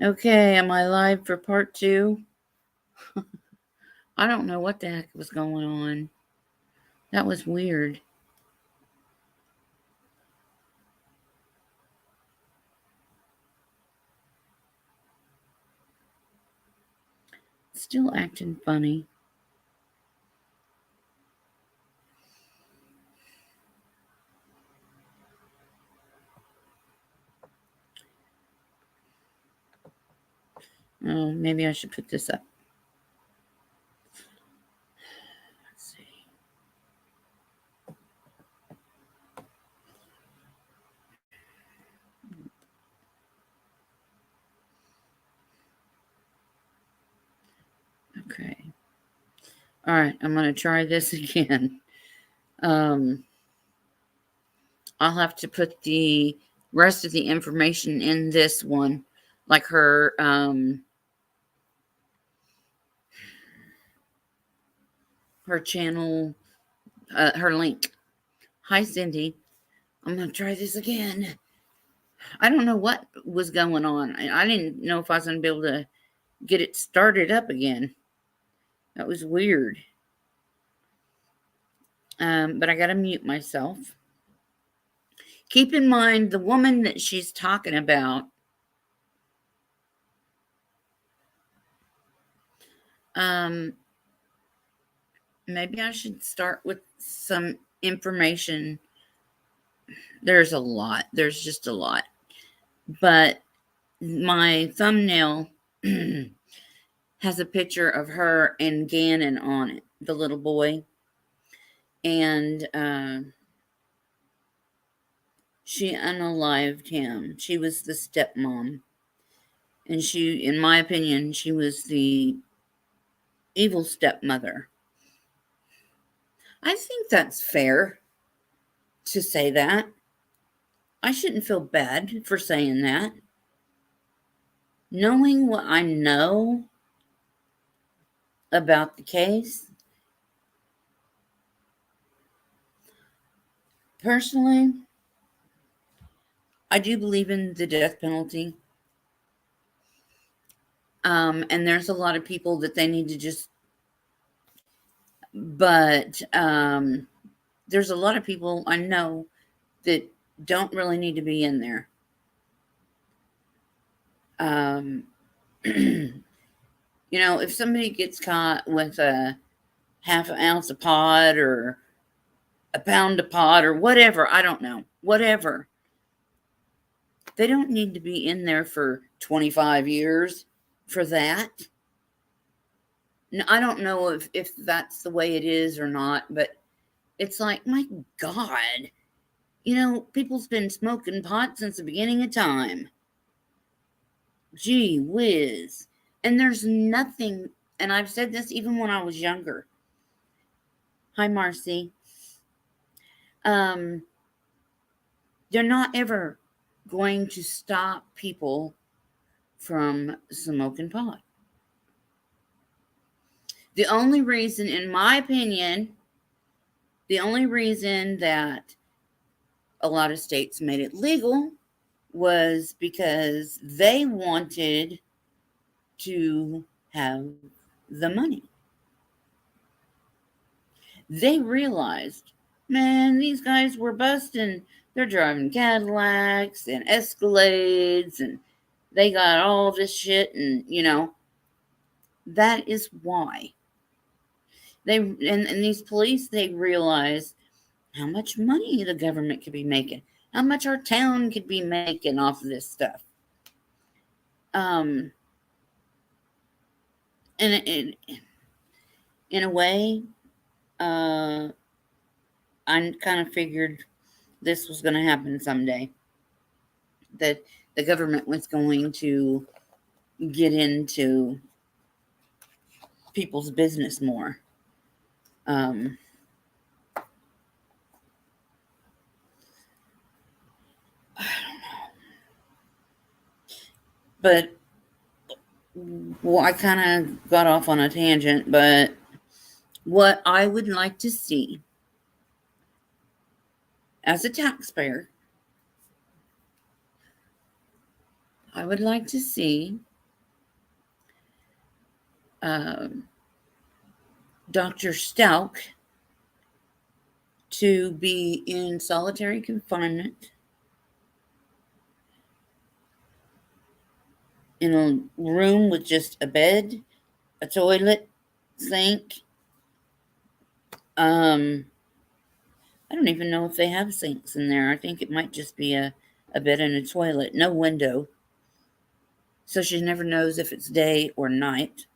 Okay, am I live for part two? I don't know what the heck was going on. That was weird. Still acting funny. Oh, maybe I should put this up. Let's see. Okay. All right, I'm going to try this again. Um, I'll have to put the rest of the information in this one, like her channel, her link. Hi, Cindy. I'm going to try this again. I don't know what was going on. I didn't know if I was going to be able to get it started up again. That was weird. But I got to mute myself. Keep in mind the woman that she's talking about. Maybe I should start with some information. There's a lot. There's just a lot. But my thumbnail has a picture of her and Gannon on it, the little boy. And she unalived him. She was the stepmom. And she, in my opinion, she was the evil stepmother. I think that's fair to say that. I shouldn't feel bad for saying that. Knowing what I know about the case, personally, I do believe in the death penalty. And there's a lot of people that they need to just, but there's a lot of people I know that don't really need to be in there. You know, if somebody gets caught with a half an ounce of pot or a pound of pot or whatever, I don't know, whatever, they don't need to be in there for 25 years for that. Now, I don't know if that's the way it is or not, but it's like, my God, you know, people's been smoking pot since the beginning of time. Gee whiz. And there's nothing, and I've said this even when I was younger. Hi, Marcy. They're not ever going to stop people from smoking pot. The only reason, in my opinion, the only reason that a lot of states made it legal was because they wanted to have the money. They realized, man, these guys were busting. They're driving Cadillacs and Escalades and they got all this shit. And, you know, that is why. And these police, they realized how much money the government could be making, how much our town could be making off of this stuff. And in a way, I kind of figured this was going to happen someday. That the government was going to get into people's business more. Um, but well, I kind of got off on a tangent, but what I would like to see as a taxpayer, I would like to see uh, Dr. Stauch to be in solitary confinement in a room with just a bed, a toilet, sink. Um, I don't even know if they have sinks in there. I think it might just be a bed and a toilet, no window. So she never knows if it's day or night.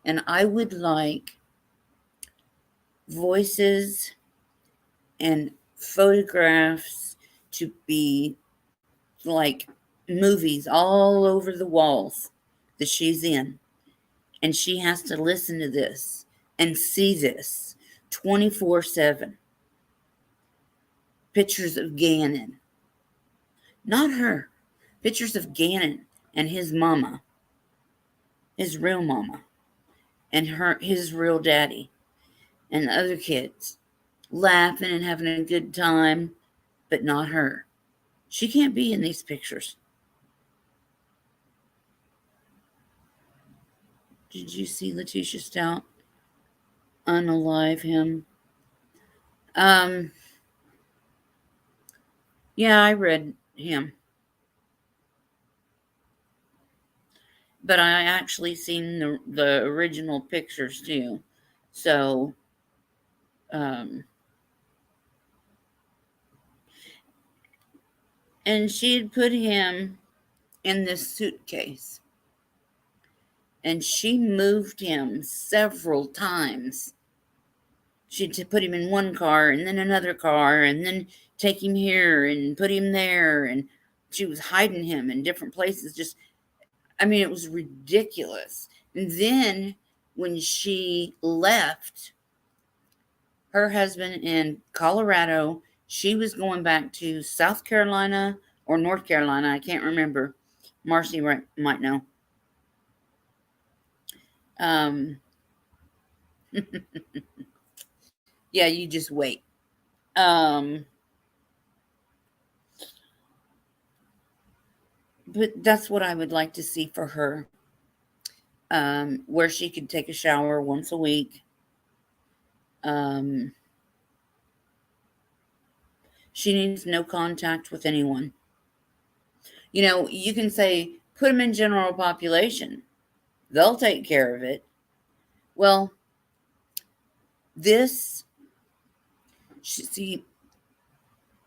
And I would like voices and photographs to be like movies all over the walls that she's in. And she has to listen to this and see this 24/7. Pictures of Gannon, not her. Pictures of Gannon and his mama, his real mama, and his real daddy, and the other kids laughing and having a good time, but not her. She can't be in these pictures. Did you see Leteshia Stauch unalive him? Um, yeah, I read him, but I actually seen the original pictures too. So, um, and she had put him in this suitcase, and she moved him several times. She'd put him in one car and then another car and then take him here and put him there, and she was hiding him in different places. Just, I mean, it was ridiculous. And then when she left her husband in Colorado, she was going back to South Carolina or North Carolina. I can't remember. Marcy might know. Um, yeah, you just wait. Um, but that's what I would like to see for her. Where she could take a shower once a week. Um, she needs no contact with anyone. You know, you can say, put them in general population, they'll take care of it. Well, this, see,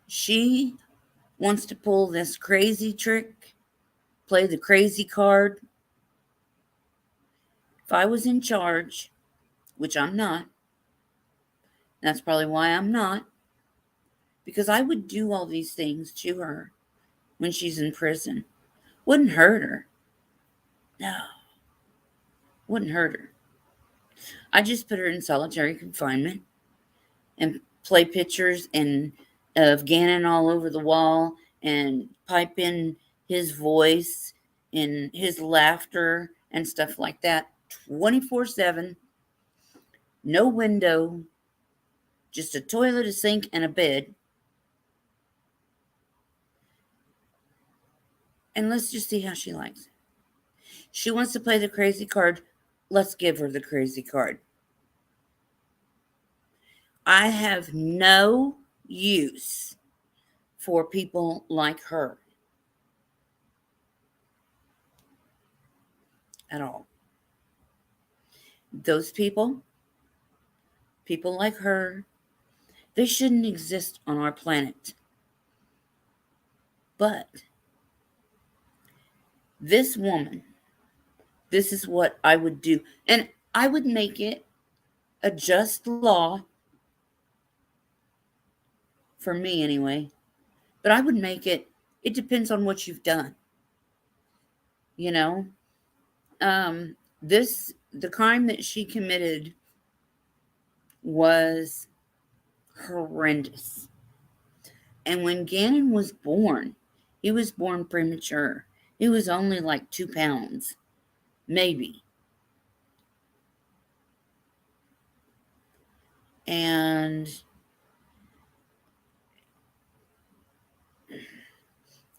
she wants to pull this crazy trick, play the crazy card. If I was in charge, which I'm not, that's probably why I'm not, because I would do all these things to her when she's in prison. Wouldn't hurt her. No, wouldn't hurt her. I just put her in solitary confinement and play pictures and of Gannon all over the wall and pipe in his voice and his laughter and stuff like that 24/7. No window, just a toilet, a sink, and a bed. And let's just see how she likes it. She wants to play the crazy card. Let's give her the crazy card. I have no use for people like her at all. Those people like her, they shouldn't exist on our planet. But this woman, this is what I would do. And I would make it a just law, for me anyway. But I would make it, it depends on what you've done. You know? The crime that she committed was horrendous. And when Gannon was born, he was born premature. He was only like 2 pounds, maybe. And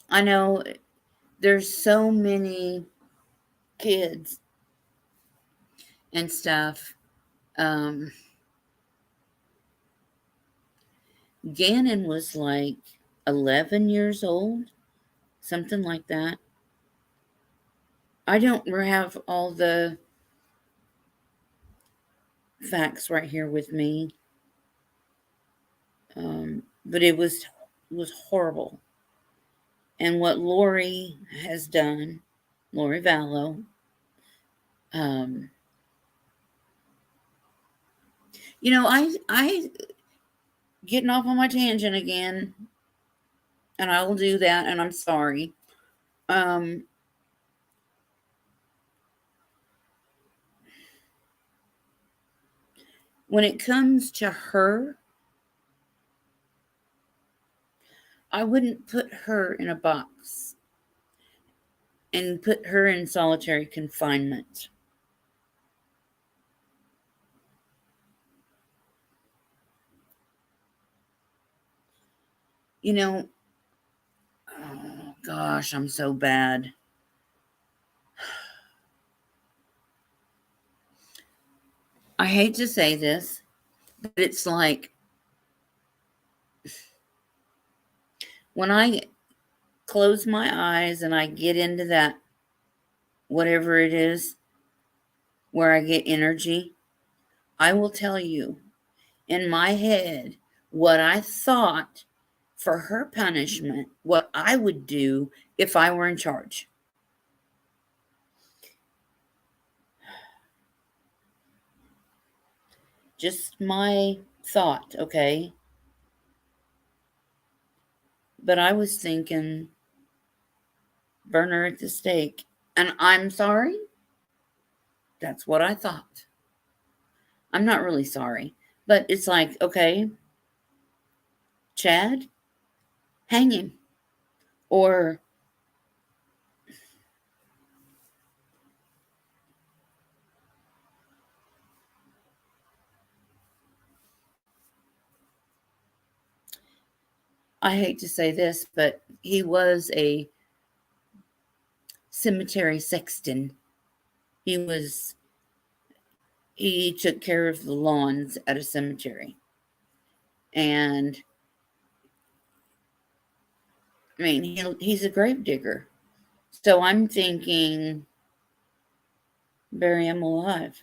I know there's so many kids and stuff. Um, Gannon was like 11 years old, something like that. I don't have all the facts right here with me, but it was horrible. And what Lori has done, Lori Vallow, um, I getting off on my tangent again, and I will do that, and I'm sorry. Um, when it comes to her, I wouldn't put her in a box and put her in solitary confinement. You know, oh gosh, I'm so bad. I hate to say this, but it's like when I close my eyes and I get into that, whatever it is, where I get energy, I will tell you in my head what I thought for her punishment, what I would do if I were in charge. Just my thought, okay? But I was thinking, burn her at the stake. And I'm sorry, that's what I thought. I'm not really sorry, but it's like, okay, Chad, hang him. Or I hate to say this, but he was a cemetery sexton. He was he took care of the lawns at a cemetery. And I mean, he's a grave digger. So I'm thinking, bury him alive.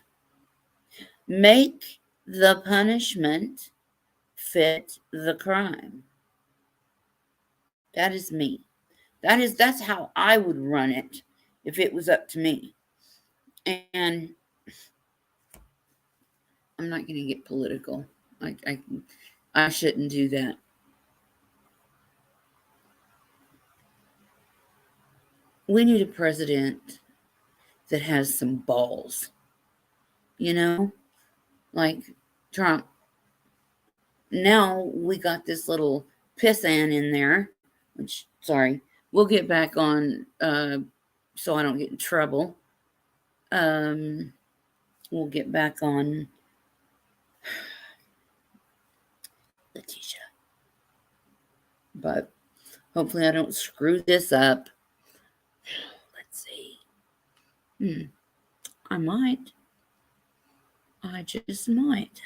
Make the punishment fit the crime. That is me. That's how I would run it if it was up to me. And I'm not going to get political. I shouldn't do that. We need a president that has some balls, you know, like Trump. Now we got this little pissant in there, which, sorry, we'll get back on so I don't get in trouble. Um, we'll get back on Leteshia. But hopefully I don't screw this up. Let's see. I might. I just might.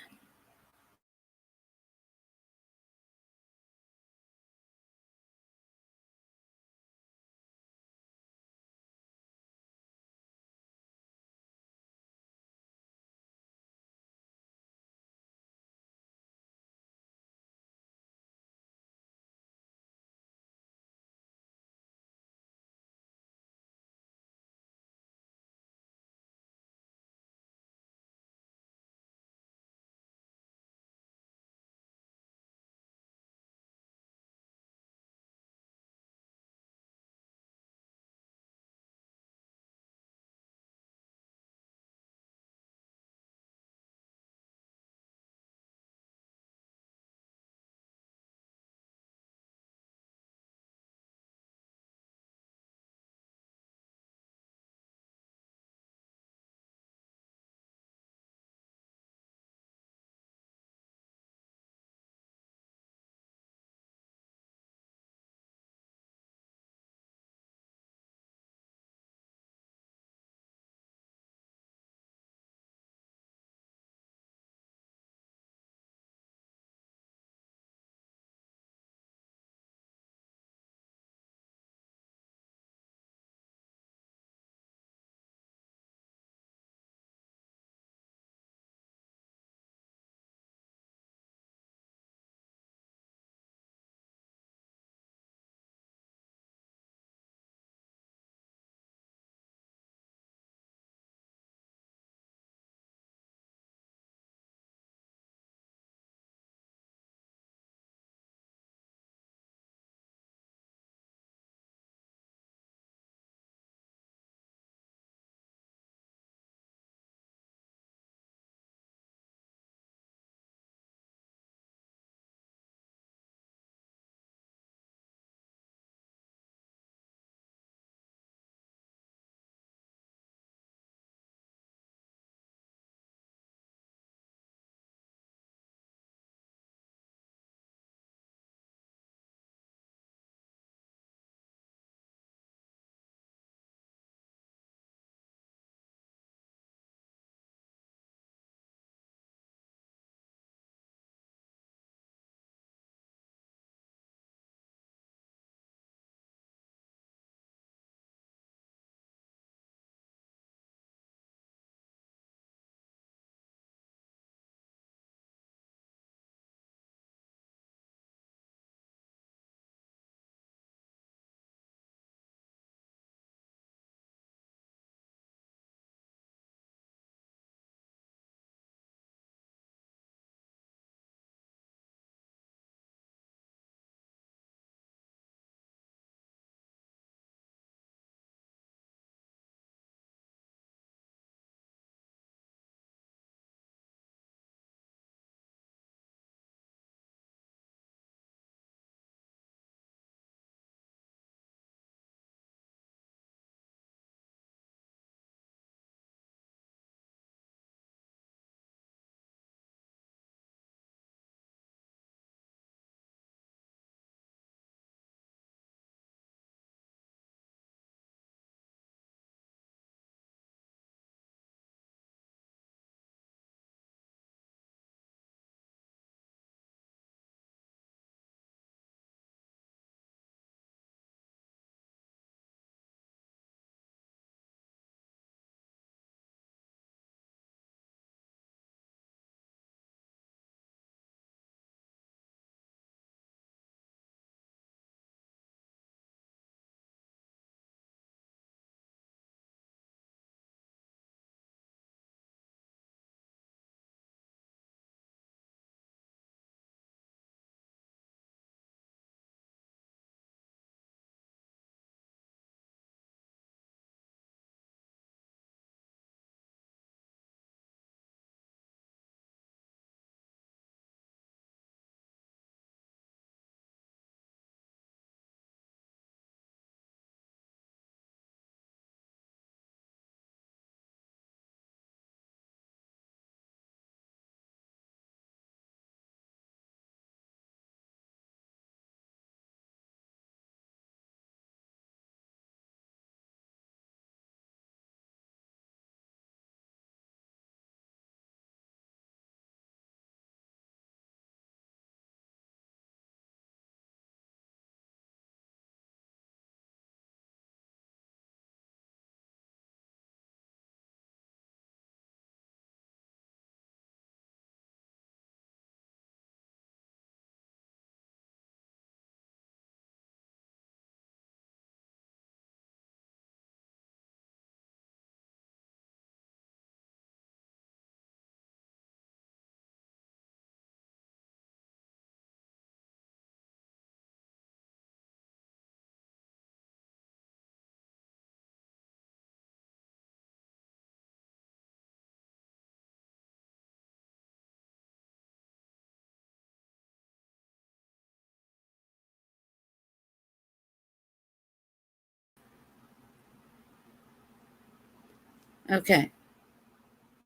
Okay.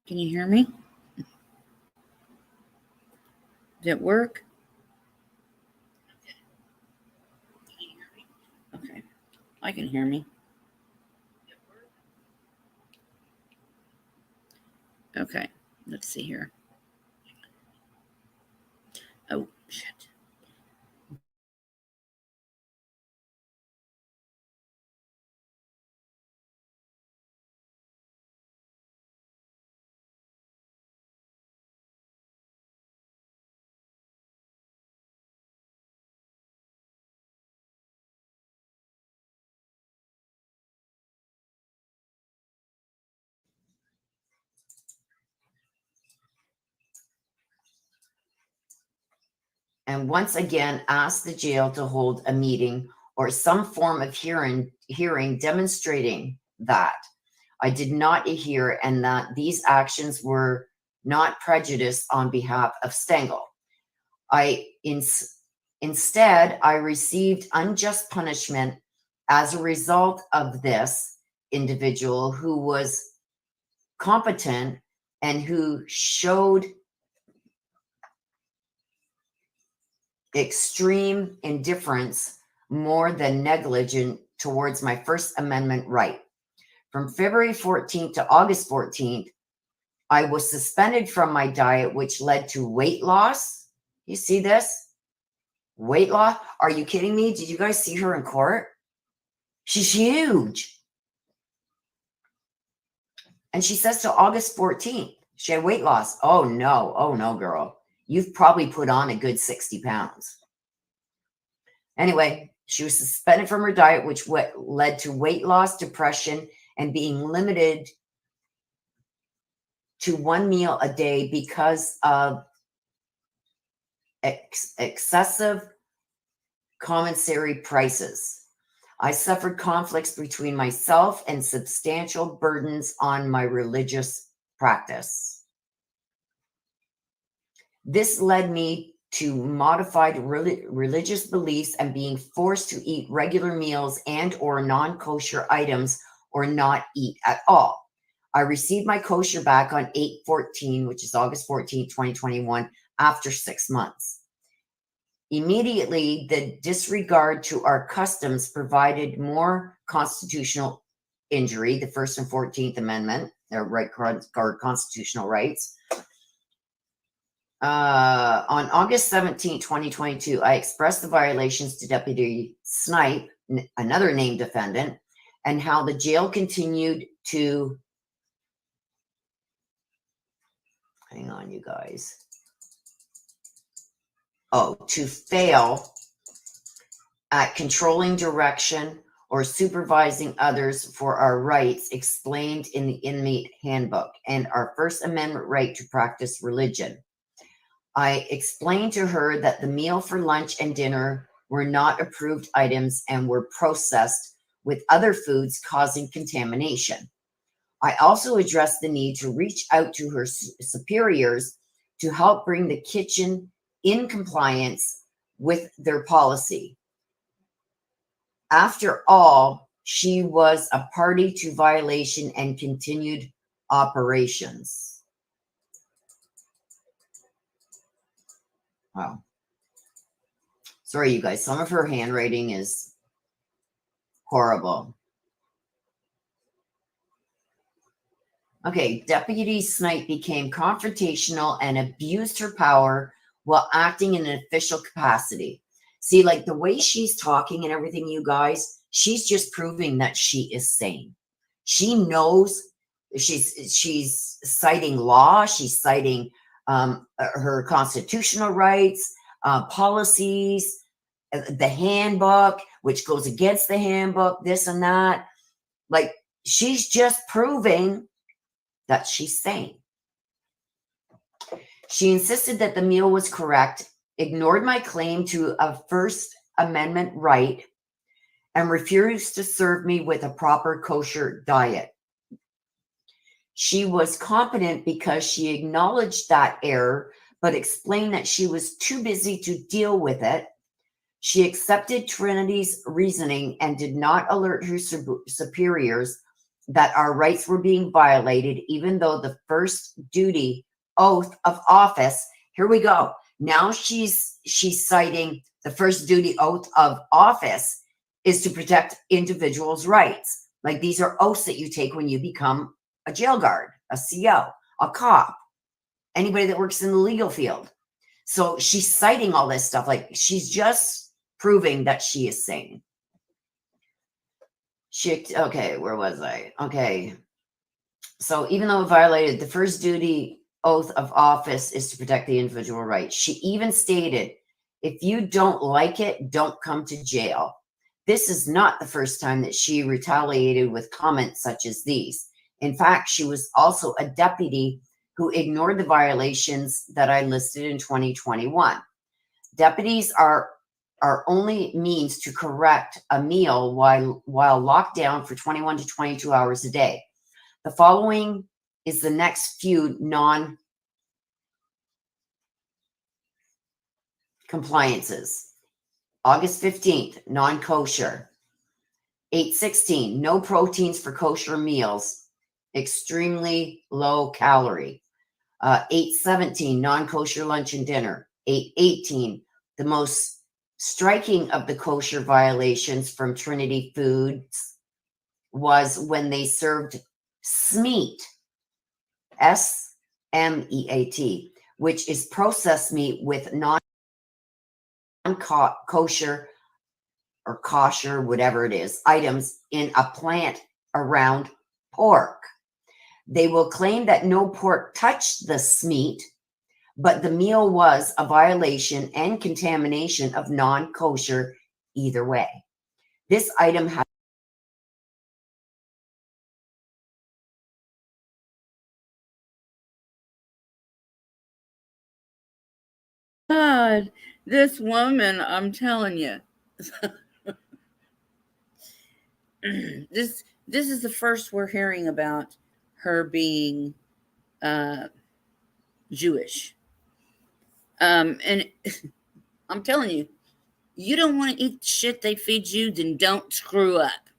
Can you hear me? Did it work? Okay. I can hear me. Okay. Let's see here. Oh, shit. And once again asked the jail to hold a meeting or some form of hearing demonstrating that I did not adhere and that these actions were not prejudice on behalf of Stengel. Instead, I received unjust punishment as a result of this individual who was competent and who showed extreme indifference more than negligent towards my First Amendment right. From February 14th to August 14th, I was suspended from my diet, which led to weight loss. You see this? Weight loss? Are you kidding me? Did you guys see her in court? She's huge. And she says to August 14th, she had weight loss. Oh no, girl. You've probably put on a good 60 pounds. Anyway, she was suspended from her diet, which led to weight loss, depression, and being limited to one meal a day because of excessive commissary prices. I suffered conflicts between myself and substantial burdens on my religious practice. This led me to modified religious beliefs and being forced to eat regular meals and or non-kosher items or not eat at all. I received my kosher back on 8/14, which is August 14, 2021, after 6 months. Immediately, the disregard to our customs provided more constitutional injury, the First and 14th Amendment, their right guard constitutional rights. On August 17, 2022, I expressed the violations to Deputy Snipe, another named defendant, and how the jail continued to, hang on, you guys. To fail at controlling direction or supervising others for our rights explained in the inmate handbook and our First Amendment right to practice religion. I explained to her that the meal for lunch and dinner were not approved items and were processed with other foods causing contamination. I also addressed the need to reach out to her superiors to help bring the kitchen in compliance with their policy. After all, she was a party to violation and continued operations. Wow. Sorry, you guys. Some of her handwriting is horrible. Okay, Deputy Snipe became confrontational and abused her power while acting in an official capacity. See, like the way she's talking and everything, you guys, she's just proving that she is sane. She knows she's citing law. She's citing her constitutional rights, policies, the handbook, which goes against the handbook, this and that. Like she's just proving that she's sane. She insisted that the meal was correct, ignored my claim to a First Amendment right, and refused to serve me with a proper kosher diet. She was competent because she acknowledged that error, but explained that she was too busy to deal with it. She accepted Trinity's reasoning and did not alert her superiors that our rights were being violated, even though the first duty oath of office, here we go. Now she's citing the first duty oath of office is to protect individuals' rights. Like these are oaths that you take when you become a jail guard, a CO, a cop, anybody that works in the legal field. So she's citing all this stuff. Like she's just proving that she is sane. Okay, where was I? Okay. So even though it violated the first duty oath of office is to protect the individual rights, she even stated, if you don't like it, don't come to jail. This is not the first time that she retaliated with comments such as these. In fact, she was also a deputy who ignored the violations that I listed in 2021. Deputies are only means to correct a meal while locked down for 21 to 22 hours a day. The following is the next few non-compliances. August 15th, non-kosher. 8/16, no proteins for kosher meals, extremely low calorie. 8/17, non-kosher lunch and dinner. 8/18, the most striking of the kosher violations from Trinity Foods was when they served smeat, SMEAT, which is processed meat with non-kosher or kosher, whatever it is, items in a plant around pork. They will claim that no pork touched the smeat, but the meal was a violation and contamination of non-kosher either way. This item has God, this woman, I'm telling you, this is the first we're hearing about her being Jewish. And I'm telling you, you don't want to eat the shit they feed you, then don't screw up.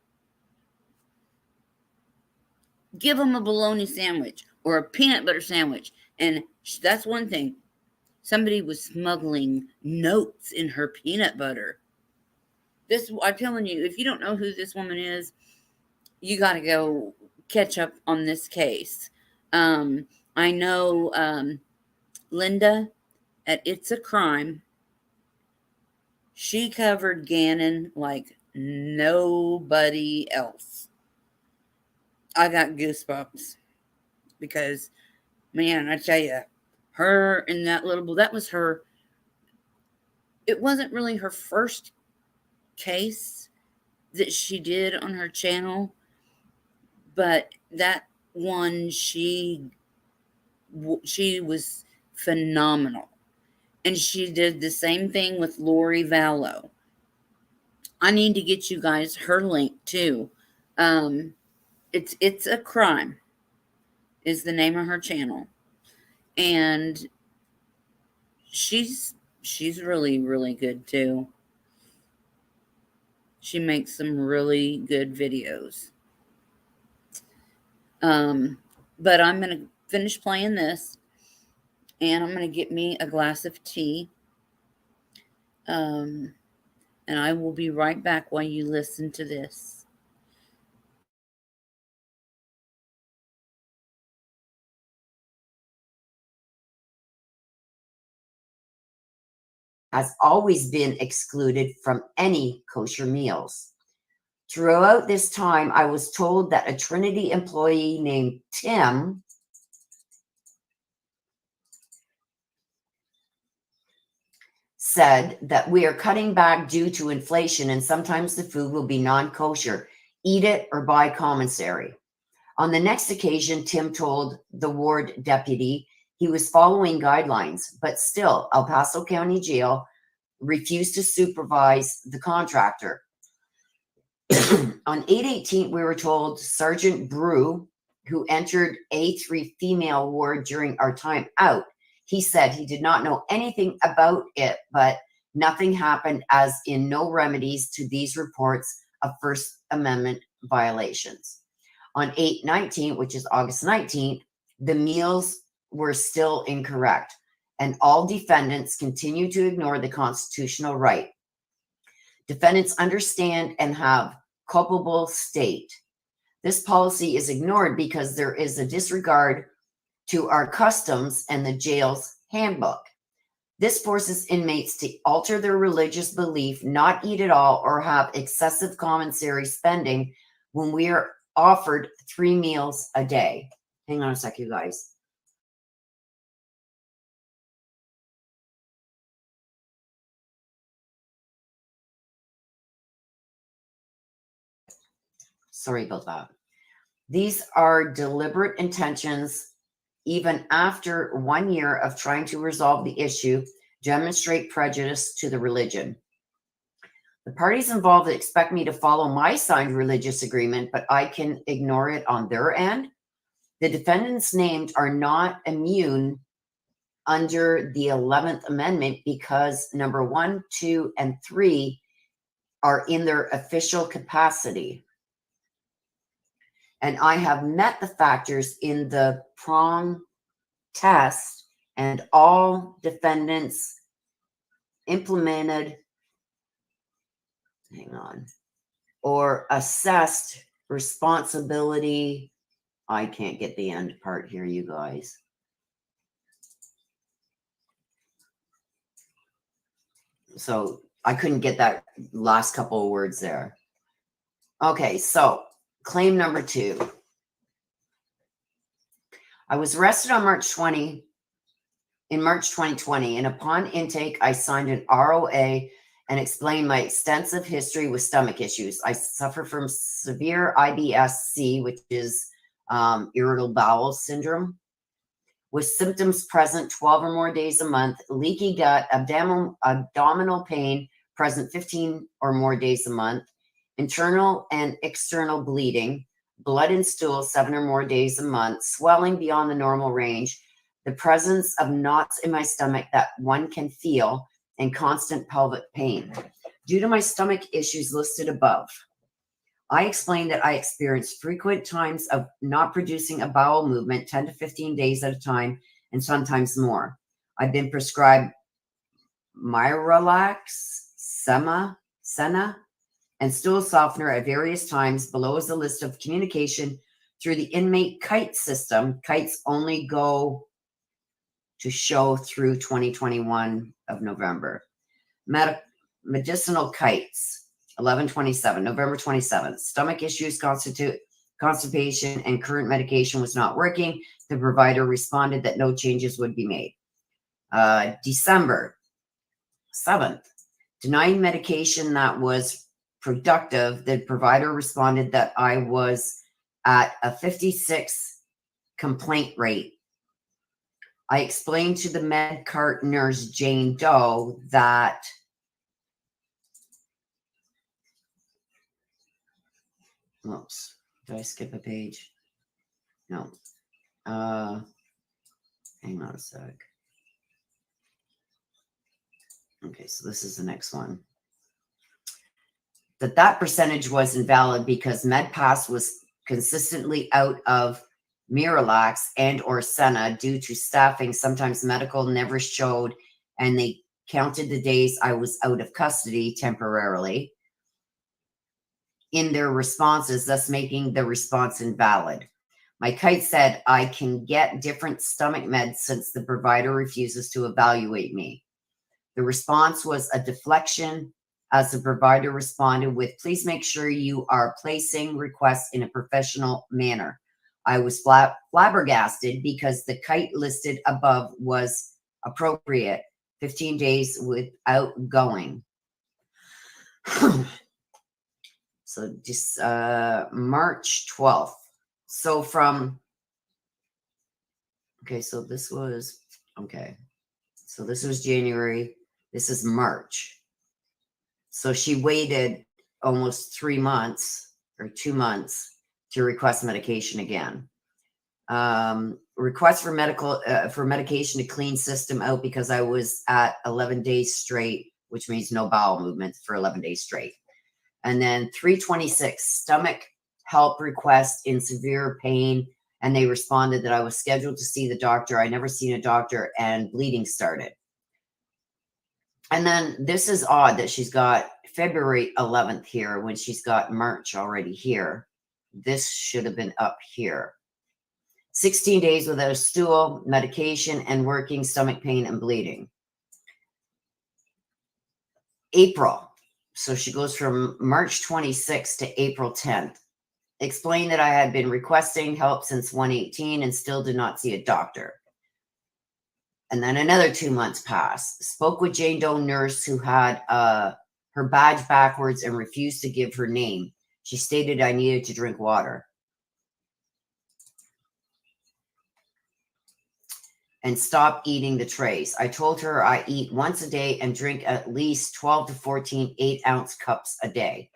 Give them a bologna sandwich or a peanut butter sandwich. And that's one thing. Somebody was smuggling notes in her peanut butter. I'm telling you, if you don't know who this woman is, you got to go catch up on this case. I know Linda at It's a Crime. She covered Gannon like nobody else. I got goosebumps because, man, I tell you, her and that was her. It wasn't really her first case that she did on her channel, but that one, she was phenomenal. And she did the same thing with Lori Vallow. I need to get you guys her link too. It's a Crime is the name of her channel. And she's really, really good too. She makes some really good videos. But I'm going to finish playing this, and I'm going to get me a glass of tea. And I will be right back while you listen to this. has always been excluded from any kosher meals. Throughout this time, I was told that a Trinity employee named Tim said that we are cutting back due to inflation and sometimes the food will be non-kosher. Eat it or buy commissary. On the next occasion, Tim told the ward deputy he was following guidelines, but still, El Paso County Jail refused to supervise the contractor. On 8/18, we were told Sergeant Brew, who entered A3 female ward during our time out, he said he did not know anything about it, but nothing happened, as in no remedies to these reports of First Amendment violations. On 8/19, which is August 19th, the meals were still incorrect, and all defendants continue to ignore the constitutional right. Defendants understand and have culpable state. This policy is ignored because there is a disregard to our customs and the jail's handbook. This forces inmates to alter their religious belief, not eat at all, or have excessive commissary spending when we are offered 3 meals a day. Hang on a sec, you guys. Sorry about that. These are deliberate intentions, even after 1 year of trying to resolve the issue, demonstrate prejudice to the religion. The parties involved expect me to follow my signed religious agreement, but I can ignore it on their end. The defendants named are not immune under the 11th Amendment because number 1, 2, and 3 are in their official capacity. And I have met the factors in the prong test, and all defendants implemented, or assessed responsibility. I can't get the end part here, you guys. So I couldn't get that last couple of words there. Okay, so claim number 2. I was arrested on March 2020, and upon intake, I signed an ROA and explained my extensive history with stomach issues. I suffer from severe IBS-C, which is irritable bowel syndrome, with symptoms present 12 or more days a month, leaky gut, abdominal pain present 15 or more days a month, internal and external bleeding, blood and stool 7 or more days a month, swelling beyond the normal range, the presence of knots in my stomach that one can feel, and constant pelvic pain. Due to my stomach issues listed above, I explained that I experienced frequent times of not producing a bowel movement, 10 to 15 days at a time, and sometimes more. I've been prescribed Miralax, Senna, and stool softener at various times. Below is a list of communication through the inmate kite system. Kites only go to show through 2021 of November. Medicinal kites, 11/27, November 27th. Stomach issues, constipation, and current medication was not working. The provider responded that no changes would be made. December 7th, denying medication that was productive. The provider responded that I was at a 56 complaint rate. I explained to the med cart nurse, Jane Doe, that oops, did I skip a page? No. Hang on a sec. Okay, so this is the next one. That percentage was invalid because MedPass was consistently out of Miralax and or Senna due to staffing. Sometimes medical never showed, and they counted the days I was out of custody temporarily in their responses, thus making the response invalid. My kite said I can get different stomach meds since the provider refuses to evaluate me. The response was a deflection, as the provider responded with, please make sure you are placing requests in a professional manner. I was flabbergasted because the kite listed above was appropriate, 15 days without going. So just March 12th. So from, okay, so this was, okay. So this was January. This is March. So she waited almost 3 months or 2 months to request medication again. Request for medication to clean system out because I was at 11 days straight, which means no bowel movement for 11 days straight. And then 3/26, stomach help request in severe pain, and they responded that I was scheduled to see the doctor. I never seen a doctor, and bleeding started. And then this is odd that she's got February 11th here when she's got March already here. This should have been up here. 16 days without a stool, medication, and working stomach pain and bleeding. April. So she goes from March 26th to April 10th. Explained that I had been requesting help since 1/18 and still did not see a doctor. And then another 2 months passed. Spoke with Jane Doe nurse who had her badge backwards and refused to give her name. She stated I needed to drink water and stop eating the trays. I told her I eat once a day and drink at least 12 to 14 8-ounce cups a day.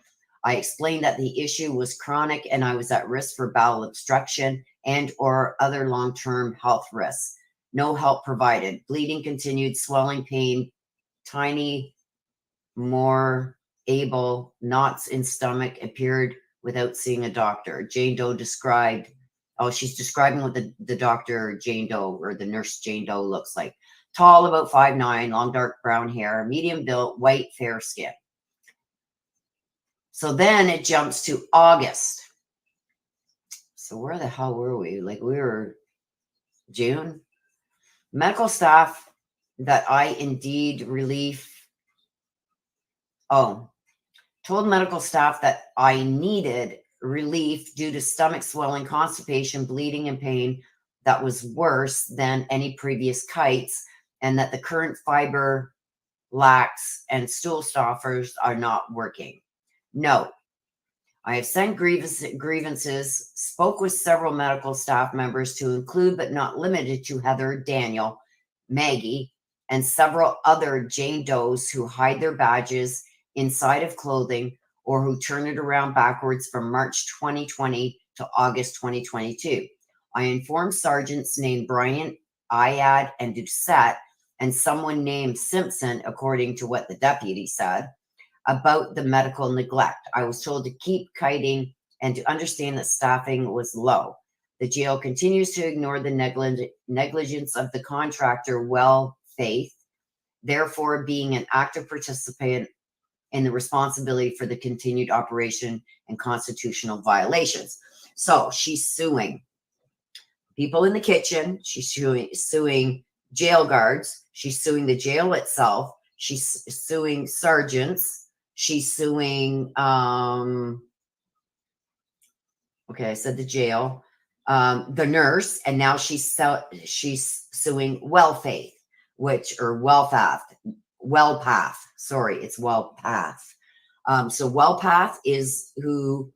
I explained that the issue was chronic and I was at risk for bowel obstruction and or other long-term health risks. No help provided. Bleeding continued, swelling, pain, tiny, more able, knots in stomach appeared without seeing a doctor. Jane Doe described, she's describing what the doctor Jane Doe or the nurse Jane Doe looks like. Tall, about 5'9", long dark brown hair, medium built, white, fair skin. So then it jumps to August. So where the hell were we? Like we were June? Medical staff that I indeed relief. Told medical staff that I needed relief due to stomach swelling, constipation, bleeding, and pain that was worse than any previous kites, and that the current fiber lax and stool stoppers are not working. No, I have sent grievances, spoke with several medical staff members to include but not limited to Heather, Daniel, Maggie, and several other Jane Does who hide their badges inside of clothing or who turn it around backwards from March 2020 to August 2022. I informed sergeants named Bryant, Ayad, and Doucette, and someone named Simpson, according to what the deputy said, about the medical neglect. I was told to keep kiting and to understand that staffing was low. The jail continues to ignore the negligence of the contractor, Well Faith, therefore being an active participant in the responsibility for the continued operation and constitutional violations. So she's suing people in the kitchen. She's suing jail guards. She's suing the jail itself. She's suing sergeants. She's suing, okay, I said the jail, the nurse, and now she's suing Wellfaith, or Wellpath, it's Wellpath. So Wellpath is who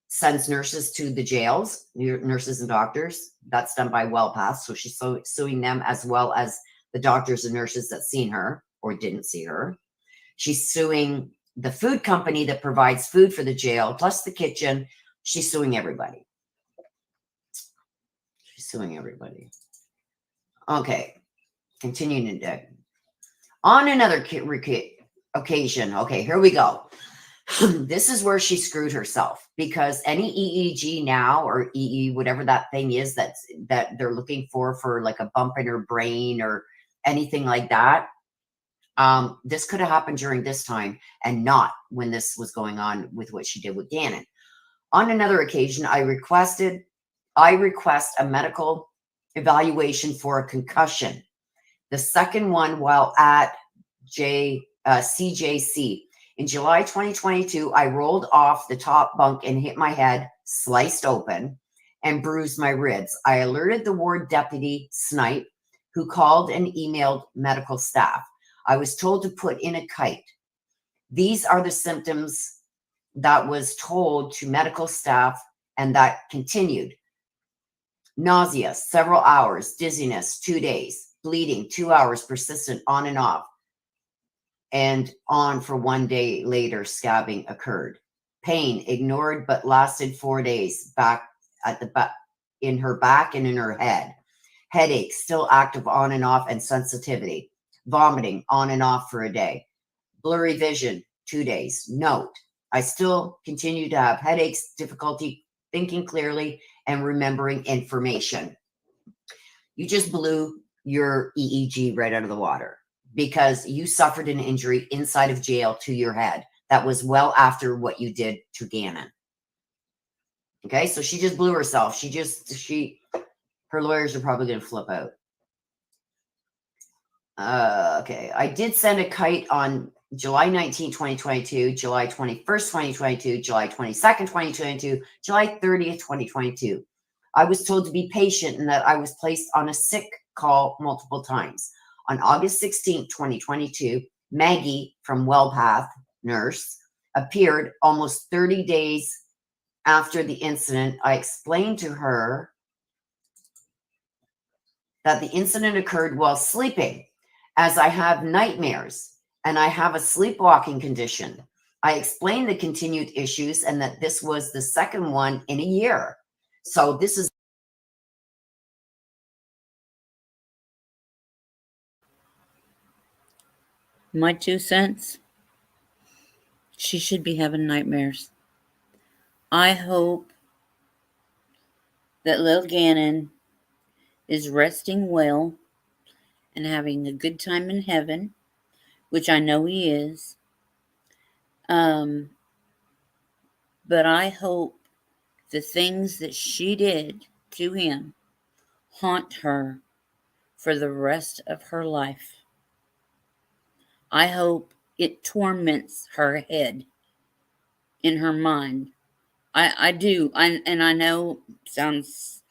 sends nurses to the jails, nurses and doctors. That's done by Wellpath. So she's suing them as well as the doctors and nurses that seen her or didn't see her. She's suing the food company that provides food for the jail, plus the kitchen. She's suing everybody. Okay, continuing to on another occasion. Okay, here we go. This is where she screwed herself, because any EEG now, or EE, whatever that thing is that they're looking for like a bump in her brain or anything like that. This could have happened during this time and not when this was going on with what she did with Gannon. On another occasion, I request a medical evaluation for a concussion. The second one while at CJC. In July 2022, I rolled off the top bunk and hit my head, sliced open, and bruised my ribs. I alerted the ward deputy, Snipe, who called and emailed medical staff. I was told to put in a kite. These are the symptoms that was told to medical staff and that continued. Nausea, several hours. Dizziness, 2 days. Bleeding, 2 hours, persistent, on and off. And on for 1 day later, scabbing occurred. Pain, ignored, but lasted 4 days. Back at the back, in her back and in her head. Headache, still active, on and off, and sensitivity. Vomiting, on and off for a day. Blurry vision, 2 days. Note, I still continue to have headaches, difficulty thinking clearly, and remembering information. You just blew your EEG right out of the water because you suffered an injury inside of jail to your head. That was well after what you did to Gannon. Okay, so she just blew herself. Her lawyers are probably going to flip out. Okay, I did send a kite on July 19, 2022, July 21st, 2022, July 22nd, 2022, July 30th, 2022. I was told to be patient and that I was placed on a sick call multiple times. On August 16th, 2022, Maggie from WellPath Nurse appeared almost 30 days after the incident. I explained to her that the incident occurred while sleeping, as I have nightmares and I have a sleepwalking condition. I explained the continued issues and that this was the second one in a year. So this is my 2 cents. She should be having nightmares. I hope that Lil Gannon is resting well and having a good time in heaven, which I know he is. But I hope the things that she did to him haunt her for the rest of her life. I hope it torments her head in her mind. I do. And I know it sounds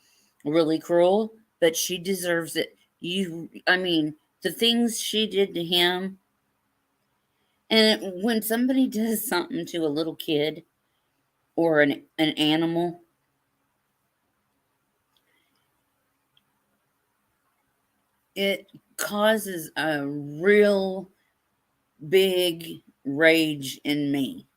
really cruel, but she deserves it. The things she did to him. And when somebody does something to a little kid or an animal, it causes a real big rage in me.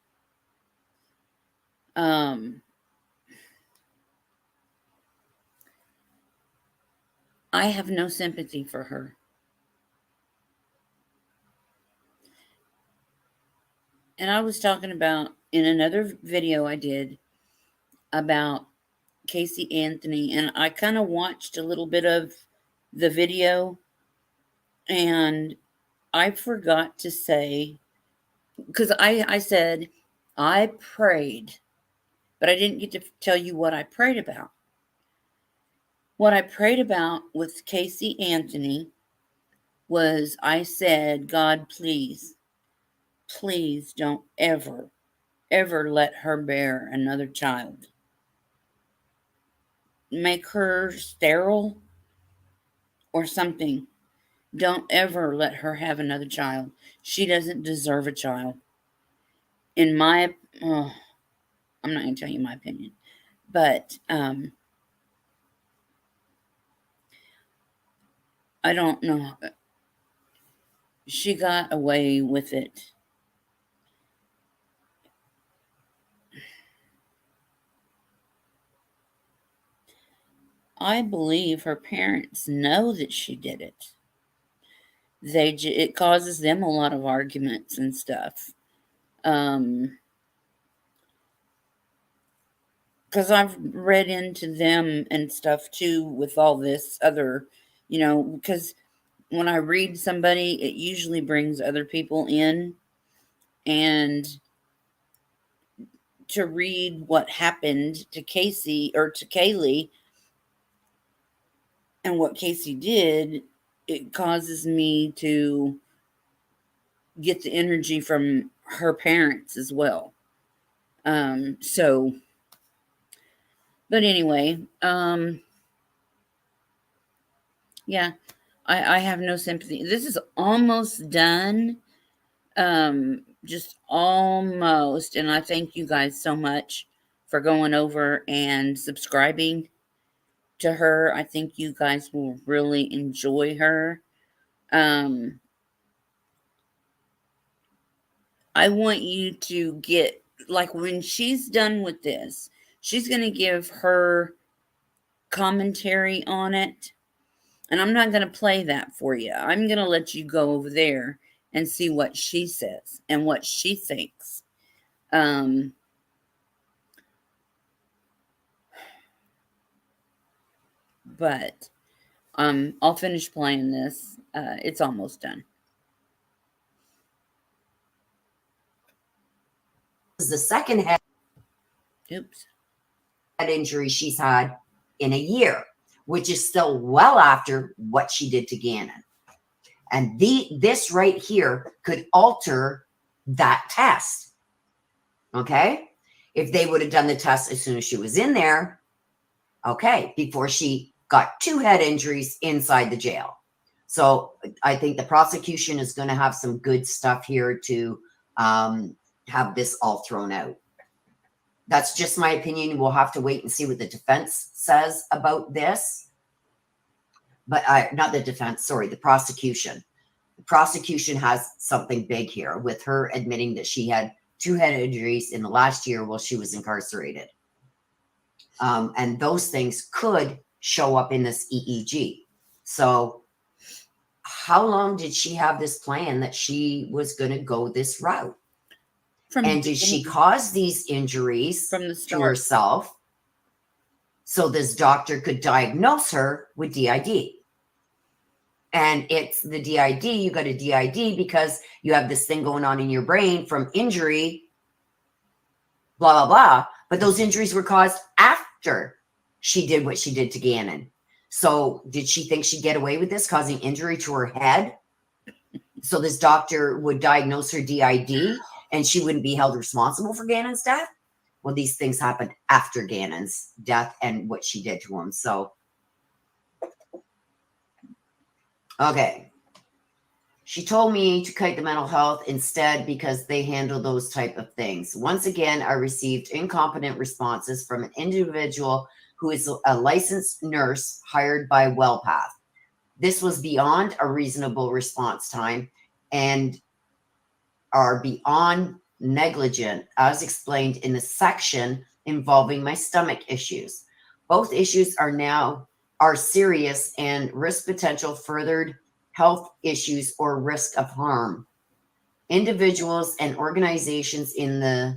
I have no sympathy for her. And I was talking about in another video I did about Casey Anthony, and I kind of watched a little bit of the video, and I forgot to say, because I said I prayed, but I didn't get to tell you what I prayed about. What I prayed about with Casey Anthony was I said, God, please don't ever let her bear another child. Make her sterile or something. Don't ever let her have another child. She doesn't deserve a child. I'm not going to tell you my opinion, but I don't know. She got away with it. I believe her parents know that she did it. It causes them a lot of arguments and stuff. Because I've read into them and stuff too with all this other, because when I read somebody, it usually brings other people in, and to read what happened to Casey or to Kaylee and what Casey did, it causes me to get the energy from her parents as well. But anyway, yeah, I have no sympathy. This is almost done. Just almost. And I thank you guys so much for going over and subscribing to her. I think you guys will really enjoy her. I want you to get, like, when she's done with this, she's going to give her commentary on it. And I'm not going to play that for you. I'm going to let you go over there and see what she says and what she thinks. but I'll finish playing this. It's almost done. This is the second head Oops. injury she's had in a year, which is still well after what she did to Gannon. And this right here could alter that test. Okay? If they would have done the test as soon as she was in there, okay, before she got 2 head injuries inside the jail. So I think the prosecution is going to have some good stuff here to have this all thrown out. That's just my opinion. We'll have to wait and see what the defense says about this. But not the defense, sorry, the prosecution. The prosecution has something big here with her admitting that she had 2 head injuries in the last year while she was incarcerated. And those things could show up in this EEG. So how long did she have this plan that she was going to go this route? And did she cause these injuries from the to start herself so this doctor could diagnose her with DID? And it's the DID, you got a DID because you have this thing going on in your brain from injury, blah, blah, blah. But those injuries were caused after she did what she did to Gannon. So did she think she'd get away with this, causing injury to her head? So this doctor would diagnose her DID and she wouldn't be held responsible for Gannon's death? Well, these things happened after Gannon's death and what she did to him. So, okay. She told me to kite the mental health instead because they handle those type of things. Once again, I received incompetent responses from an individual who is a licensed nurse hired by WellPath. This was beyond a reasonable response time and are beyond negligent, as explained in the section involving my stomach issues. Both issues are serious and risk potential furthered health issues or risk of harm. Individuals and organizations in the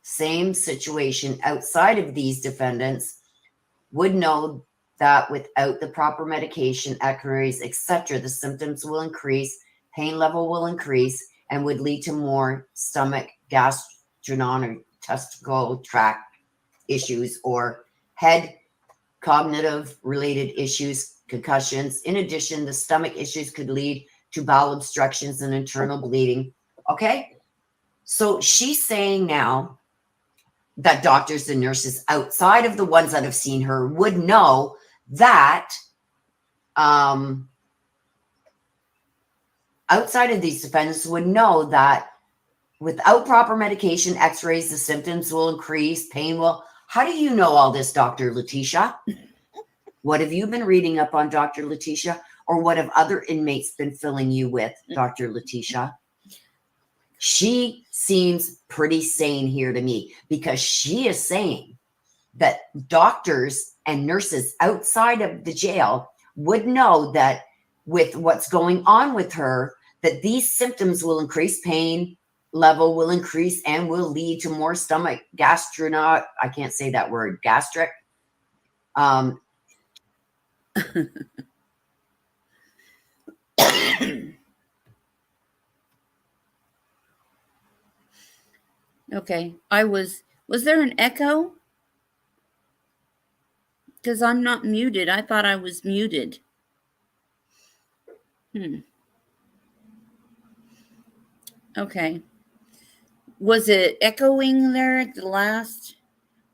same situation outside of these defendants would know that without the proper medication, x-rays, etc., the symptoms will increase, pain level will increase, and would lead to more stomach, gastrointestinal tract issues or head cognitive related issues, concussions. In addition, the stomach issues could lead to bowel obstructions and internal bleeding. Okay? So she's saying now that doctors and nurses outside of the ones that have seen her would know that outside of these defendants would know that without proper medication, x-rays, the symptoms will increase, pain will. How do you know all this, Dr. Leteshia? What have you been reading up on, Dr. Leteshia? Or what have other inmates been filling you with, Dr. Leteshia? She seems pretty sane here to me because she is saying that doctors and nurses outside of the jail would know that with what's going on with her, that these symptoms will increase, pain level will increase, and will lead to more stomach I can't say that word, gastric. Okay. Was there an echo? Because I'm not muted. I thought I was muted. Okay. Was it echoing there at the last?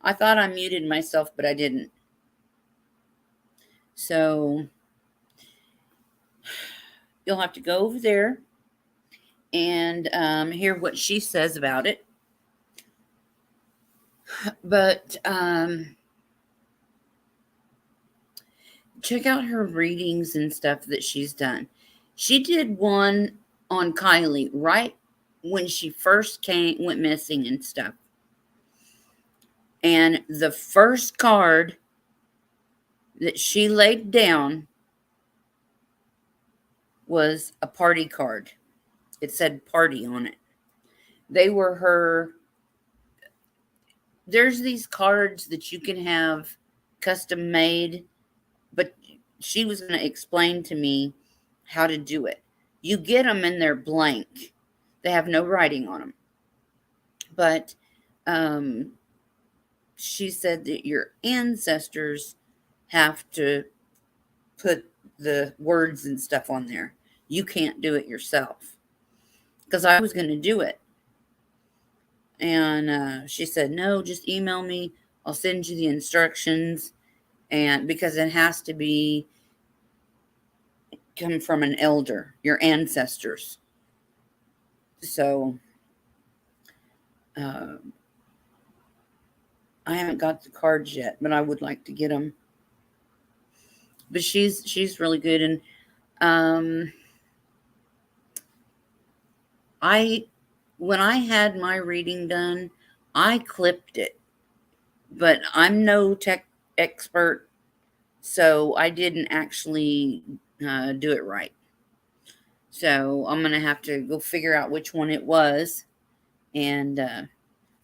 I thought I muted myself, but I didn't. So you'll have to go over there and hear what she says about it. But check out her readings and stuff that she's done. She did one on Kylie right when she first went missing and stuff. And the first card that she laid down was a party card. It said party on it. They were her. There's these cards that you can have custom made, but she was going to explain to me how to do it. You get them and they're blank. They have no writing on them. But she said that your ancestors have to put the words and stuff on there. You can't do it yourself. Because I was going to do it. And she said, no, just email me. I'll send you the instructions. And because it has to be come from an elder, your ancestors. So uh, I haven't got the cards yet, but I would like to get them. But she's really good, and when I had my reading done, I clipped it, but I'm no tech expert, so I didn't actually do it right. So I'm gonna have to go figure out which one it was and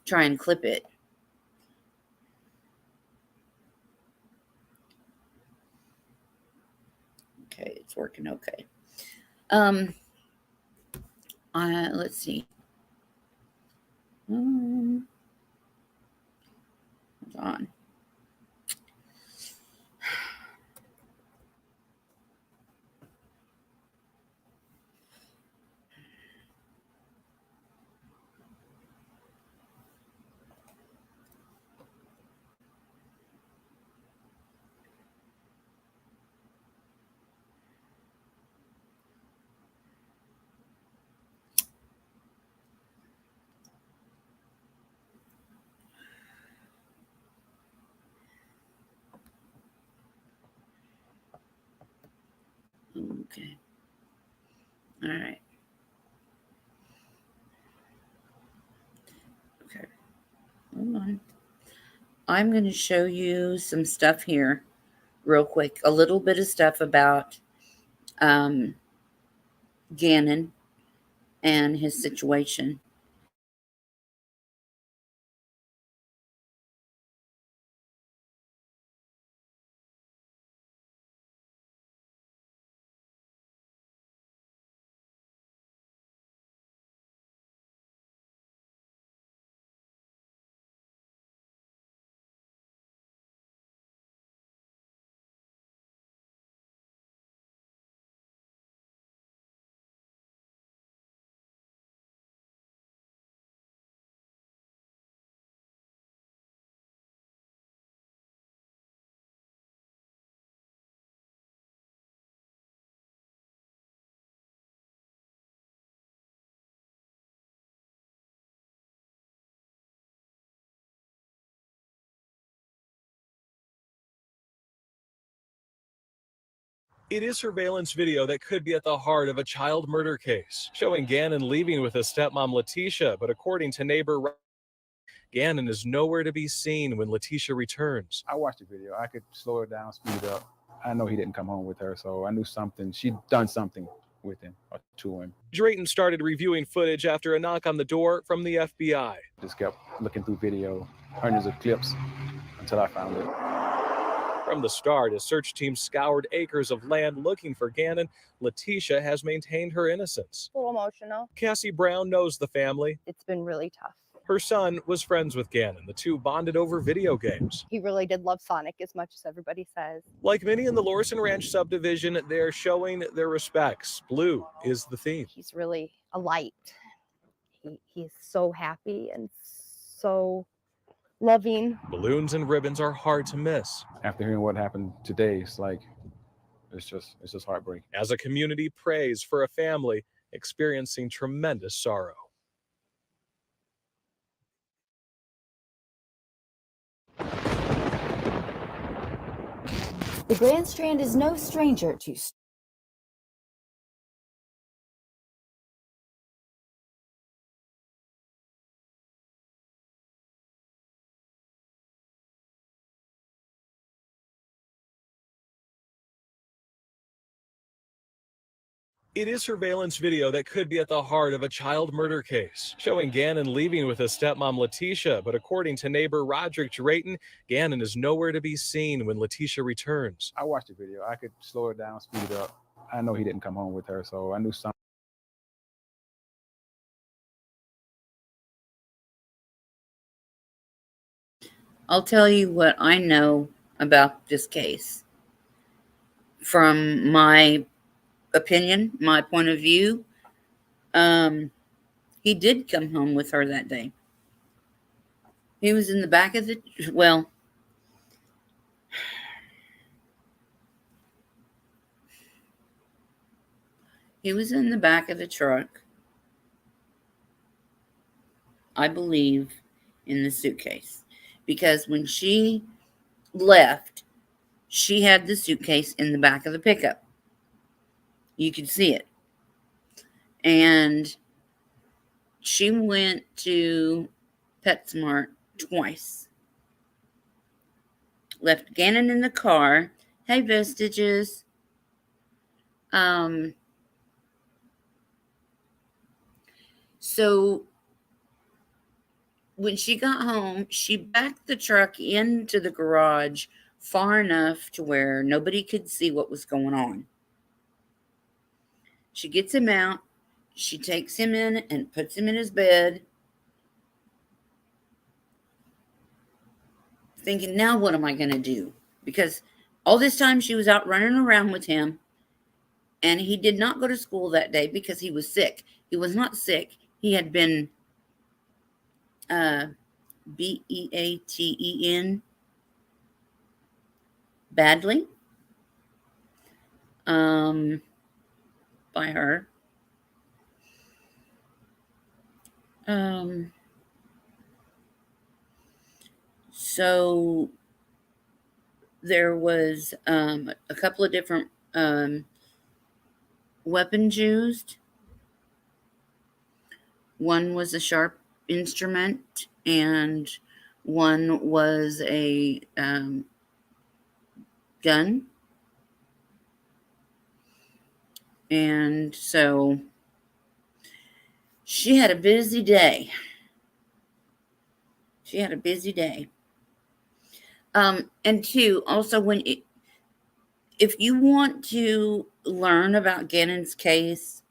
try and clip it. Okay, it's working okay. Let's see. Hold on. Okay. All right. Okay. Hold on. I'm going to show you some stuff here real quick. A little bit of stuff about Gannon and his situation. It is surveillance video that could be at the heart of a child murder case, showing Gannon leaving with his stepmom Leteshia, but according to neighbor Gannon is nowhere to be seen when Leteshia returns. I watched the video. I could slow it down, speed it up. I know he didn't come home with her, so I knew something. She'd done something with him or to him. Drayton started reviewing footage after a knock on the door from the FBI. Just kept looking through video, hundreds of clips, until I found it. From the start, as search teams scoured acres of land looking for Gannon, Leteshia has maintained her innocence. A little emotional. Cassie Brown knows the family. It's been really tough. Her son was friends with Gannon. The two bonded over video games. He really did love Sonic as much as everybody says. Like many in the Lorson Ranch subdivision, they're showing their respects. Blue is the theme. He's really a light. He's so happy and so loving. Balloons and ribbons are hard to miss. After hearing what happened today, it's just heartbreaking. As a community prays for a family experiencing tremendous sorrow. The Grand Strand is no stranger to It is surveillance video that could be at the heart of a child murder case, showing Gannon leaving with his stepmom Leteshia, but according to neighbor Roderick Drayton, Gannon is nowhere to be seen when Leteshia returns. I watched the video. I could slow it down, speed it up. I know he didn't come home with her, so I knew something. I'll tell you what I know about this case. From my opinion, my point of view, he did come home with her that day. He was in the back of the, well, he was in the back of the truck, I believe, in the suitcase. Because when she left, she had the suitcase in the back of the pickup. You could see it. And she went to PetSmart twice. Left Gannon in the car. Hey, Vestiges. So when she got home, she backed the truck into the garage far enough to where nobody could see what was going on. She gets him out. She takes him in and puts him in his bed, thinking, now what am I going to do? Because all this time she was out running around with him, and he did not go to school that day because he was sick. He was not sick. He had been beaten badly by her. So there was a couple of different weapons used. One was a sharp instrument, and one was a gun. And so she had a busy day. And two, also if you want to learn about Gannon's case,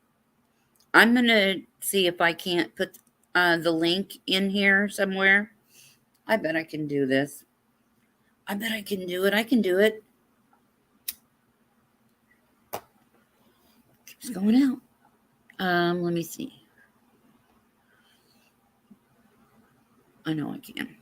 I'm going to see if I can't put the link in here somewhere. I bet I can do this. I bet I can do it. I can do it. Keeps going out. Let me see. I know I can.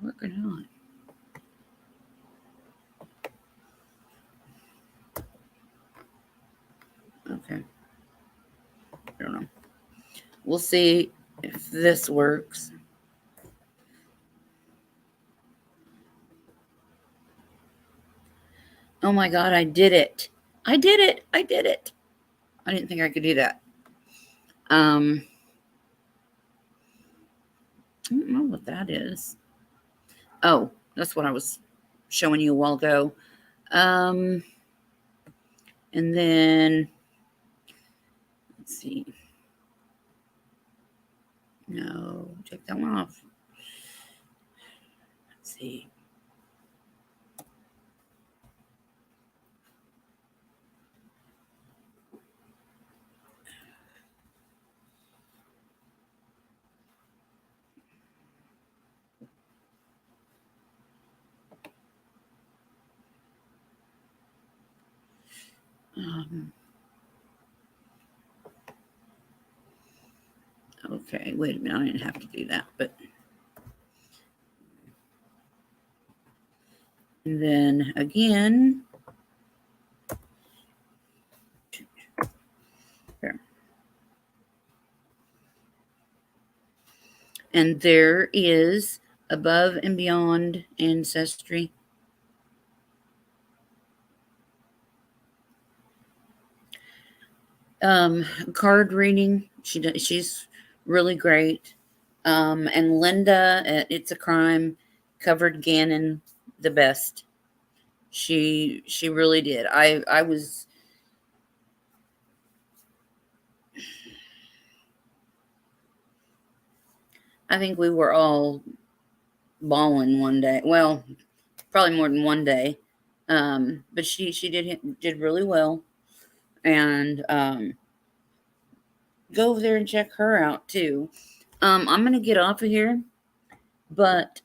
Working on. Okay. I don't know. We'll see if this works. Oh my God, I did it. I did it. I didn't think I could do that. I don't know what that is. Oh, that's what I was showing you a while ago. And then, let's see. No, take that one off. Let's see. Okay, wait a minute. I didn't have to do that, but. And then again. There. And there is above and beyond ancestry. Card reading. She's really great. And Linda at It's a Crime covered Gannon the best. She really did. I think we were all bawling one day. Well, probably more than one day. But she did really well. And go over there and check her out too. I'm gonna get off of here, but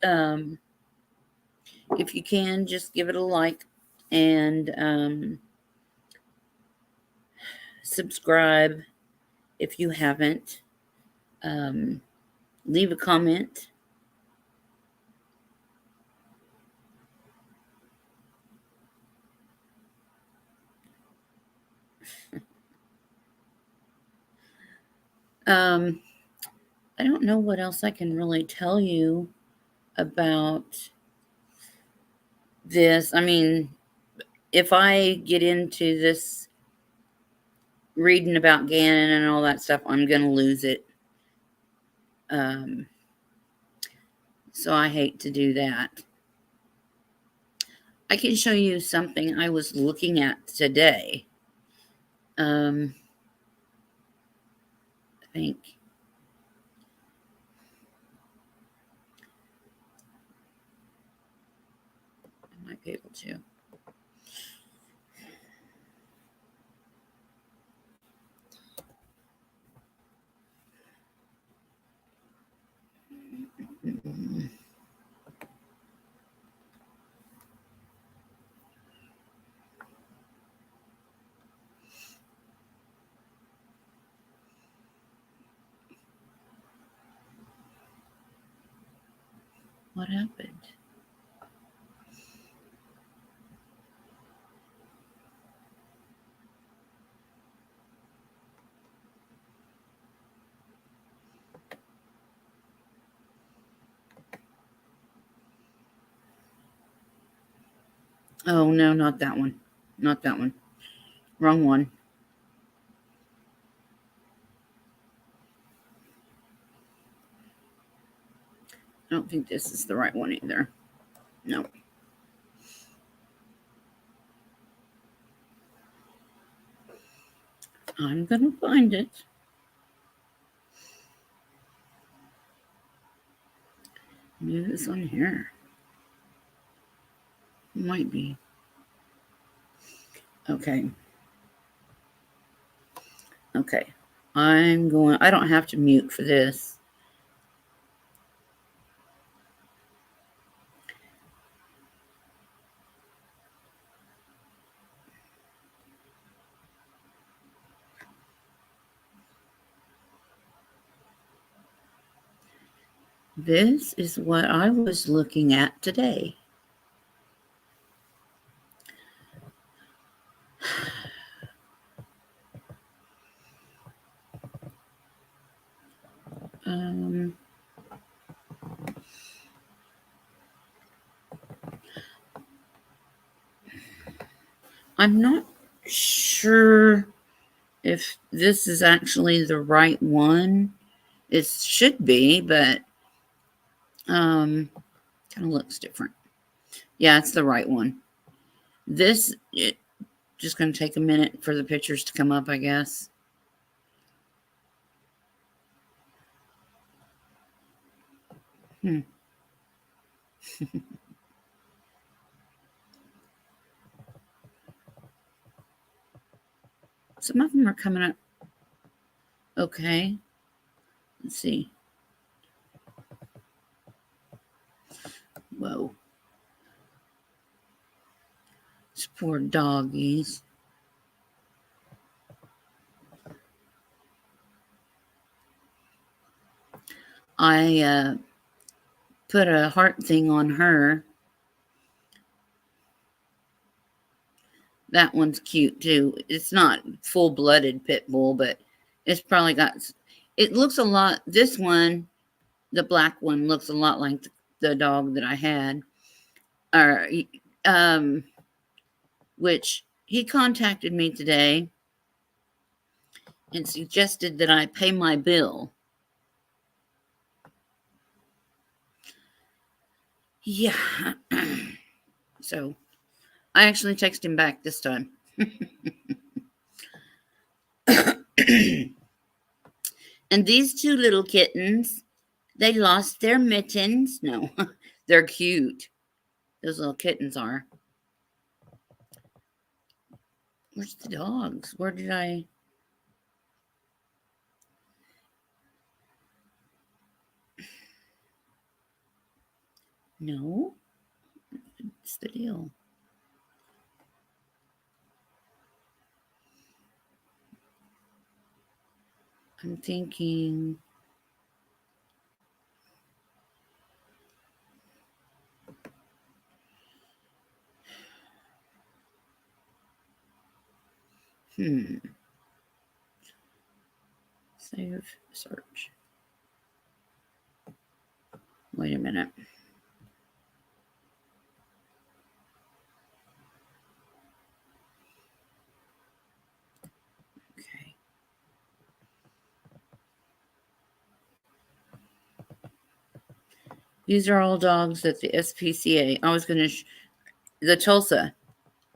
if you can, just give it a like and subscribe if you haven't. Leave a comment. I don't know what else I can really tell you about this. I mean, if I get into this reading about Gannon and all that stuff, I'm going to lose it. So I hate to do that. I can show you something I was looking at today. I think I might be able to. What happened? Oh, no, not that one. Not that one. Wrong one. I don't think this is the right one either. No. I'm going to find it. Maybe it's on here. Might be. Okay. Okay. I don't have to mute for this. This is what I was looking at today. I'm not sure if this is actually the right one. It should be, but kind of looks different. Yeah, it's the right one. This just going to take a minute for the pictures to come up, I guess. Some of them are coming up. Okay. Let's see. Whoa. It's poor doggies. I put a heart thing on her. That one's cute too. It's not full-blooded pit bull, but it's probably got, it looks a lot, this one, the black one, looks a lot like the dog that I had. Or, which he contacted me today and suggested that I pay my bill. Yeah. So I actually texted him back this time. And these two little kittens, they lost their mittens. No, they're cute. Those little kittens are. Where's the dogs? Where did I? No. What's the deal? I'm thinking. Save search. Wait a minute. Okay. These are all dogs at the SPCA. I was going to, the Tulsa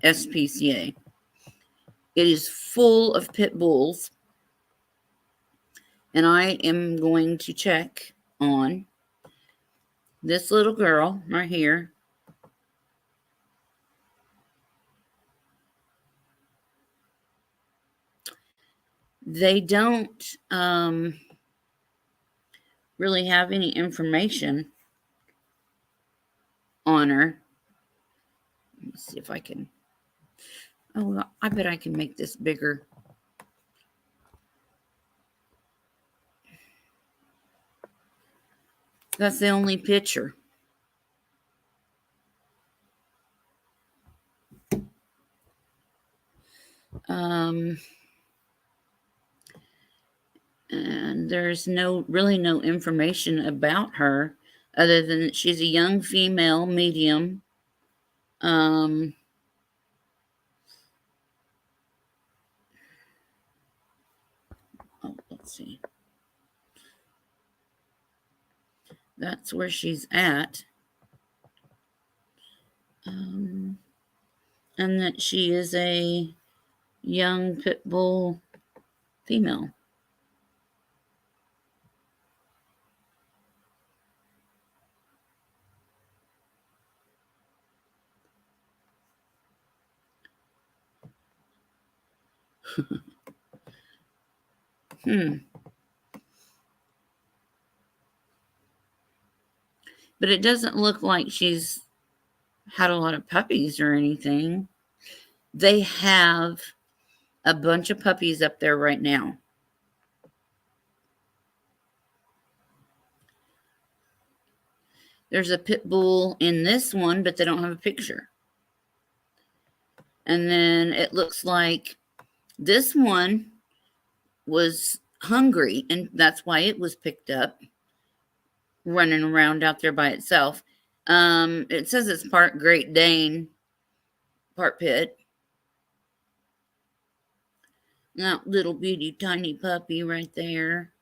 SPCA. It is full of pit bulls. And I am going to check on this little girl right here. They don't really have any information on her. Let me see if I can. Oh, I bet I can make this bigger. That's the only picture. And there's really no information about her other than that she's a young female, medium. Oh, let's see. That's where she's at. And that she is a young pit bull female. But it doesn't look like she's had a lot of puppies or anything. They have a bunch of puppies up there right now. There's a pit bull in this one, but they don't have a picture. And then it looks like this one was hungry, and that's why it was picked up, running around out there by itself. It says it's part Great Dane, part pit. That little bitty tiny puppy right there.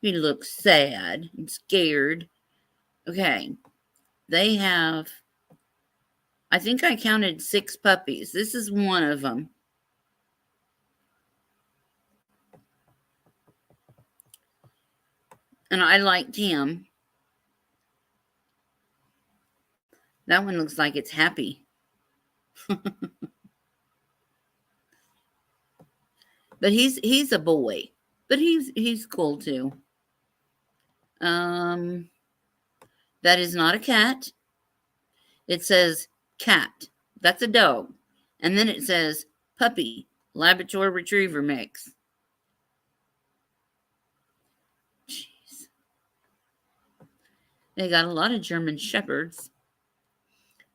He looks sad and scared. Okay. They have, I think I counted 6 puppies. This is one of them. And I liked him. That one looks like it's happy. But he's a boy. But he's cool too. That is not a cat. It says cat. That's a dog. And then it says puppy, Labrador Retriever mix. Jeez. They got a lot of German Shepherds.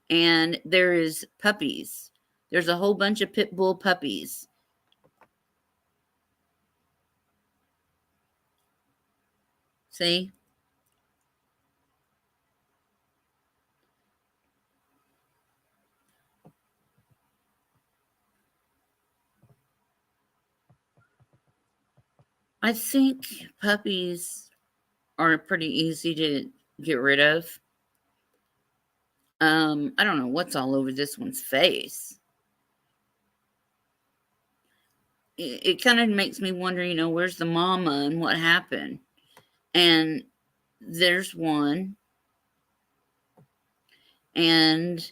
And there is puppies. There's a whole bunch of pit bull puppies. See? I think puppies are pretty easy to get rid of. I don't know what's all over this one's face. It kind of makes me wonder, where's the mama and what happened? And there's one. And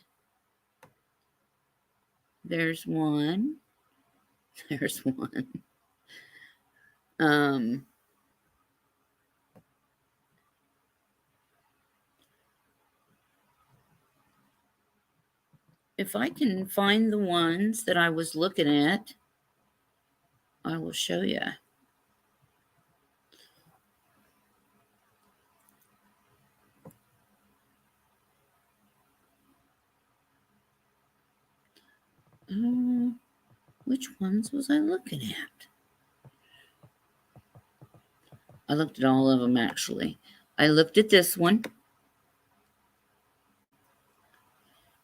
there's one. There's one. If I can find the ones that I was looking at, I will show you. Which ones was I looking at? I looked at all of them, actually. I looked at this one.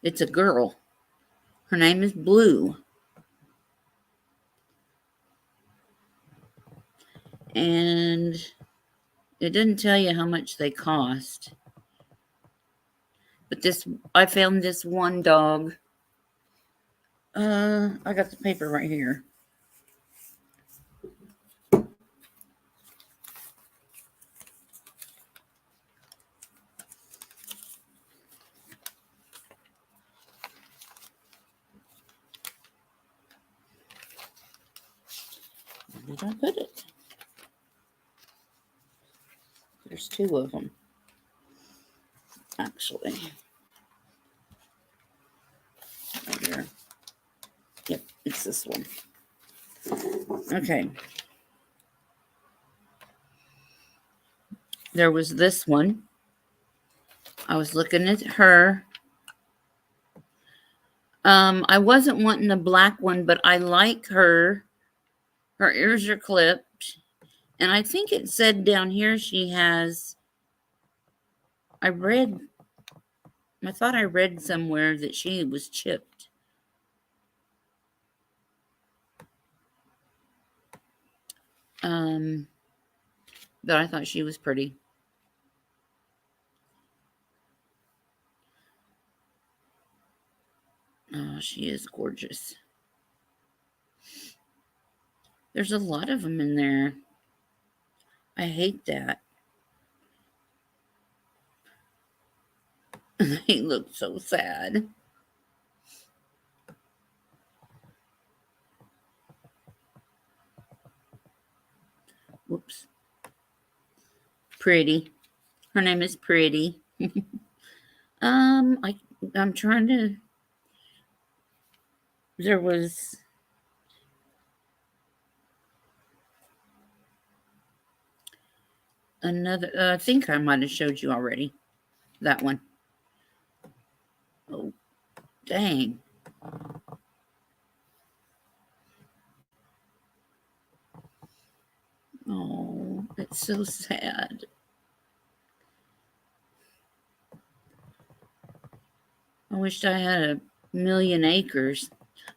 It's a girl. Her name is Blue. And it doesn't tell you how much they cost. But I found this one dog. I got the paper right here. Where did I put it? There's two of them, actually. Right here. Yep, it's this one. Okay. There was this one. I was looking at her. I wasn't wanting the black one, but I like her. Her ears are clipped. And I think it said down here she has, I thought I read somewhere that she was chipped. But I thought she was pretty. Oh, she is gorgeous. There's a lot of them in there. I hate that. They look so sad. Whoops. Pretty. Her name is Pretty. I'm trying to. There was another. I think I might have showed you already. That one. Oh, dang. Oh, it's so sad. I wished I had a million acres.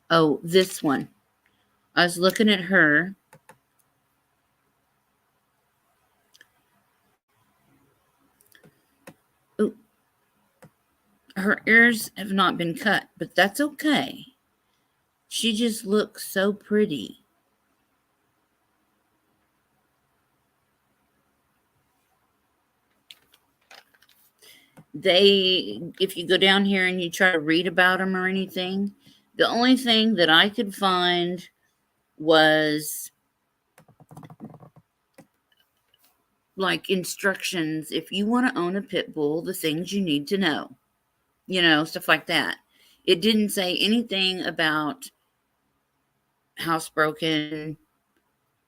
Oh, this one. I was looking at her. Ooh. Her ears have not been cut, but that's okay. She just looks so pretty. If you go down here and you try to read about them or anything, the only thing that I could find was like instructions. If you want to own a pit bull, the things you need to know, stuff like that. It didn't say anything about housebroken,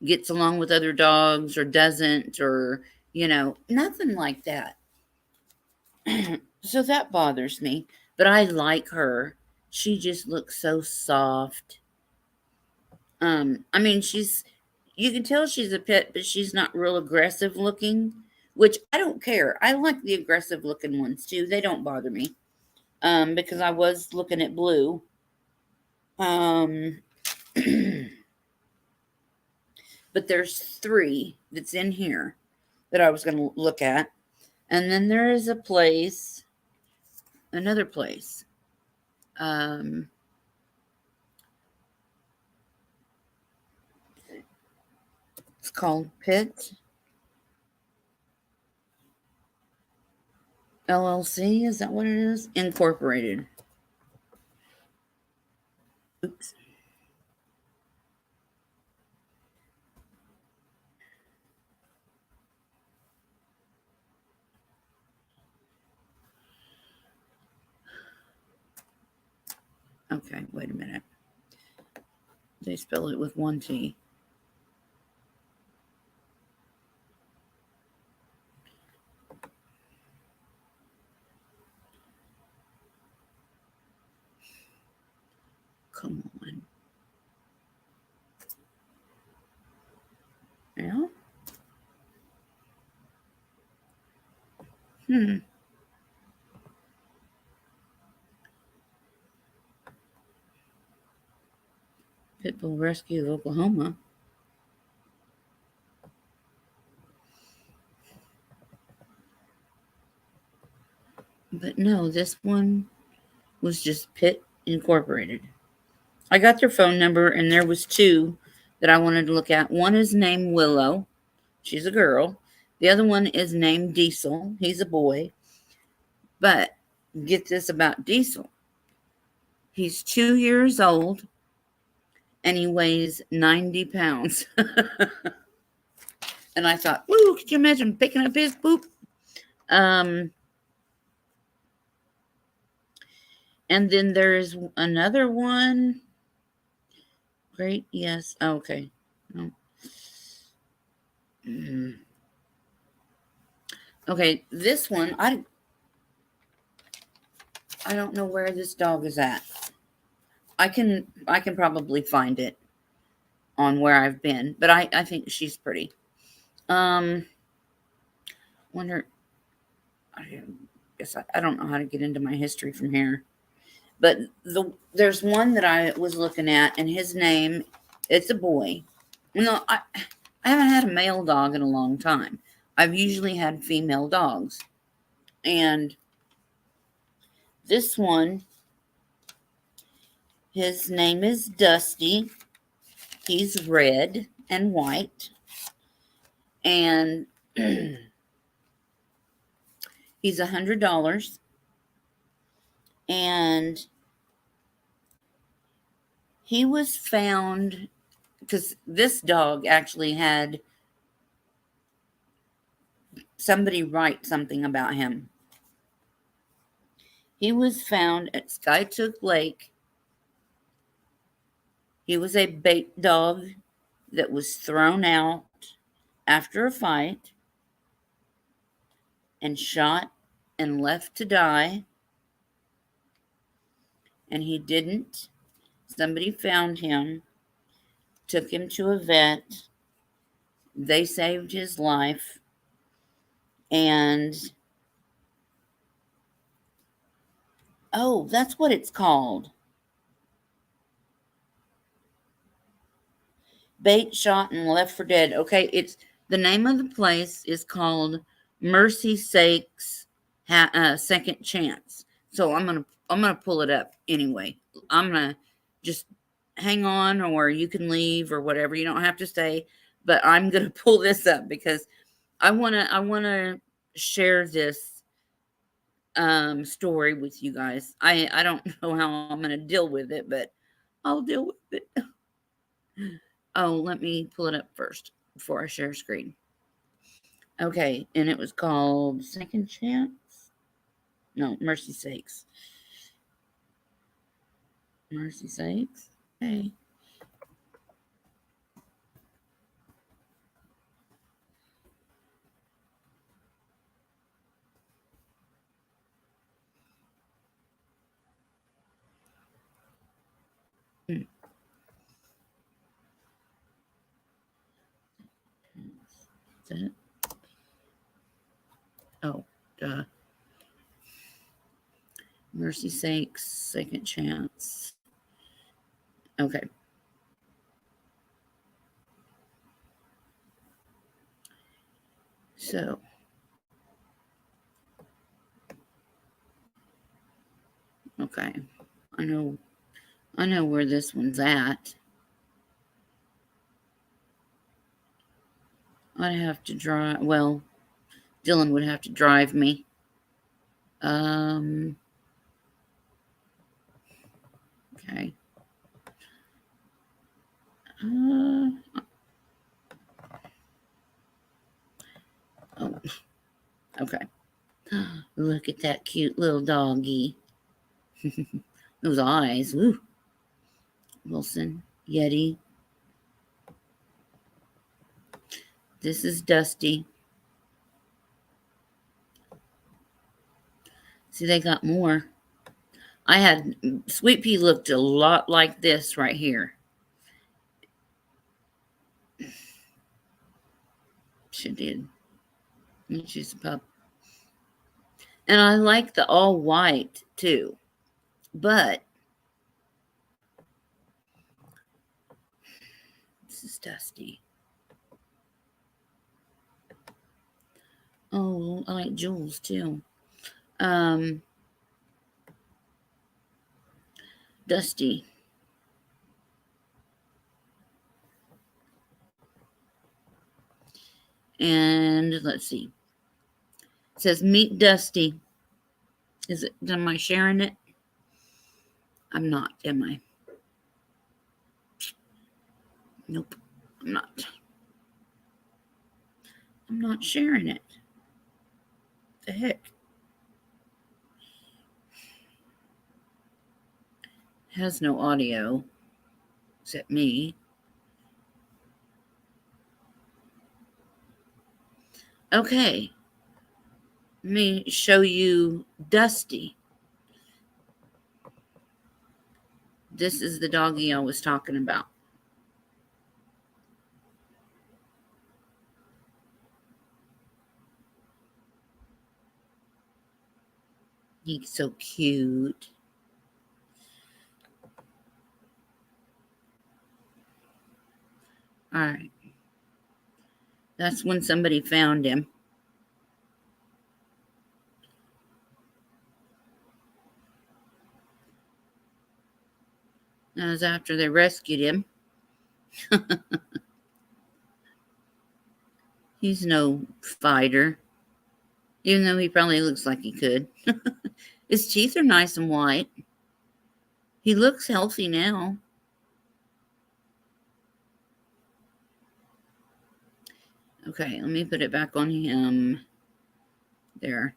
gets along with other dogs or doesn't, or, nothing like that. So that bothers me. But I like her. She just looks so soft. I mean, you can tell she's a pet, but she's not real aggressive looking, which I don't care. I like the aggressive looking ones too. They don't bother me. Because I was looking at Blue. Um, but there's 3 that's in here that I was going to look at. And then there is another place. Um, it's called Pit LLC. Is that what it is? Incorporated. Oops. Okay, wait a minute. They spell it with 1 T. Come on. Yeah? Pitbull Rescue of Oklahoma. But no, this one was just Pitt Incorporated. I got their phone number, and there was 2 that I wanted to look at. One is named Willow. She's a girl. The other one is named Diesel. He's a boy. But get this about Diesel. He's 2 years old, and he weighs 90 pounds. And I thought, woo, could you imagine picking up his poop? And then there's another one. Great, yes. Oh, okay. No. Okay, this one, I don't know where this dog is at. I can probably find it on where I've been, but I think she's pretty. Wonder. I guess I don't know how to get into my history from here, but there's one that I was looking at, and his name, it's a boy. No, I haven't had a male dog in a long time. I've usually had female dogs, and this one, his name is Dusty. He's red and white, and he's $100. And he was found because this dog actually had somebody write something about him. He was found at Skytook Lake. He was a bait dog that was thrown out after a fight and shot and left to die. And he didn't. Somebody found him, took him to a vet. They saved his life. And oh, that's what it's called. Bait, shot, and left for dead. Okay, it's the name of the place is called Mercy Sakes Second Chance. So I'm gonna pull it up anyway. I'm gonna just hang on, or you can leave or whatever. You don't have to stay, but I'm gonna pull this up because I wanna share this story with you guys. I don't know how I'm gonna deal with it, but I'll deal with it. Oh, let me pull it up first before I share screen. Okay, and it was called Second Chance? No, Mercy Sakes. Mercy Sakes? Okay. that? Oh, duh. Mercy sakes, second chance. Okay. So. Okay. I know where this one's at. I'd have to drive. Well, Dylan would have to drive me. Okay. Oh, okay. Look at that cute little doggy. Those eyes. Woo. Wilson, Yeti. This is Dusty. See, they got more. Sweet Pea looked a lot like this right here. She did. And she's a pup. And I like the all white too. But this is Dusty. Oh, I like Jules too. Dusty. And let's see. It says meet Dusty. Am I sharing it? I'm not, am I? Nope, I'm not. I'm not sharing it. The heck? Has no audio except me. Okay. Let me show you Dusty. This is the doggy I was talking about. He's so cute. All right. That's when somebody found him. That was after they rescued him. He's no fighter, even though he probably looks like he could. His teeth are nice and white. He looks healthy now. Okay, let me put it back on him. There.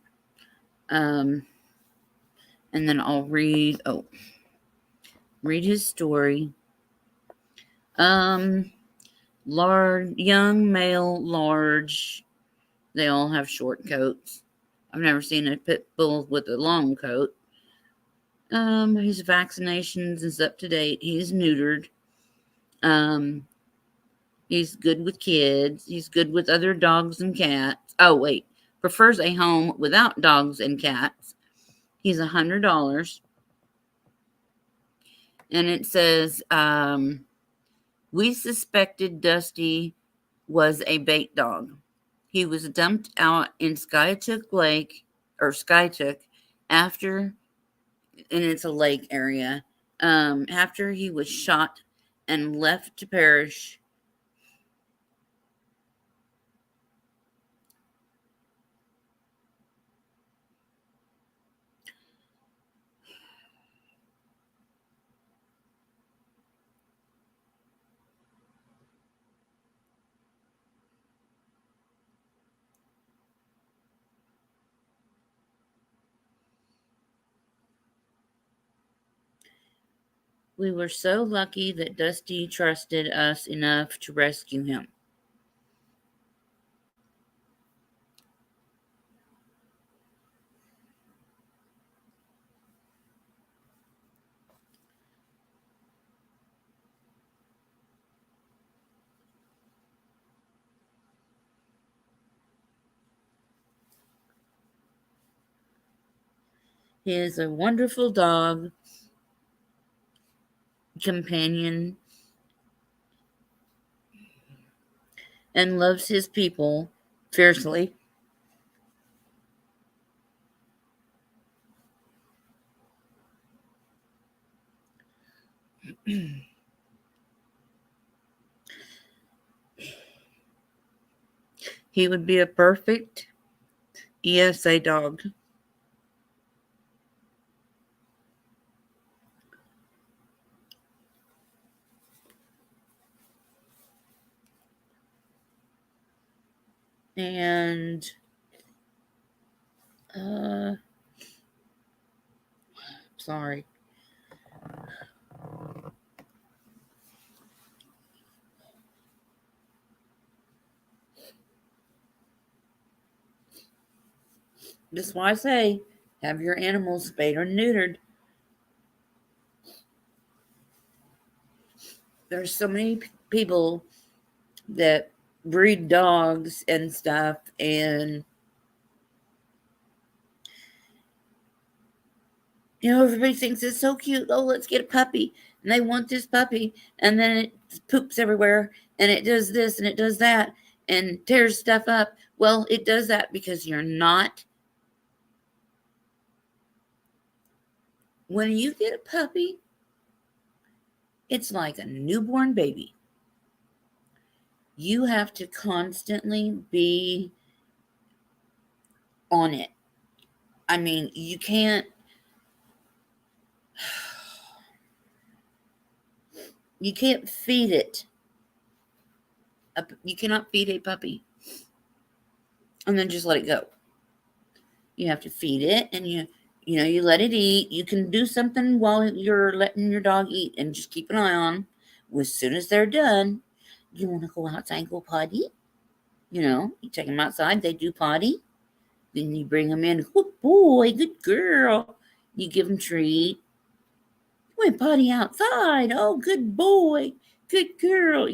And then I'll read his story. Young male, large. They all have short coats. I've never seen a pit bull with a long coat. His vaccinations is up to date. He's neutered. He's good with kids. He's good with other dogs and cats. Oh, wait. Prefers a home without dogs and cats. He's $100. And it says, we suspected Dusty was a bait dog. He was dumped out in Skytook Lake, after, and it's a lake area, after he was shot and left to perish. We were so lucky that Dusty trusted us enough to rescue him. He is a wonderful dog companion and loves his people fiercely. He would be a perfect ESA dog. And sorry. That's why I say have your animals spayed or neutered. There's so many people that breed dogs and stuff, and everybody thinks it's so cute. Oh, let's get a puppy, and they want this puppy, and then it poops everywhere, and it does this and it does that, and tears stuff up. Well, it does that because you're not. When you get a puppy, it's like a newborn baby. You have to constantly be on it. I mean, you can't feed it. You cannot feed a puppy and then just let it go. You have to feed it, and you let it eat. You can do something while you're letting your dog eat, and just keep an eye on them. As soon as they're done, you want to go outside and go potty. You take them outside, they do potty. Then you bring them in. Good boy, good girl. You give them treat. You went potty outside. Oh, good boy, good girl.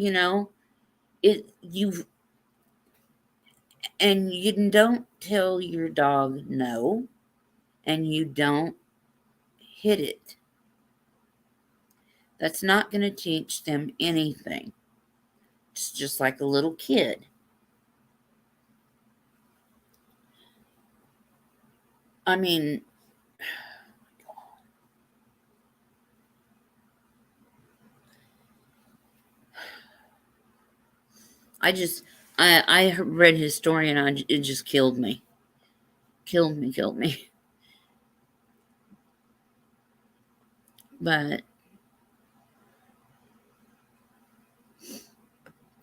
And you don't tell your dog no, and you don't hit it. That's not going to teach them anything. It's just like a little kid. I mean, I read his story, and it just killed me. Killed me. But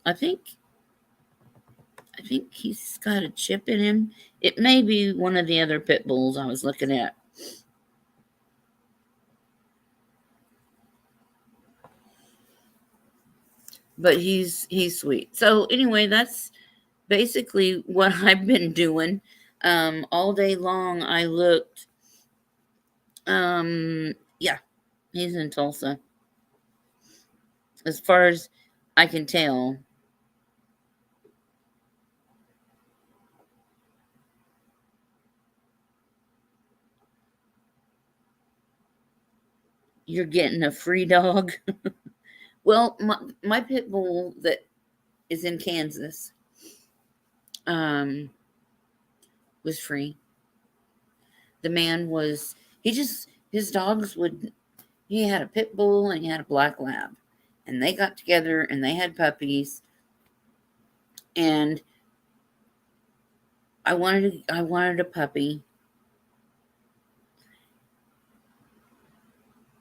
I think he's got a chip in him. It may be one of the other pit bulls I was looking at. But he's sweet. So anyway, that's basically what I've been doing. All day long I looked. Yeah, he's in Tulsa. As far as I can tell. You're getting a free dog. Well, my pit bull that is in Kansas was free. The man was, his dogs he had a pit bull and he had a black lab, and they got together and they had puppies, and I wanted a puppy,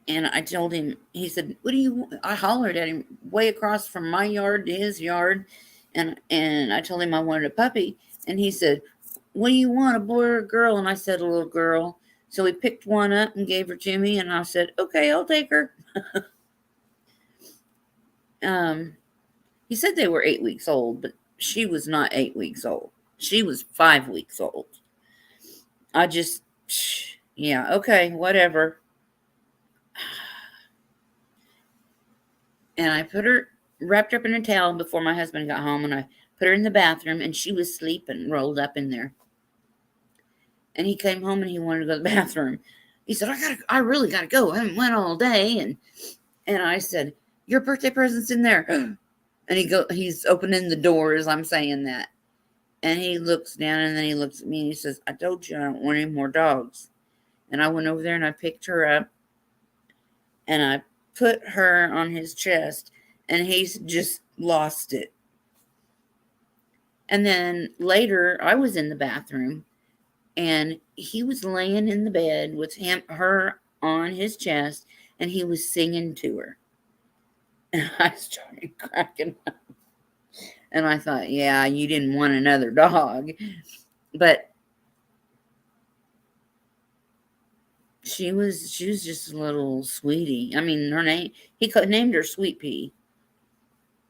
and I told him, he said, what do you want? I hollered at him way across from my yard to his yard, and I told him I wanted a puppy, and he said, what do you want, a boy or a girl? And I said, a little girl. So he picked one up and gave her to me, and I said, okay, I'll take her. He said they were 8 weeks old, but she was not 8 weeks old. She was 5 weeks old. Yeah, okay, whatever. And I put her, wrapped her up in a towel before my husband got home, and I put her in the bathroom, and she was sleeping, rolled up in there. And he came home and he wanted to go to the bathroom. he said, I really gotta go. I haven't went all day. And I said, your birthday present's in there. And he's opening the door as I'm saying that. And he looks down and then he looks at me and he says, I told you I don't want any more dogs. And I went over there and I picked her up and I put her on his chest and he's just lost it. And then later I was in the bathroom and he was laying in the bed with her on his chest and he was singing to her. And I started cracking up. And I thought, yeah, you didn't want another dog. But she was just a little sweetie. I mean, he named her Sweet Pea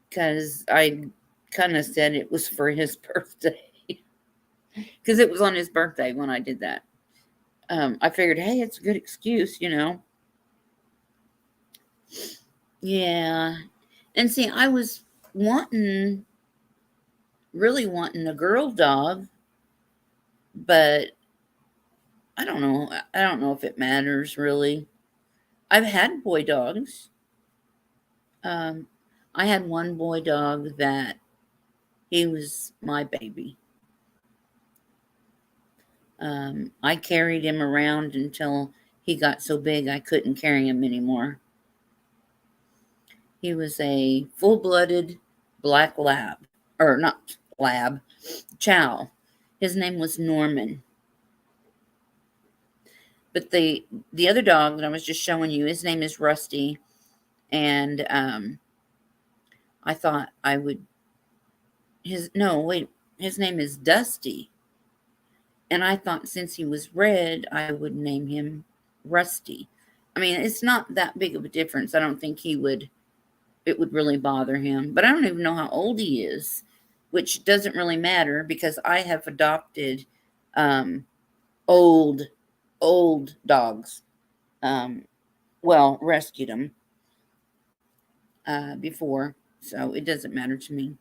because I kind of said it was for his birthday because it was on his birthday when I did that. I figured, hey, it's a good excuse, Yeah. And see, I was really wanting a girl dog, but I don't know. I don't know if it matters really. I've had boy dogs. I had one boy dog that he was my baby. I carried him around until he got so big I couldn't carry him anymore. He was a full-blooded black lab, or not lab, chow. His name was Norman. But the other dog that I was just showing you, his name is Rusty, and I thought I would. His name is Dusty, and I thought since he was red, I would name him Rusty. I mean, it's not that big of a difference. I don't think it would really bother him. But I don't even know how old he is, which doesn't really matter because I have adopted old dogs. Rescued them before, so it doesn't matter to me.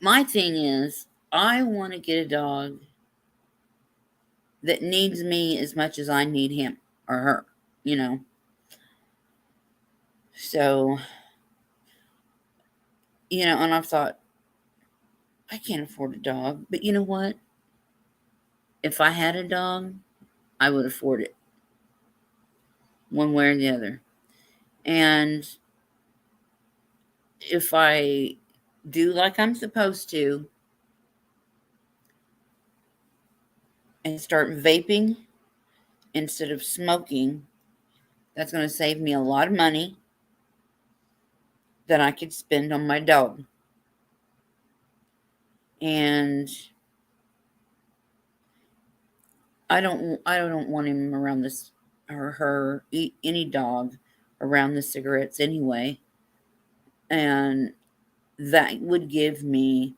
My thing is, I want to get a dog that needs me as much as I need him or her, So, and I've thought, I can't afford a dog. But you know what? If I had a dog, I would afford it. One way or the other. And if I do like I'm supposed to and start vaping instead of smoking, that's going to save me a lot of money that I could spend on my dog. And I don't want him around this or her, any dog around the cigarettes anyway. And that would give me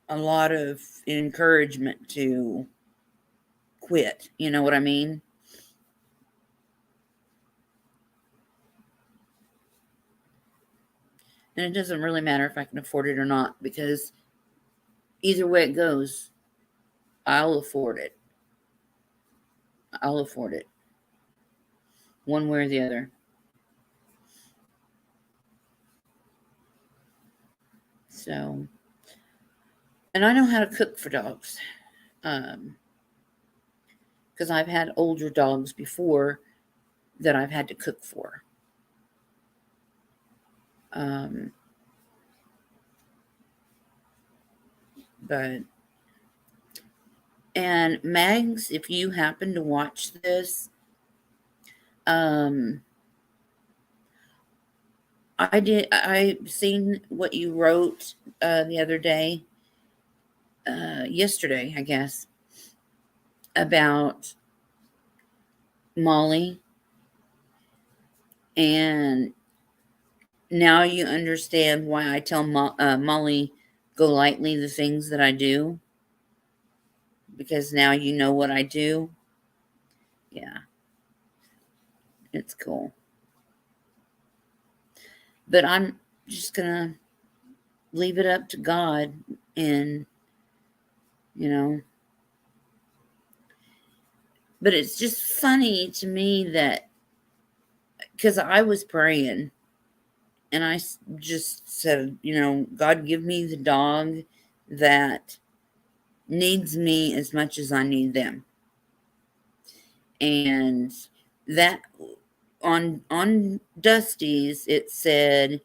a lot of encouragement to quit. You know what I mean? And it doesn't really matter if I can afford it or not, because either way it goes, I'll afford it. I'll afford it. One way or the other. So, and I know how to cook for dogs. Because I've had older dogs before that I've had to cook for. And Mags, if you happen to watch this, I seen what you wrote the other day, yesterday, I guess, about Molly. And now you understand why I tell Molly Golightly the things that I do. Because now you know what I do. Yeah. It's cool. But I'm just going to leave it up to God and you know. But it's just funny to me that, because I was praying and I just said, God, give me the dog that needs me as much as I need them. And that on Dusty's, it said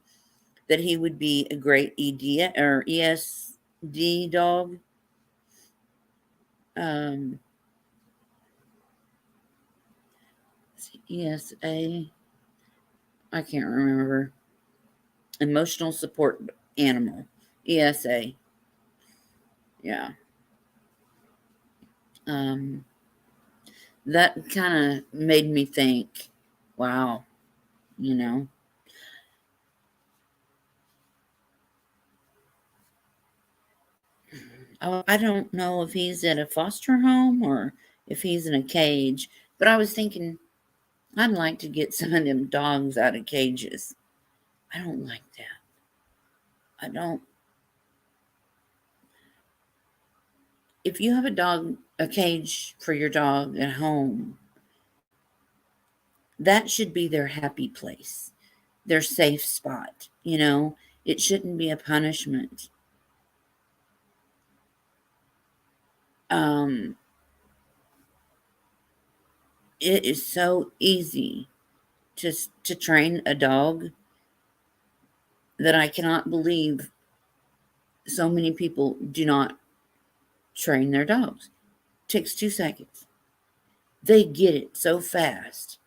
that he would be a great ED or ESD dog. ESA, I can't remember. Emotional support animal, ESA. Yeah. That kind of made me think, wow, you know. I don't know if he's at a foster home or if he's in a cage, but I was thinking I'd like to get some of them dogs out of cages. I don't like that. I don't. If you have a cage for your dog at home, that should be their happy place, their safe spot. It shouldn't be a punishment. It is so easy to train a dog that I cannot believe so many people do not train their dogs. It takes 2 seconds. They get it so fast.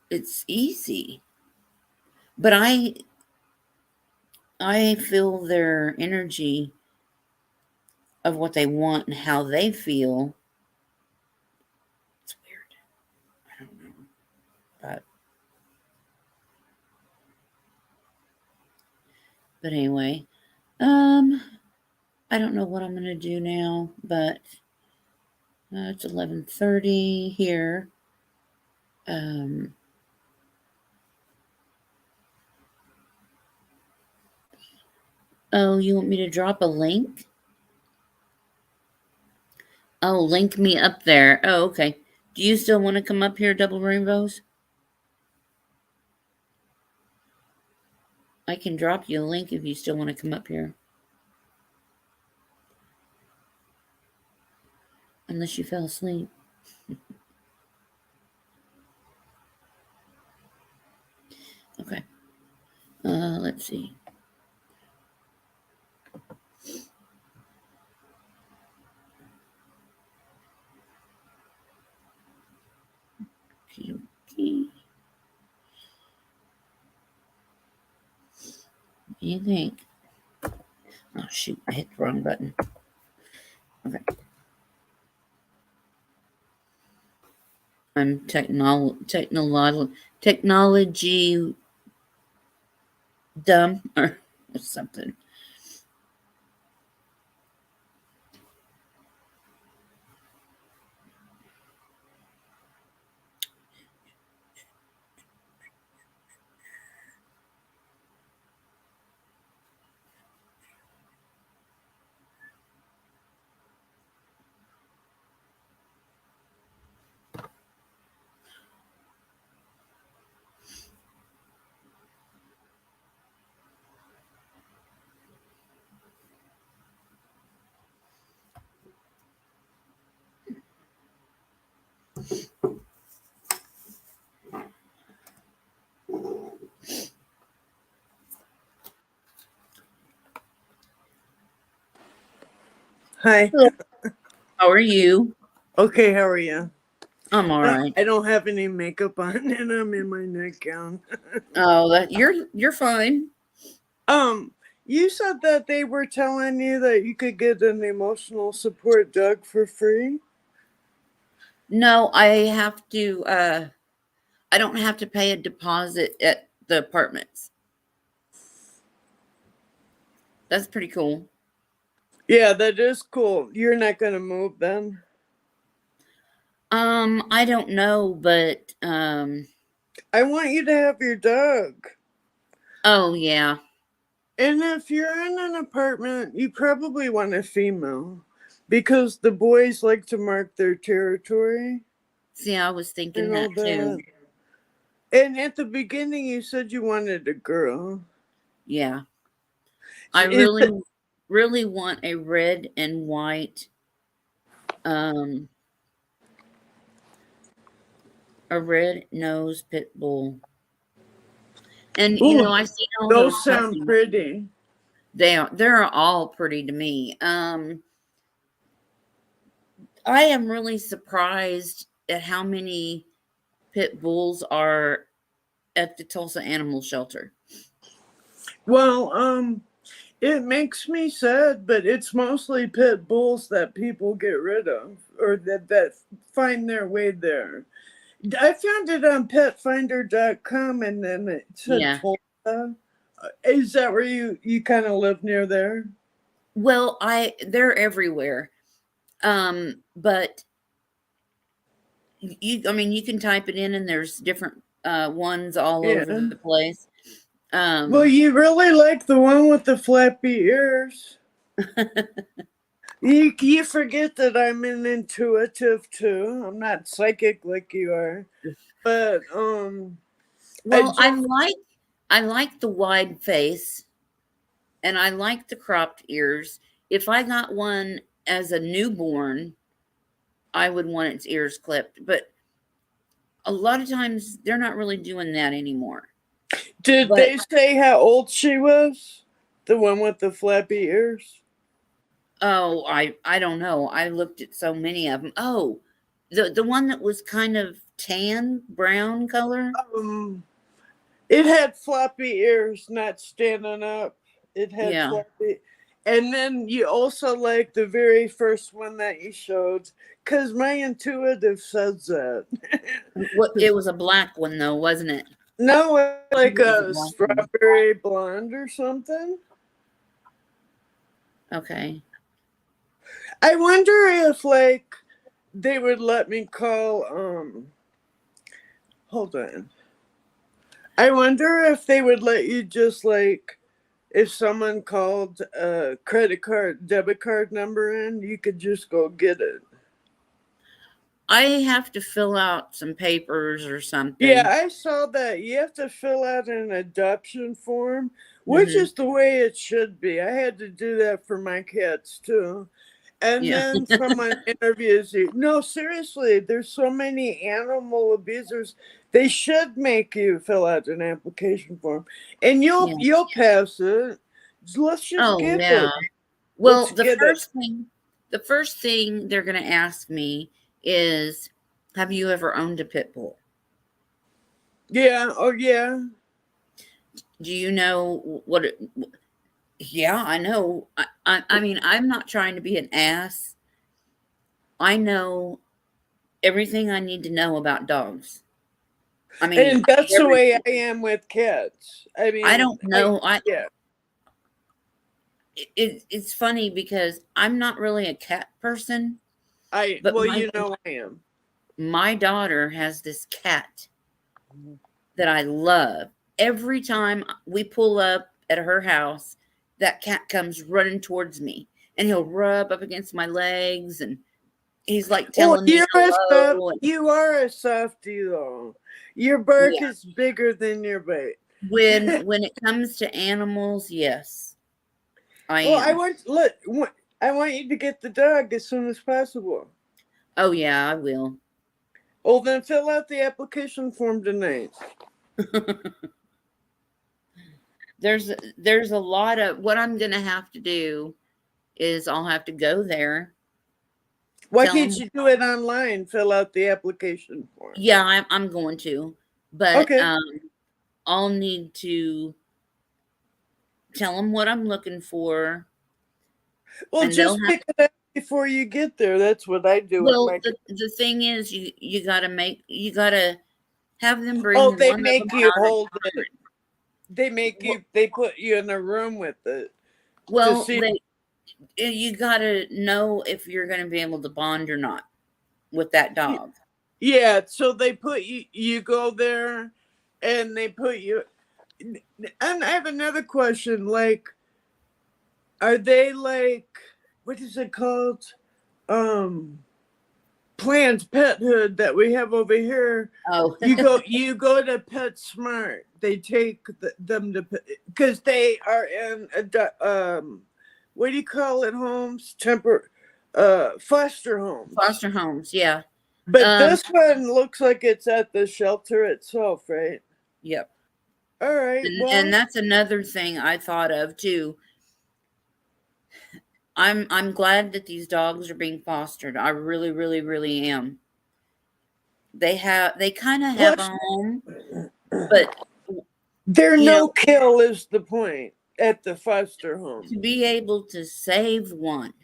It's easy. But I feel their energy of what they want and how they feel. It's weird. I don't know. But anyway, I don't know what I'm gonna do now, but it's 11:30 here. Oh, you want me to drop a link? Oh, link me up there. Oh, okay. Do you still want to come up here, Double Rainbows? I can drop you a link if you still want to come up here. Unless you fell asleep. Okay. Let's see. Okay. What do you think? Oh, shoot. I hit the wrong button. Okay. I'm technology dumb or something. Hi. How are you? Okay, how are you? I'm all right. I don't have any makeup on and I'm in my nightgown. Oh, you're fine. You said that they were telling you that you could get an emotional support dog for free? No, I don't have to pay a deposit at the apartments. That's pretty cool. Yeah, that is cool. You're not gonna move then? I don't know, but I want you to have your dog. oh yeah. And if you're in an apartment, you probably want a female because the boys like to mark their territory See, I was thinking and all that that. too. And at the beginning, you said you wanted a girl. Yeah. I Is really, really want a red and white, um, a red nosed pit bull. And Ooh, I see all those those sound puppies. pretty. They're all pretty to me. I am really surprised at how many pit bulls are at the Tulsa Animal Shelter. Well, it makes me sad, but it's mostly pit bulls that people get rid of or that find their way there. I found it on petfinder.com and then it said Yeah. Tulsa. Is that where you kind of live near there? Well, they're everywhere. But I mean, you can type it in and there's different ones all Yeah. over the place. Well, you really like the one with the flappy ears. You forget that I'm an intuitive too. I'm not psychic like you are. But well, just I like the wide face and I like the cropped ears. If I got one as a newborn, I would want its ears clipped, but a lot of times they're not really doing that anymore. did But they say how old she was? The one with the flappy ears? oh, I don't know. I looked at so many of them. Oh, the one that was kind of tan brown color. It had floppy ears, not standing up. It had Yeah. floppy. And then you also like the very first one that you showed, because my intuitive says that. What it was a black one though, wasn't it? No, like It was a a black one. strawberry blonde or something. Okay. I wonder if like they would let me call hold on. I wonder if they would let you just like if someone called a credit card, debit card number in, you could just go get it. I have to fill out some papers or something. Yeah, I saw that. You have to fill out an adoption form, which Mhm. is the way it should be. I had to do that for my cats too. And Yeah. then someone interviews you. No, seriously, there's so many animal abusers. They should make you fill out an application form, and Yeah. you'll pass it. Let's just Oh, get yeah. it. Well, Let's get it. the first thing they're going to ask me is, have you ever owned a pit bull? Yeah. Oh, yeah. Do you know what it, yeah, I know. I mean, I'm not trying to be an ass. I know everything I need to know about dogs. I mean, And that's the way everything. I am with cats. I mean, I don't know. yeah. It's funny because I'm not really a cat person, but Well, you know I am. my daughter has this cat that I love. Every time we pull up at her house, that cat comes running towards me and he'll rub up against my legs and he's like telling me hello. You are a softie though. Your bark Yeah. is bigger than your bite. When it comes to animals, yes, I Well, am. I want you to get the dog as soon as possible. Oh yeah, I will. Well, then fill out the application form tonight. There's a lot of what I'm gonna have to do is I'll have to go there. Why Tell can't 'em- you do it online? Fill out the application form. Yeah, I'm going to, but Okay. I'll need to tell them what I'm looking for. Well, and just they'll pick it up before you get there. That's what I do. Well, with my the thing is, you gotta have them bring Oh, they one of make them you out of hold it. time. They put you in a room with it. Well, see- you gotta know if you're gonna be able to bond or not with that dog. Yeah, so they put you go there and they put you and I have another question. Like, are they like, what is it called? Planned Parenthood that we have over here. Oh, You go to PetSmart. They take them to, because they are in what do you call it, homes, foster homes. foster homes. Yeah. But this one looks like it's at the shelter itself, right? Yep. All right. And that's another thing I thought of too. I'm glad that these dogs are being fostered. I really, really, really am. They kind of have a home, but they're you no know, kill is the point at the foster home. to be able to save one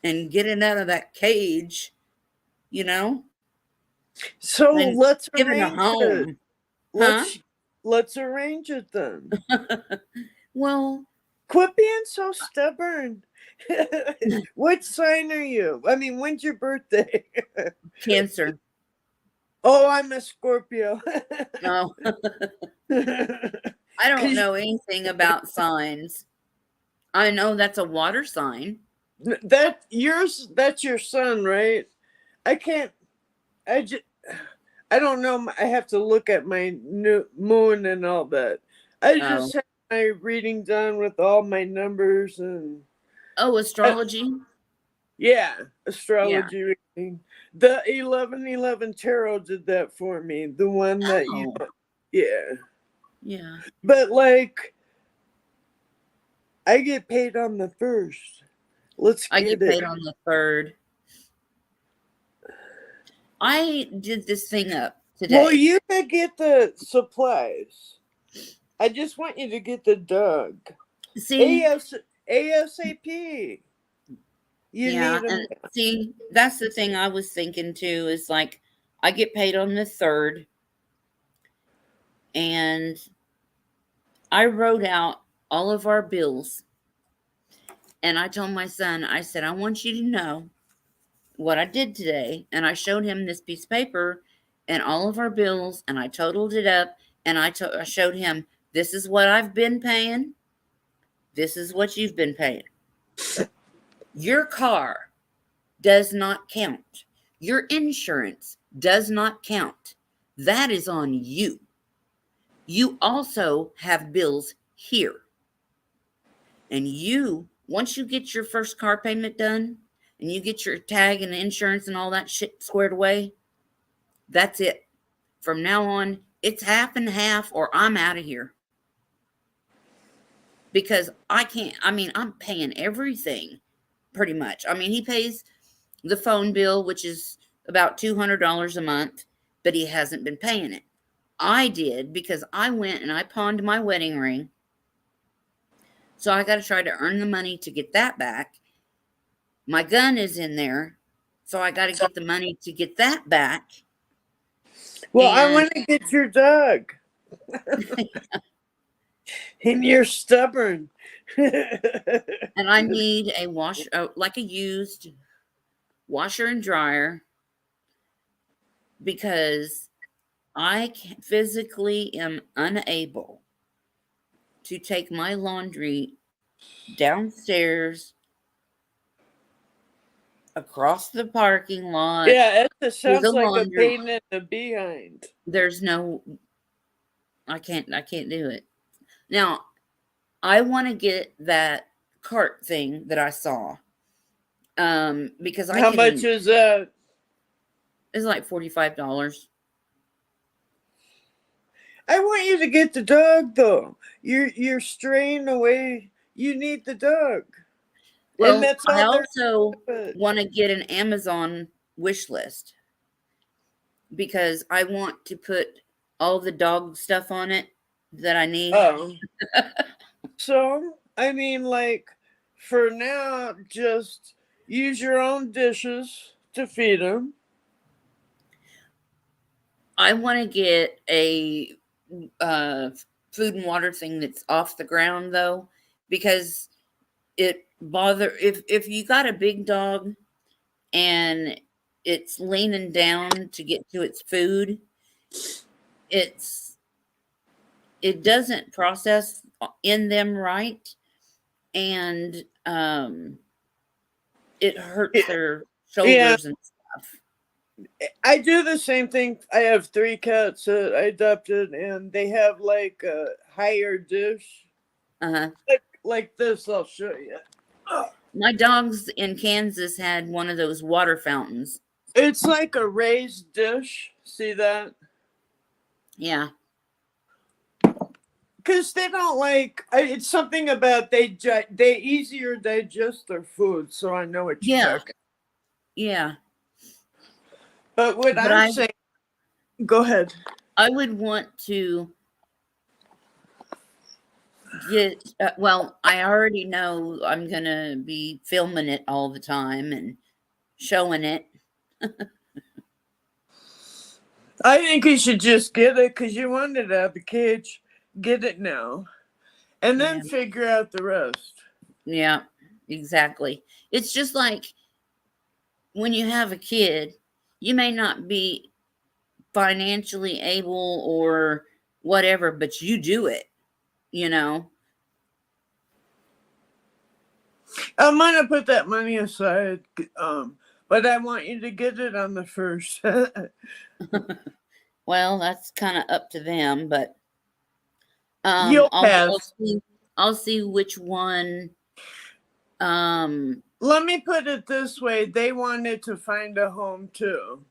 and get it out of that cage, you know. So And let's give it a arrange it. home. Let's arrange it then. Well, quit being so stubborn. What sign are you? I mean, when's your birthday? Cancer. Oh, I'm a Scorpio. No. I don't know anything about signs. I know that's a water sign. That's your son, right? I don't know. I have to look at my new moon and all that. I just had my reading done with all my numbers and astrology. Yeah, astrology reading. The 1111 tarot did that for me. The one that Yeah. But like, I get paid on the 1st. I get paid on the 3rd. I did this thing up today. Well, you could get the supplies. I just want you to get the dog. See, ASAP. You need them. And see, that's the thing I was thinking too. Is like, I get paid on the 3rd, and I wrote out all of our bills, and I told my son, I said, I want you to know what I did today. And I showed him this piece of paper and all of our bills, and I totaled it up, and I showed him, this is what I've been paying. This is what you've been paying. Your car does not count. Your insurance does not count. That is on you. You also have bills here. And once you get your first car payment done and you get your tag and insurance and all that shit squared away, that's it. From now on, it's half and half, or I'm out of here. Because I'm paying everything pretty much. I mean, he pays the phone bill, which is about $200 a month, but he hasn't been paying it. I did, because I went and I pawned my wedding ring. So I got to try to earn the money to get that back. My gun is in there, so I got to get the money to get that back. Well, I want to get your dog. And you're stubborn. And I need a like a used washer and dryer, because I physically am unable to take my laundry downstairs, across the parking lot. Yeah, it sounds like a pain in the behind. There's no, I can't do it. Now, I want to get that cart thing that I saw. Because How much is that? It's like $45. I want you to get the dog though. You're straying away. You need the dog. Well, I also want to get an Amazon wish list, because I want to put all the dog stuff on it that I need. So, I mean, like, for now, just use your own dishes to feed them. I want to get a food and water thing that's off the ground, though, because if you got a big dog and it's leaning down to get to its food, it doesn't process in them right, and it hurts their Yeah, shoulders and stuff. I do the same thing. I have 3 cats that I adopted, and they have like a higher dish, Uh-huh. like this. I'll show you. My dogs in Kansas had one of those water fountains. It's like a raised dish. See that? Yeah. Because they don't like. It's something about they easier digest their food. So I know what you're Yeah. talking. Yeah. But what But I'm saying, go ahead. I would want to get, well, I already know I'm going to be filming it all the time and showing it. I think you should just get it because you wanted it out of the cage. Get it now, and then Yeah. figure out the rest. Yeah, exactly. It's just like when you have a kid, you may not be financially able or whatever, but you do it, you know? I'm gonna put that money aside, but I want you to get it on the first. Well, that's kind of up to them, but You'll I'll pass. see which one. Let me put it this way: they wanted to find a home too,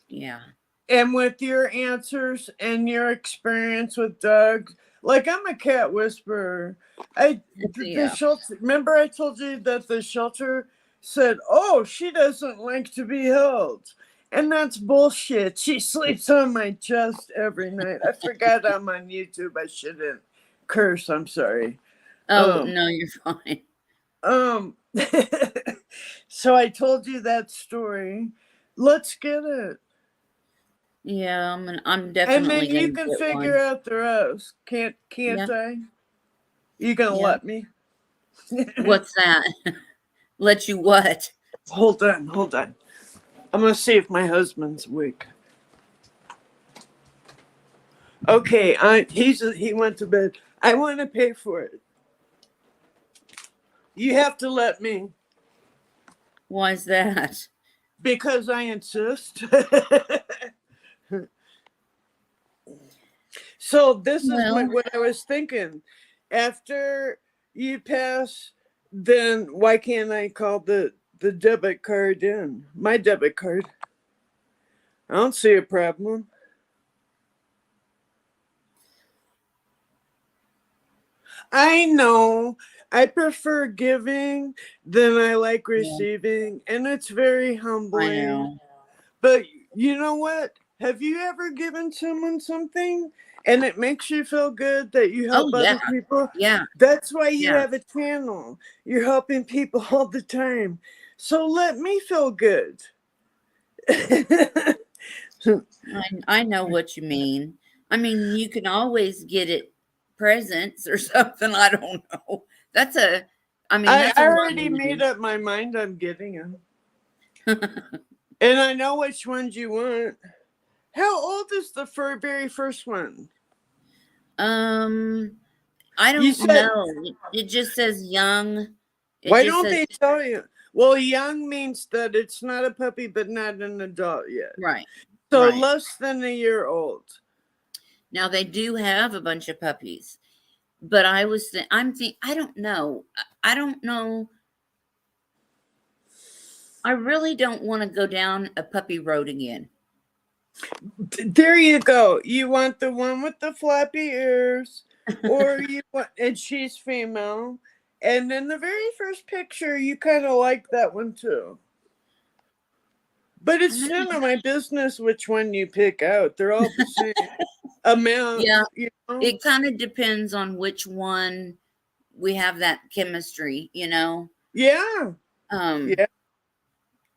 Yeah. and with your answers and your experience with dogs, like I'm a cat whisperer. The Yeah. shelter. Remember, I told you that the shelter said, "Oh, she doesn't like to be held." And that's bullshit. She sleeps on my chest every night. I forgot I'm on YouTube. I shouldn't curse. I'm sorry. Oh, Um, no, you're fine. um, so I told you that story. Let's get it. Yeah, I'm And definitely then you gonna can get figure one. out the rest. Can't Yeah. I? You gonna Yeah. let me? What's that? Let you what? Hold on. I'm gonna see if my husband's awake. Okay, he went to bed. I want to pay for it. You have to let me Why is that? because I insist. So this is Well, what I was thinking. After you pass, then why can't I call the debit card in? My debit card. I don't see a problem. I know. I prefer giving than I like yeah, receiving, and it's very I humbling. know. But you know what? Have you ever given someone something and it makes you feel good that you Oh, help yeah. other people? Yeah. That's why you Yeah. have a channel. You're helping people all the time. So let me feel good. I know what you mean. I mean, you can always get it presents or something. I don't know. That's a, I mean, I that's a lot already of made money. up my mind I'm getting them. And I know which ones you want. How old is the very first one? um, I You don't said, know. It just says young. It why just don't says, they tell you? Well, young means that it's not a puppy, but not an adult yet. right. So Right. less than a year old. Now they do have a bunch of puppies, but I don't know. I don't know. I really don't want to go down a puppy road again. There you go. You want the one with the flappy ears, or you want, and she's female. And in the very first picture, you kind of like that one too. But I it's none don't- of my business which one you pick out. They're all the same amount, Yeah, you know? it kind of depends on which one we have that chemistry, you know. Yeah. Um, Yeah.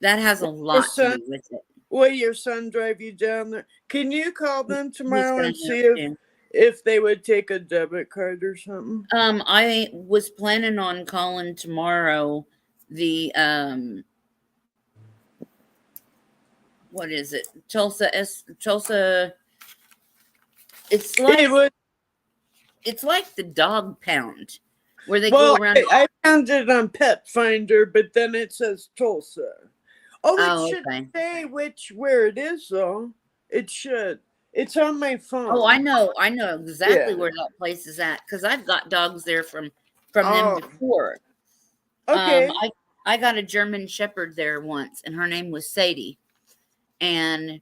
that has a Your lot to son, do with it. will your son drive you down there? Can you call them He's tomorrow gonna and have see to. if they would take a debit card or something? I was planning on calling tomorrow the what is it? Tulsa. It's It like would it's like the dog pound where they Well, go around. I found it on Pet Finder, but then it says Tulsa. Oh, it Oh, should okay. say where it is though. It should. It's on my phone. Oh, I know exactly Yeah. where that place is at because I've got dogs there from them Oh, before. okay. I got a German Shepherd there once, and her name was Sadie. And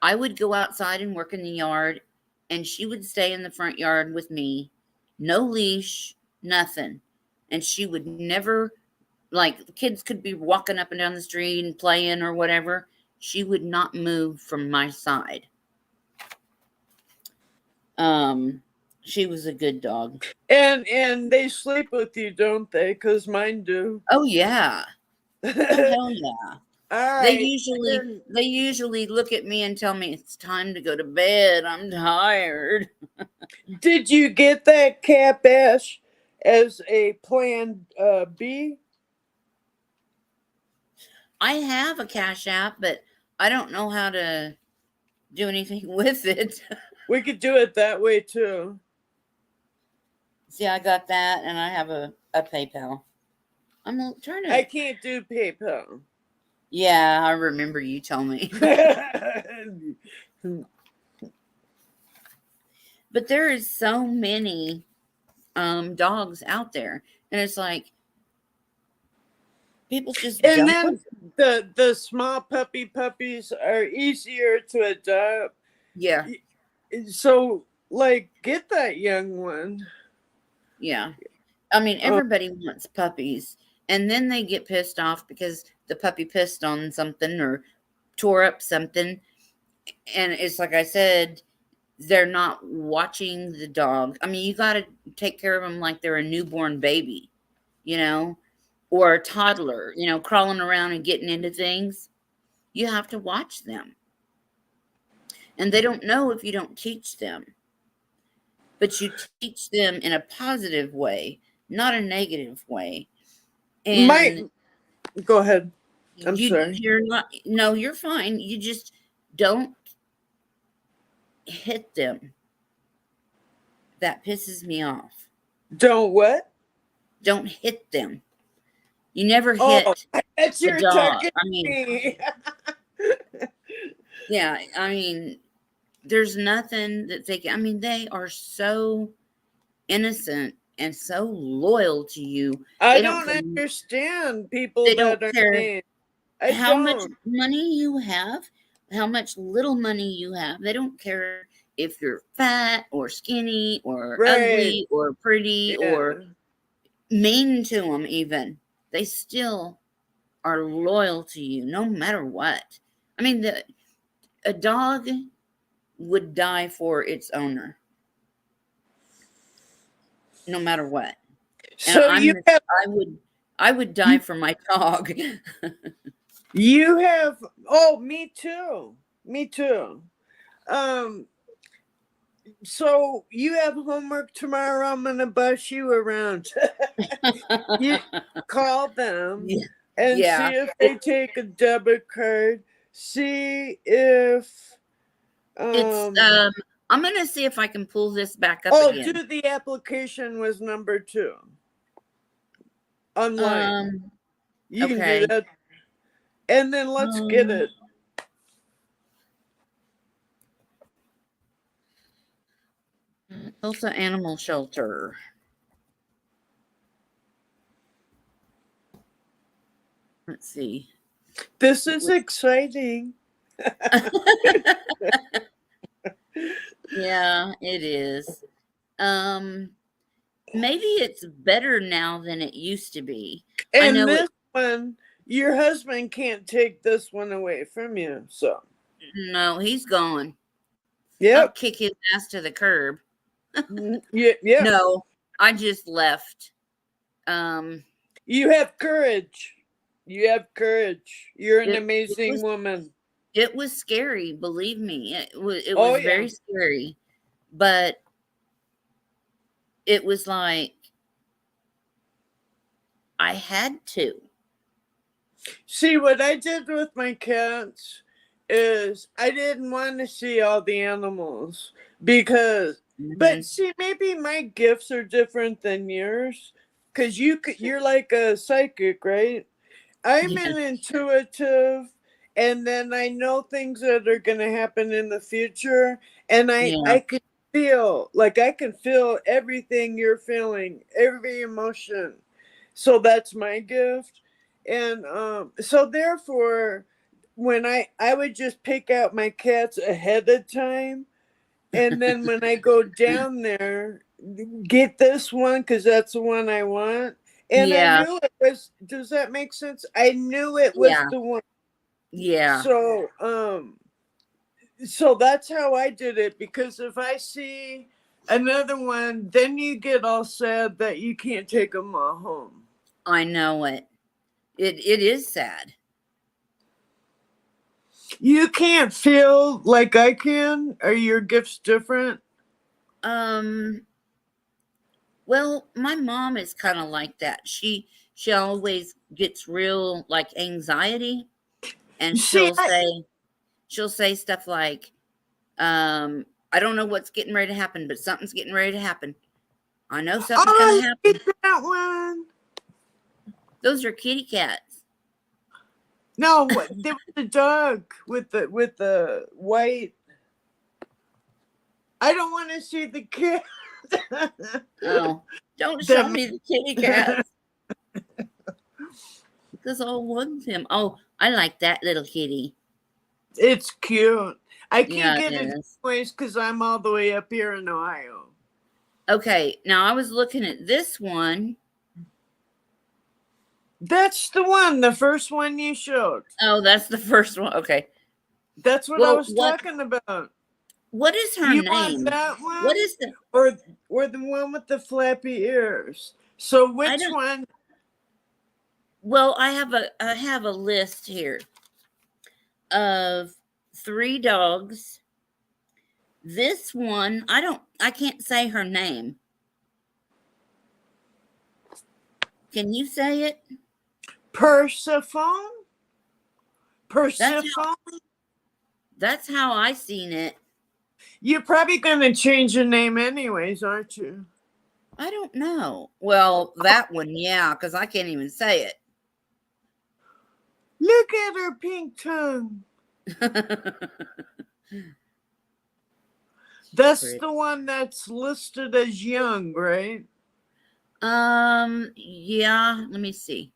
I would go outside and work in the yard, and she would stay in the front yard with me, no leash, nothing. And she would never, like, the kids could be walking up and down the street and playing or whatever. She would not move from my side. She was a good dog. And they sleep with you, don't they? Because mine do. Oh yeah. Oh, hell yeah. All They right. usually look at me and tell me it's time to go to bed. I'm tired. Did you get that Cap Ash as a plan B? I have a Cash App, but I don't know how to do anything with it. We could do it that way too. See, I got that, and I have a PayPal. I'm trying to. I can't do PayPal. Yeah, I remember you told me. But there is so many dogs out there, and it's like people just And don't. then the small puppies are easier to adopt. Yeah, So like get that young one. yeah. I mean, everybody wants puppies, and then they get pissed off because the puppy pissed on something or tore up something. And it's like I said, they're not watching the dog. I mean, you got to take care of them like they're a newborn baby, you know, or a toddler, you know, crawling around and getting into things. You have to watch them. And they don't know if you don't teach them. But you teach them in a positive way, not a negative way. And Go ahead. I'm sorry. You're fine. You just don't hit them. That pisses me off. Don't what? Don't hit them. You never Oh, hit that's the your dog. target. I mean, yeah, I mean, there's nothing that they can. I mean, they are so innocent and so loyal to you. I They don't care- understand people They that don't are care mean. I how much don't. money you have, how much little money you have. They don't care if you're fat or skinny or ugly or pretty or mean to them even. They still are loyal to you no matter what. I mean, a dog would die for its owner no matter what. And So I would die for my dog. you have. Oh, me too. Me too. So you have homework tomorrow. I'm gonna bus you around. You call them and Yeah. see if they take a debit card. See if It's I'm gonna see if I can pull this back up again. do the application was number 2 online. You can Okay. do that, and then let's get it. Tulsa Animal Shelter. Let's see. This is exciting. Yeah, it is. Maybe it's better now than it used to be. I And know this one, your husband can't take this one away from you. So, no, he's gone. I'll yep. kick his ass to the curb. Yeah. No, I just left. You have courage. You have courage. You're an It amazing was- woman. It was scary, believe me. It was Oh, yeah. very scary. But it was like I had to. See, what I did with my cats is I didn't want to see all the animals because But see, maybe my gifts are different than yours, because you're like a psychic, right? I'm Yeah. an intuitive, and then I know things that are going to happen in the future, and I Yeah. I can feel everything you're feeling, every emotion. So that's my gift, and so therefore, when I would just pick out my cats ahead of time, and then when I go down there, get this one because that's the one I want. And I Yeah. knew it was, does that make sense? I knew it was Yeah. the one. Yeah. So that's how I did it, because if I see another one, then you get all sad that you can't take them all home. I know it. It is sad. You can't feel like I can. Are your gifts different? Well, my mom is kind of like that. She always gets real like anxiety, and See, she'll say stuff like, I don't know what's getting ready to happen, but something's getting ready to happen. I know something's gonna happen. get that one. Those are kitty cats. No, there was the dog with the white. I don't want to see the cat. Oh, don't The- show me the kitty cats. Because I'll want him. Oh, I like that little kitty. It's cute. I Yeah, can't get it it is. anyways because I'm all the way up here in Ohio. Okay, now I was looking at this one. That's the one, the first one you showed. Oh, that's the first one. Okay. That's what I Well, was talking about. what is her You name? want that one? What is the or the one with the flappy ears? So which don't- one? Well, I have a list here of 3 dogs. This one, I can't say her name. Can you say it? Persephone? Persephone? That's how I seen it. You're probably gonna change your name anyways, aren't you? I don't know. Well, that one, yeah, because I can't even say it. Look at her pink tongue. That's Pretty. the one that's listed as young, right? Yeah, let me see.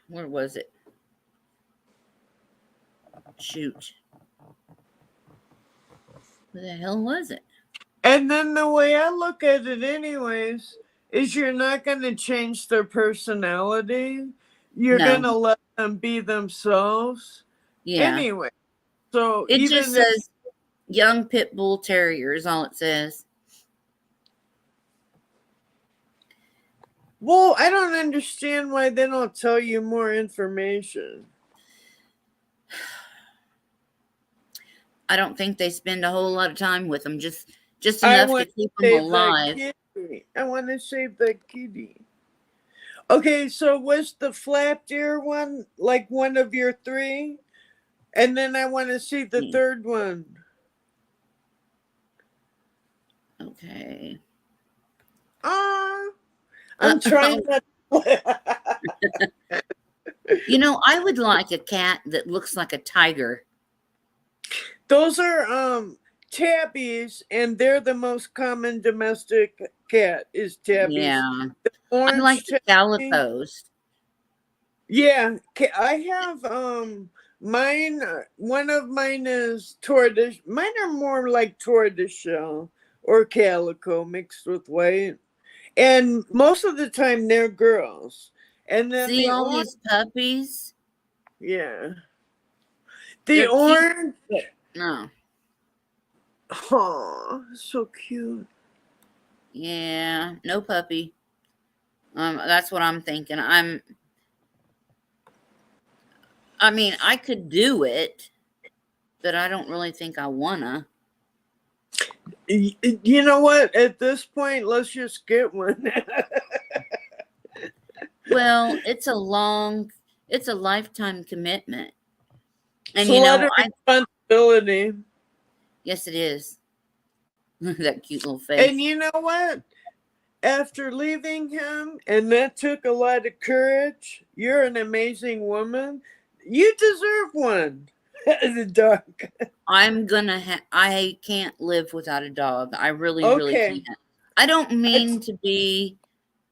Where was it? Shoot. Where the hell was it? And then the way I look at it anyways is you're not going to change their personality. You're No. going to let them be themselves. Yeah. Anyway, so It even just says young pit bull terrier is all it says. well, I don't understand why they don't tell you more information. I don't think they spend a whole lot of time with them, just I enough to want keep to them save alive. that kitty. I want to save that kitty. Okay, so was the flapped ear one like one of your 3? And then I want to see the third one. Okay. I'm trying to. You know, I would like a cat that looks like a tiger. Those are tabbies, and they're the most common domestic cat is tabbies. Yeah. Orange I like the tabby. calicos. Yeah, I have mine. One of mine is tortoise. Mine are more like tortoiseshell or calico mixed with white, and most of the time they're girls. And then See the all orange, these puppies? yeah, the They're cute. orange. No. Oh, so cute. Yeah, no puppy. That's what I'm thinking. I mean, I could do it, but I don't really think I wanna. You know what? At this point, let's just get one. Well, it's a lifetime commitment. And It's a lot of responsibility. Yes, it is. That cute little face. And you know what? After leaving him, and that took a lot of courage, you're an amazing woman. You deserve one. The dog. I can't live without a dog. I really, really Okay. can't. I don't mean to be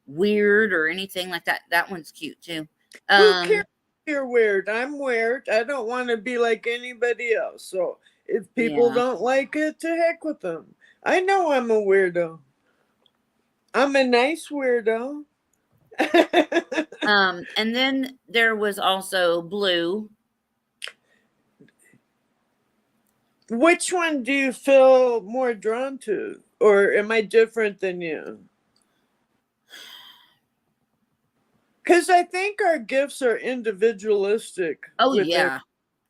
weird or anything like that. That one's cute too. Who cares if you're weird? I'm weird. I don't want to be like anybody else. So if people Yeah. don't like it, to heck with them. I know I'm a weirdo. I'm a nice weirdo. And then there was also Blue. Which one do you feel more drawn to? Or am I different than you? Because I think our gifts are individualistic. Oh with yeah.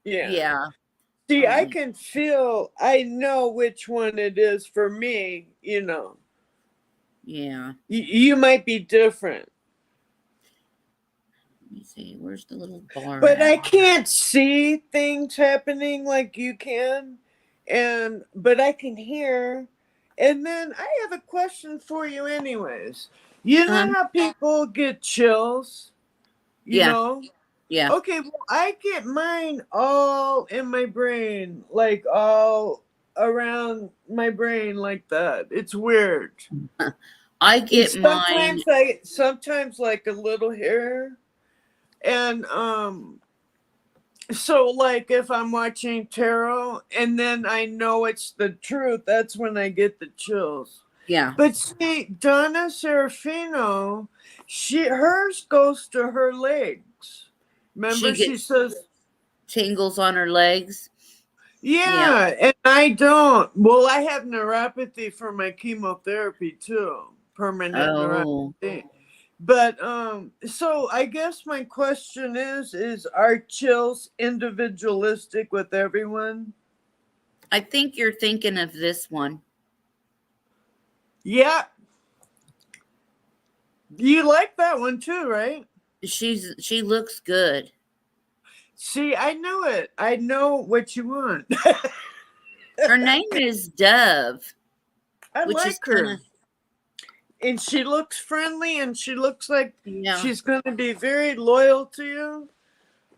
Yeah. Yeah. See, Oh, I yeah. can feel, I know which one it is for me, you know. Yeah. You might be different. Let me see. Where's the little bar? But at? I can't see things happening like you can. But I can hear. And then I have a question for you anyways. You know how people get chills? You Yeah. know? Yeah. Okay, well, I get mine all in my brain, like all around my brain like that. It's weird. I get And mine. sometimes like a little hair. And so like if I'm watching tarot and then I know it's the truth, that's when I get the chills. Yeah. But see, Donna Serafino, hers goes to her legs. Remember, She she gets says, tingles on her legs. yeah, and I don't. Well, I have neuropathy for my chemotherapy too, permanent Oh. neuropathy. But so I guess my question is are chills individualistic with everyone? I think you're thinking of this one. Yeah. You like that one too, right? She looks good. See, I know it. I know what you want. Her name is Dove, I which is like her. kind of, And she looks friendly and she looks like yeah. she's going to be very loyal to you.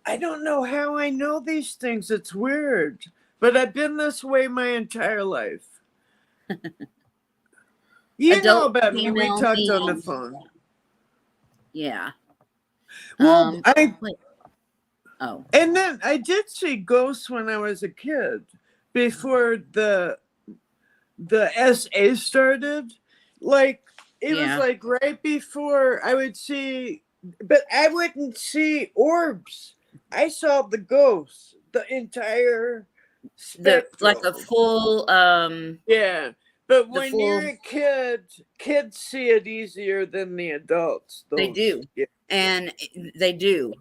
I don't know how I know these things. It's weird. But I've been this way my entire life. You know Adult about me. We female talked on the being. phone. Yeah. Well, Wait. Oh. and then I did see ghosts when I was a kid before the SA started. Like it was like right before I would see, but I wouldn't see orbs. I saw the ghosts, the entire spectrum. Like a full Yeah. But when full, you're a kid, kids see it easier than the adults. they do. Yeah. And they do.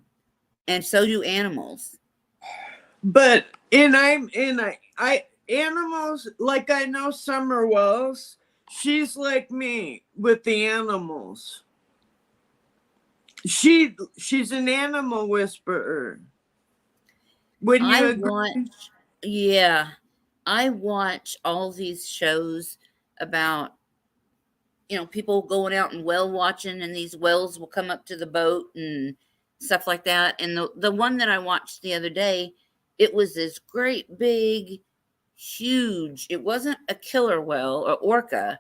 And so do animals. But I animals, like I know Summer Wells, she's like me with the animals. She's an animal whisperer. When you agree? I watch all these shows about, people going out and whale watching, and these whales will come up to the boat and stuff like that. And the one that I watched the other day, it was this great big, huge, it wasn't a killer whale or orca.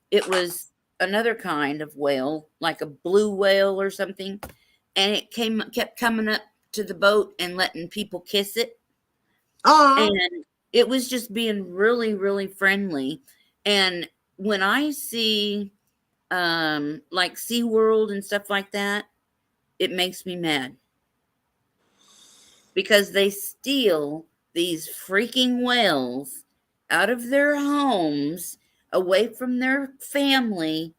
It was another kind of whale, like a blue whale or something. And it kept coming up to the boat and letting people kiss it. And it was just being really, really friendly. And when I see like SeaWorld and stuff like that, it makes me mad. Because they steal these freaking whales out of their homes, away from their family,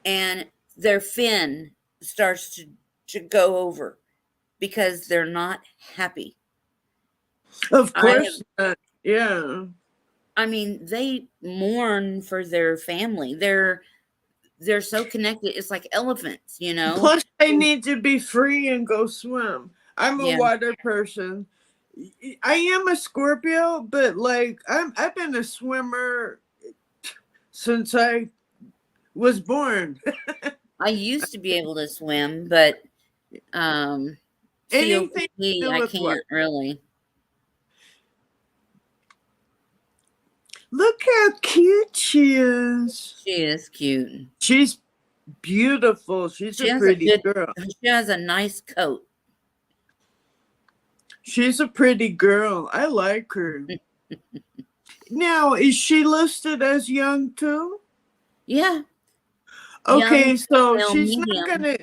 and their fin starts to go over because they're not happy. Of course. Yeah. I mean, they mourn for their family. They're so connected. It's like elephants, Plus, they need to be free and go swim. I'm a water person. I am a Scorpio, but like I've been a swimmer since I was born. I used to be able to swim, but um, Anything to COPD, do I with what? can't really. Look how cute she is. She is cute. She's beautiful. She's She a has a pretty good. girl. She has a nice coat. She's a pretty girl. I like her. Now, is she listed as young too? Yeah, young, Okay, so female, medium.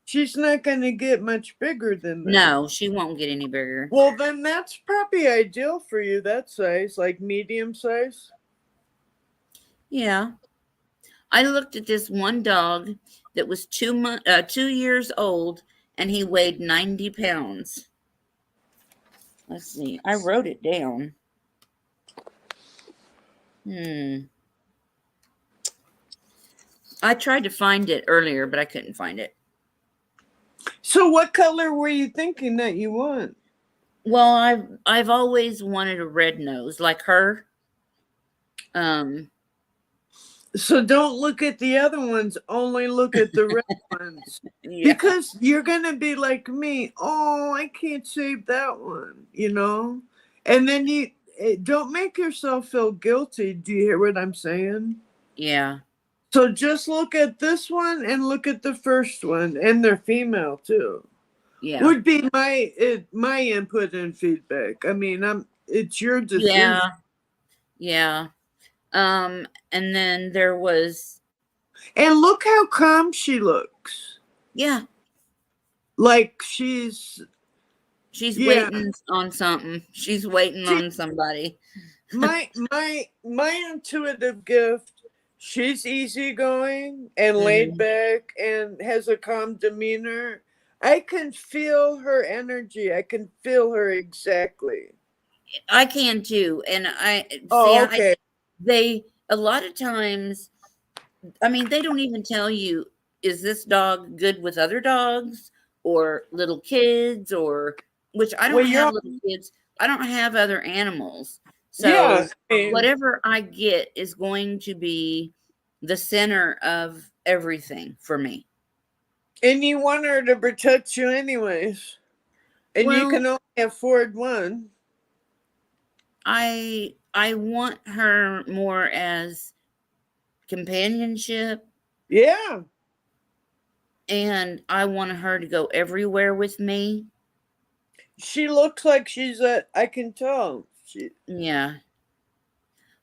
she's not gonna get much bigger than that. No, she won't get any bigger. Well, then that's probably ideal for you, that size, like medium size. Yeah, I looked at this one dog that was 2 years old, and he weighed 90 pounds. Let's see. I wrote it down. I tried to find it earlier, but I couldn't find it. So what color were you thinking that you want? Well, I've always wanted a red nose like her. So don't look at the other ones, only look at the red ones. Yeah. Because you're gonna be like me. Oh, I can't save that one, you know? And then you don't make yourself feel guilty. Do you hear what I'm saying? Yeah. So just look at this one and look at the first one, and they're female too. Yeah. Would be my input and feedback. I mean, it's your decision. Yeah. Yeah. And then there was. And look how calm she looks. Yeah. Like she's waiting on something. She's waiting on somebody. my intuitive gift. She's easygoing and laid back and has a calm demeanor. I can feel her energy. I can feel her exactly. I can too. And okay. They a lot of times, I mean, they don't even tell you, is this dog good with other dogs or little kids, or which I don't have little kids. I don't have other animals. So whatever I get is going to be the center of everything for me. And you want her to protect you anyways. And you can only afford one. I want her more as companionship. Yeah. And I want her to go everywhere with me. She looks like I can tell. Yeah.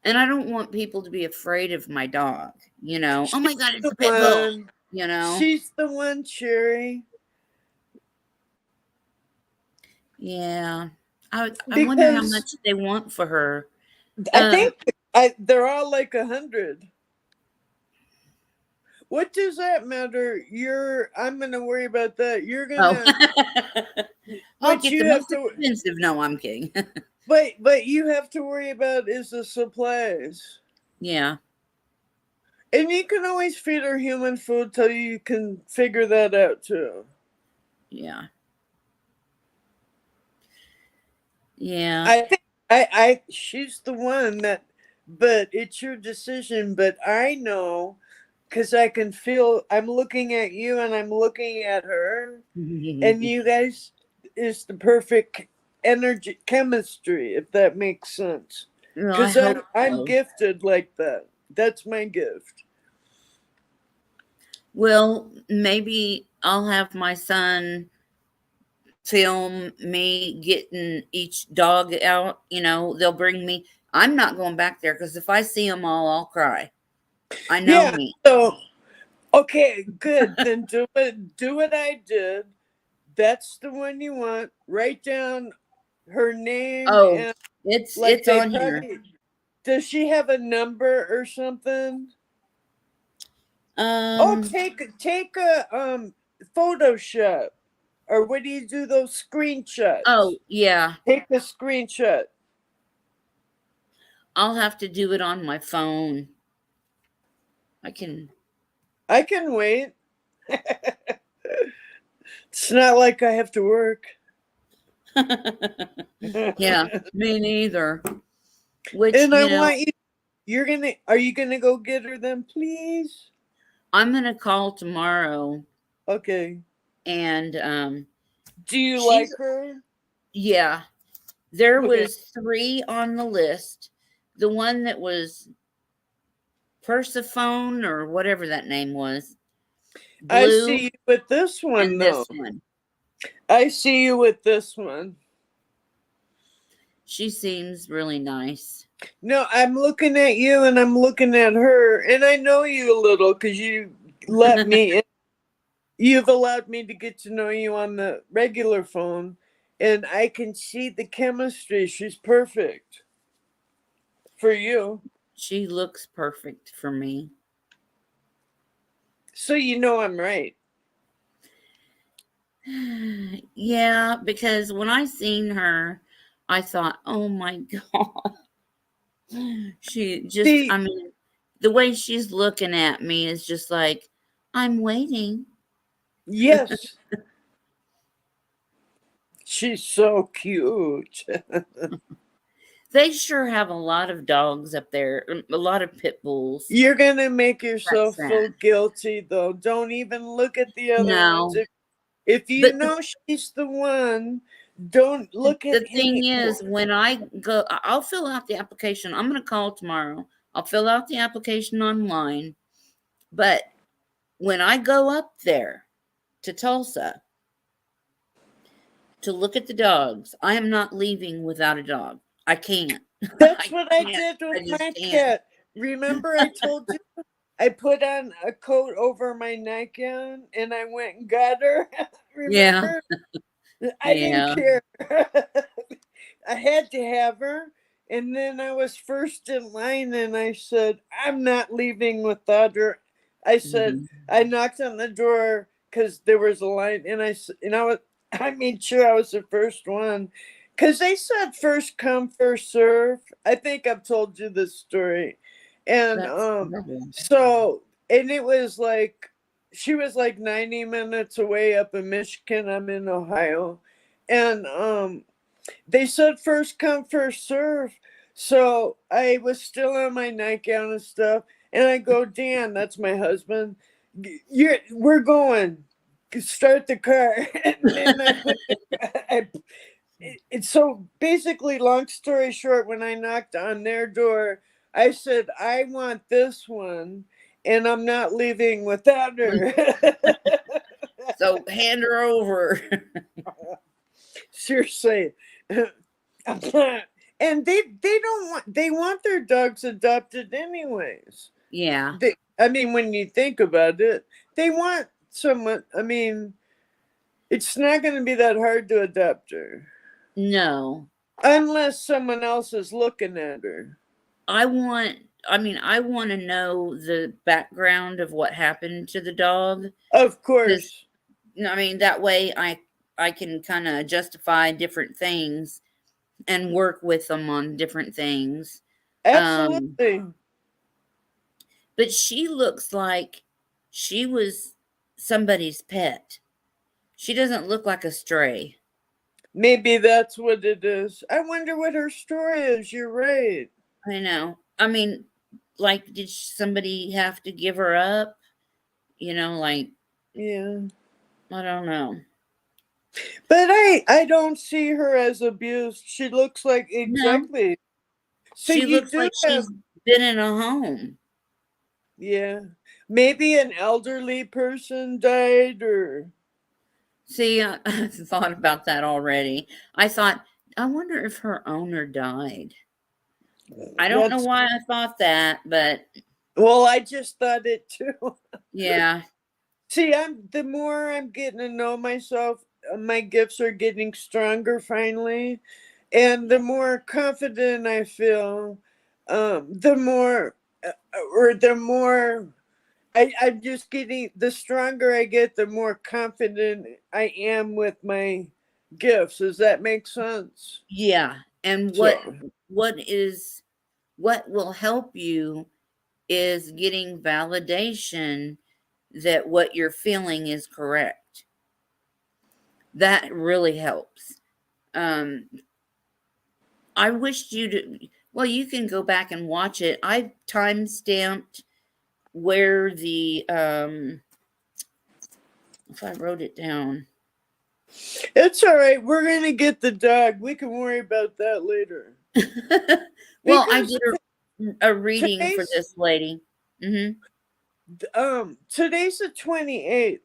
And I don't want people to be afraid of my dog, you know. Oh my God, it's a pit bull, you know. She's the one, Cherry. Yeah. I wonder how much they want for her. I think they're all like 100. What does that matter? I'm gonna worry about that. You're gonna I'll get the most expensive. No, I'm kidding. But you have to worry about is the supplies. Yeah. And you can always feed her human food till you can figure that out too. Yeah. Yeah. I think she's the one but it's your decision. But I know, because I can feel, I'm looking at you and I'm looking at her, and you guys is the perfect energy chemistry, if that makes sense. Because I'm gifted like that. That's my gift. Well, maybe I'll have my son film me getting each dog out. You know, they'll bring me. I'm not going back there because if I see them all, I'll cry. I know me. So, okay, good. Then do what I did. That's the one you want. Write down her name. Oh, it's on here. Does she have a number or something? Take a Photoshop, or what do you do those screenshots? Oh yeah, take a screenshot. I'll have to do it on my phone. I can wait. It's not like I have to work. Yeah, me neither. Which, And I you know, want you. Are you gonna go get her then, please? I'm gonna call tomorrow, Okay. and Do you like she's her? yeah. There Okay. was 3 on the list. The one that was Persephone or whatever that name was, I Blue, see you with this one and though. this one. I see you with this one. She seems really nice. No, I'm looking at you and I'm looking at her, and I know you a little because you let me in. You've allowed me to get to know you on the regular phone, and I can see the chemistry. She's perfect for you. She looks perfect for me. So you know I'm right. Yeah, because when I seen her, I thought, oh my God. She just, See, I mean, the way she's looking at me is just like, I'm waiting. yes, she's so cute. They sure have a lot of dogs up there, a lot of pit bulls. You're gonna make That's yourself feel sad. guilty though. Don't even look at the other ones. No, If you but know she's the one, don't look at the thing any. is, when I go, I'll fill out the application. I'm going to call tomorrow. I'll fill out the application online. But when I go up there to Tulsa to look at the dogs, I am not leaving without a dog. I can't. That's I what I can't. did I with just my can't. pet. Remember, I told you I put on a coat over my nightgown and I went and got her. Yeah. Remember? I didn't Yeah. care. I had to have her. And then I was first in line and I said, I'm not leaving without her. I said, Mhm. I knocked on the door because there was a line and I made sure I was the first one because they said first come, first serve. I think I've told you this story. And That's horrible. so, and it was like, she was like 90 minutes away up in Michigan. I'm in Ohio. And they said first come, first serve. So I was still on my nightgown and stuff. And I go, Dan, that's my husband. We're going. Start the car. And then so basically, long story short, when I knocked on their door, I said, I want this one and I'm not leaving without her. So hand her over. Seriously. And they don't they want their dogs adopted anyways. Yeah. I mean, when you think about it, they want someone. I mean, it's not going to be that hard to adopt her No. unless someone else is looking at her. I want I want to know the background of what happened to the dog. Of Because, course. I mean, that way I can kind of justify different things and work with them on different things. Absolutely. But she looks like she was somebody's pet. She doesn't look like a stray. Maybe that's what it is. I wonder what her story is. You're right. I know. I mean, like, did somebody have to give her up? You know, like, Yeah. I don't know. But I don't see her as abused. She looks like No, exactly. So she you looks do like have, she's been in a home. yeah. Maybe an elderly person died or See, I thought about that already. I thought, I wonder if her owner died. I don't know that's, why I thought that, but well, I just thought it too. yeah, See, the more I'm getting to know myself, my gifts are getting stronger finally. And the more confident I feel, the more, or the more I'm just getting, the stronger I get, the more confident I am with my gifts. Does that make sense? yeah. And So, what will help you is getting validation that what you're feeling is correct. That really helps. Um, I wished you to. Well, you can go back and watch it. I time stamped where the if I wrote it down. It's all right. We're gonna get the dog. We can worry about that later. Well, I Because did a reading for today's this lady. today's the 28th.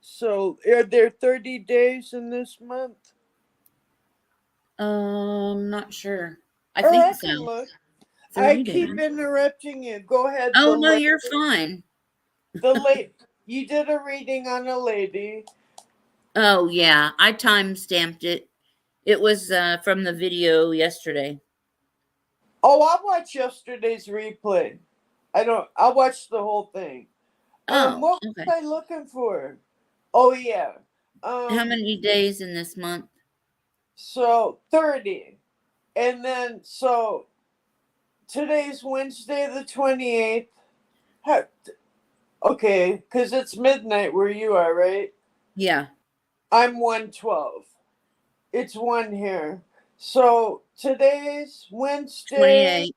So are there 30 days in this month? Not sure. I Or I think can so. look. I 30 keep days. interrupting you. Go ahead. Oh no, you're fine. The late you did a reading on a lady. Oh yeah, I time stamped it. It was from the video yesterday. Oh, I'll watch yesterday's replay. I'll watch the whole thing. Oh, What okay. was I looking for? Oh yeah. How many days in this month? So 30. And then so today's Wednesday the 28th. Okay, because it's midnight where you are, right? Yeah. I'm 112. It's 1 here. So today's Wednesday. 28.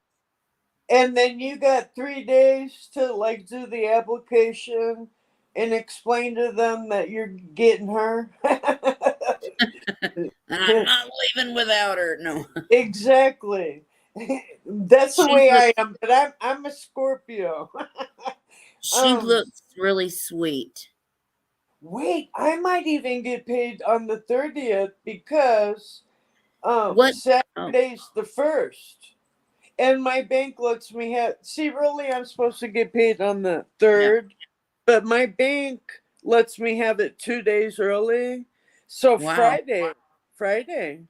And then you got 3 days to like do the application and explain to them that you're getting her. And I'm not leaving without her. No. Exactly. That's the She way looks I am, but I'm a Scorpio. she looks really sweet. Wait, I might even get paid on the 30th because What? Oh, Saturday's the 1st. And my bank lets me have. See, really, I'm supposed to get paid on the 3rd, but my bank lets me have it 2 days early. So wow. Friday.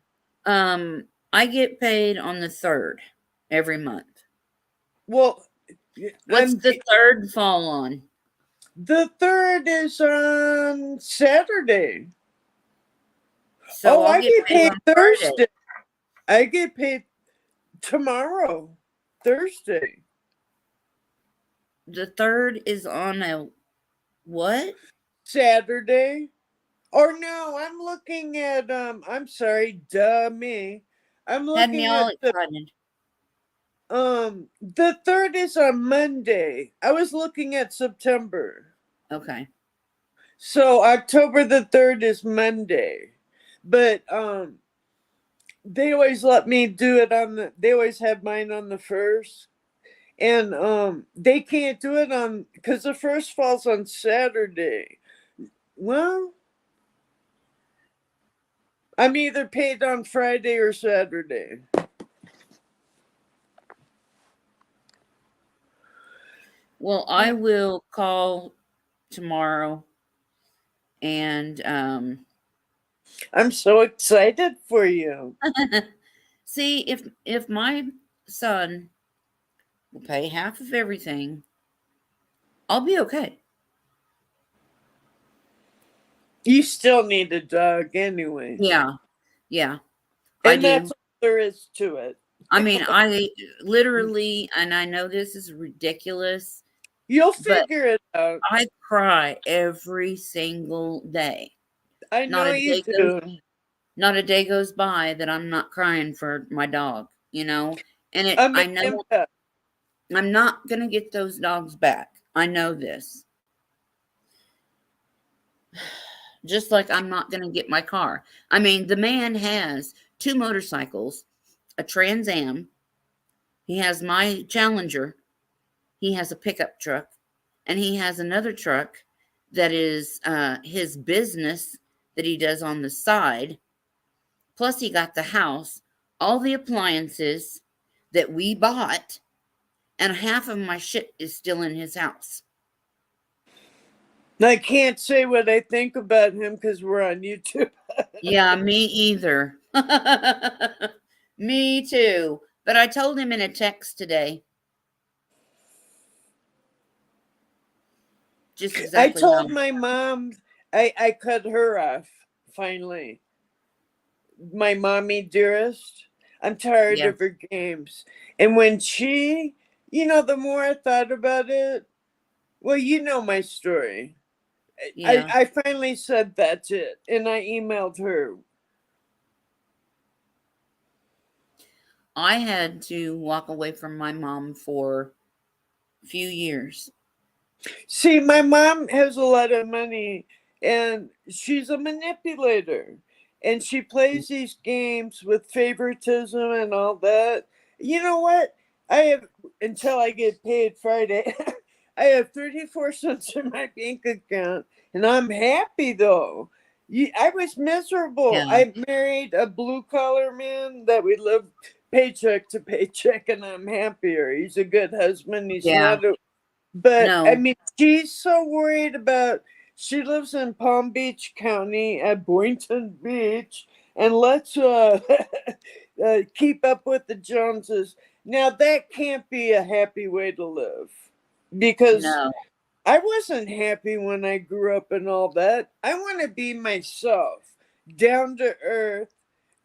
I get paid on the 3rd every month. Well, What's the 3rd fall on? the 3rd is on Saturday. So I'll I get paid on Thursday. Friday. I get paid tomorrow, Thursday. The 3rd is on a what? Saturday. Or no, I'm looking at I'm sorry, duh me. I'm Had me looking all at excited. the 3rd is on Monday. I was looking at September. Okay. So October the 3rd is Monday. But they always let me do it they always have mine on the 1st. And they can't do it on because the 1st falls on Saturday. Well, I'm either paid on Friday or Saturday. Well, I will call tomorrow and I'm so excited for you. see if my son will pay half of everything, I'll be okay. You still need a dog anyway. Yeah. Yeah. I And do. that's all there is to it. I mean, I literally, and I know this is ridiculous, You'll but figure it out. I cry every single day. I Not know a you day goes, do. not a day goes by that I'm not crying for my dog, And I know I'm not gonna get those dogs back. I know this. Just like I'm not gonna get my car. I mean, the man has 2 motorcycles, a Trans Am. He has my Challenger. He has a pickup truck, and he has another truck that is his business that he does on the side. Plus, he got the house, all the appliances that we bought, and half of my shit is still in his house. I can't say what I think about him because we're on YouTube. Yeah, me either. Me too. But I told him in a text today. Just exactly. I told my mom I cut her off finally. My mommy dearest. I'm tired of her games. And when the more I thought about it, well, you know my story. Yeah. I finally said that's it. And I emailed her. I had to walk away from my mom for a few years. See, my mom has a lot of money and she's a manipulator. And she plays these games with favoritism and all that. You know what? I have, until I get paid Friday, I have 34 cents in my bank account and I'm happy though. I was miserable. Yeah. I married a blue collar man that we live paycheck to paycheck and I'm happier. He's a good husband. He's Yeah. not a, but I No. mean, she's so worried about. She lives in Palm Beach County at Boynton Beach, and let's keep up with the Joneses. Now that can't be a happy way to live, because No. I wasn't happy when I grew up and all that. I want to be myself, down to earth,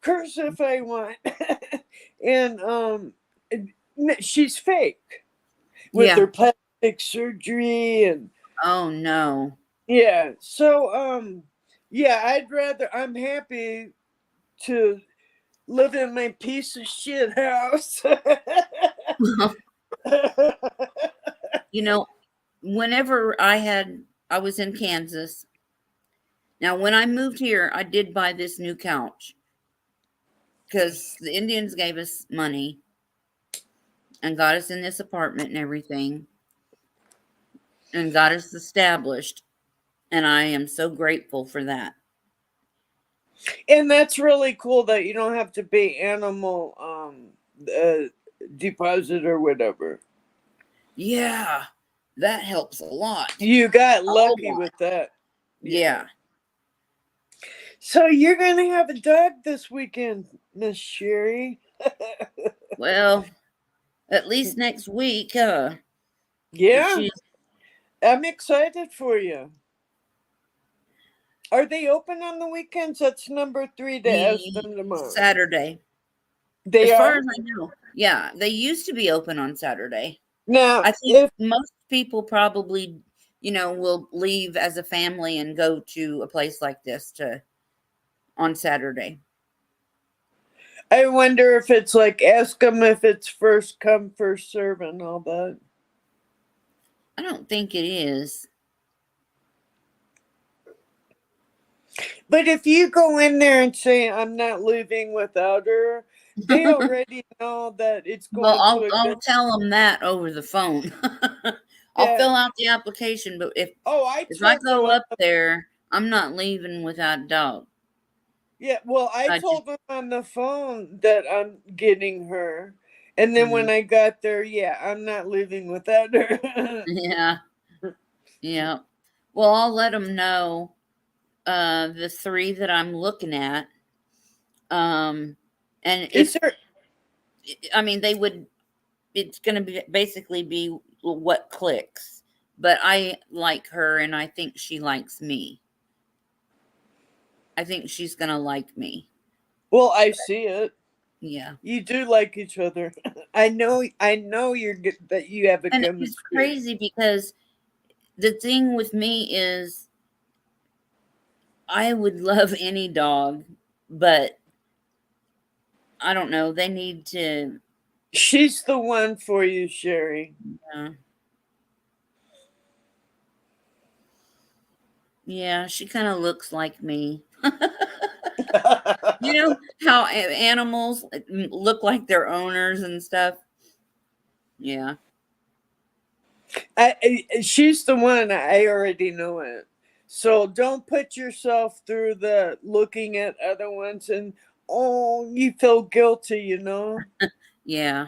curse if I want, and she's fake with Yeah. her plastic surgery and Oh no. yeah. So yeah, I'm happy to live in my piece of shit house. You know, whenever I was in Kansas. Now, when I moved here, I did buy this new couch because the Indians gave us money and got us in this apartment and everything and got us established. And I am so grateful for that. And that's really cool that you don't have to pay animal deposit or whatever. Yeah, that helps a lot. You got A lucky lot. with that. Yeah. So you're gonna have a dog this weekend, Miss Sherry. Well, at least next week, Yeah, she's I'm excited for you. Are they open on the weekends? That's number 3 to ask the them tomorrow. Saturday. They As far are? as I know. Yeah, they used to be open on Saturday. Now, I think most people probably, will leave as a family and go to a place like this on Saturday. I wonder if it's like, ask them if it's first come, first serve and all that. I don't think it is. But if you go in there and say, I'm not leaving without her, they already know that it's Well, going to a I'll good. tell them that over the phone. I'll Yeah. fill out the application, but if I I told go them. up there, I'm not leaving without a dog. Yeah, well, I told them on the phone that I'm getting her. And then when I got there, yeah, I'm not leaving without her. Yeah. Yeah. Well, I'll let them know the 3 that I'm looking at. And Is there? they would, it's going to be basically be what clicks, but I like her and I think she likes me. I think she's going to like me. Well, I see it. Yeah. You do like each other. I know you're good, that you have a And chemistry. it's crazy because the thing with me is I would love any dog, but I don't know. They need to. She's the one for you, Sherry. Yeah, she kind of looks like me. You know how animals look like their owners and stuff? Yeah. She's the one. I already know it. So don't put yourself through the looking at other ones and you feel guilty, Yeah.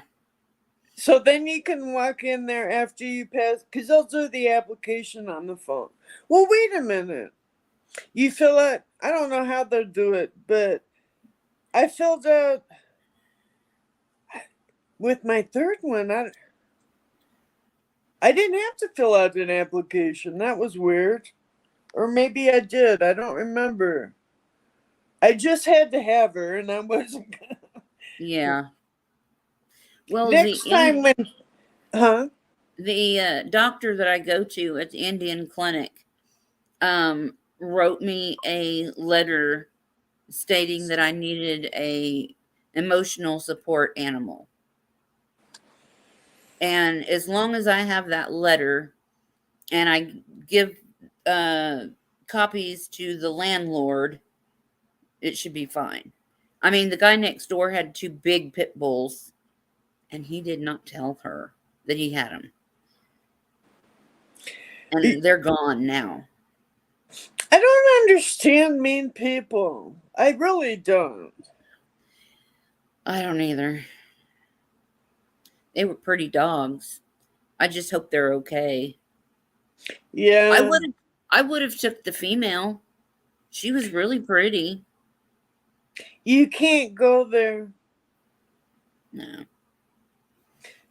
So then you can walk in there after you pass, because they'll do the application on the phone. Well, wait a minute. You fill out, I don't know how they'll do it, but I filled out with my 3rd one. I didn't have to fill out an application. That was weird. Or maybe I did. I don't remember. I just had to have her, and I wasn't gonna. Yeah. Well, Next time when, the doctor that I go to at the Indian clinic wrote me a letter stating that I needed a emotional support animal. And as long as I have that letter and I give copies to the landlord, it should be fine. I mean, the guy next door had 2 big pit bulls, and he did not tell her that he had them. And they're gone now. I don't understand mean people. I really don't. I don't either. They were pretty dogs. I just hope they're okay. Yeah. I would have took the female. She was really pretty. You can't go there. No.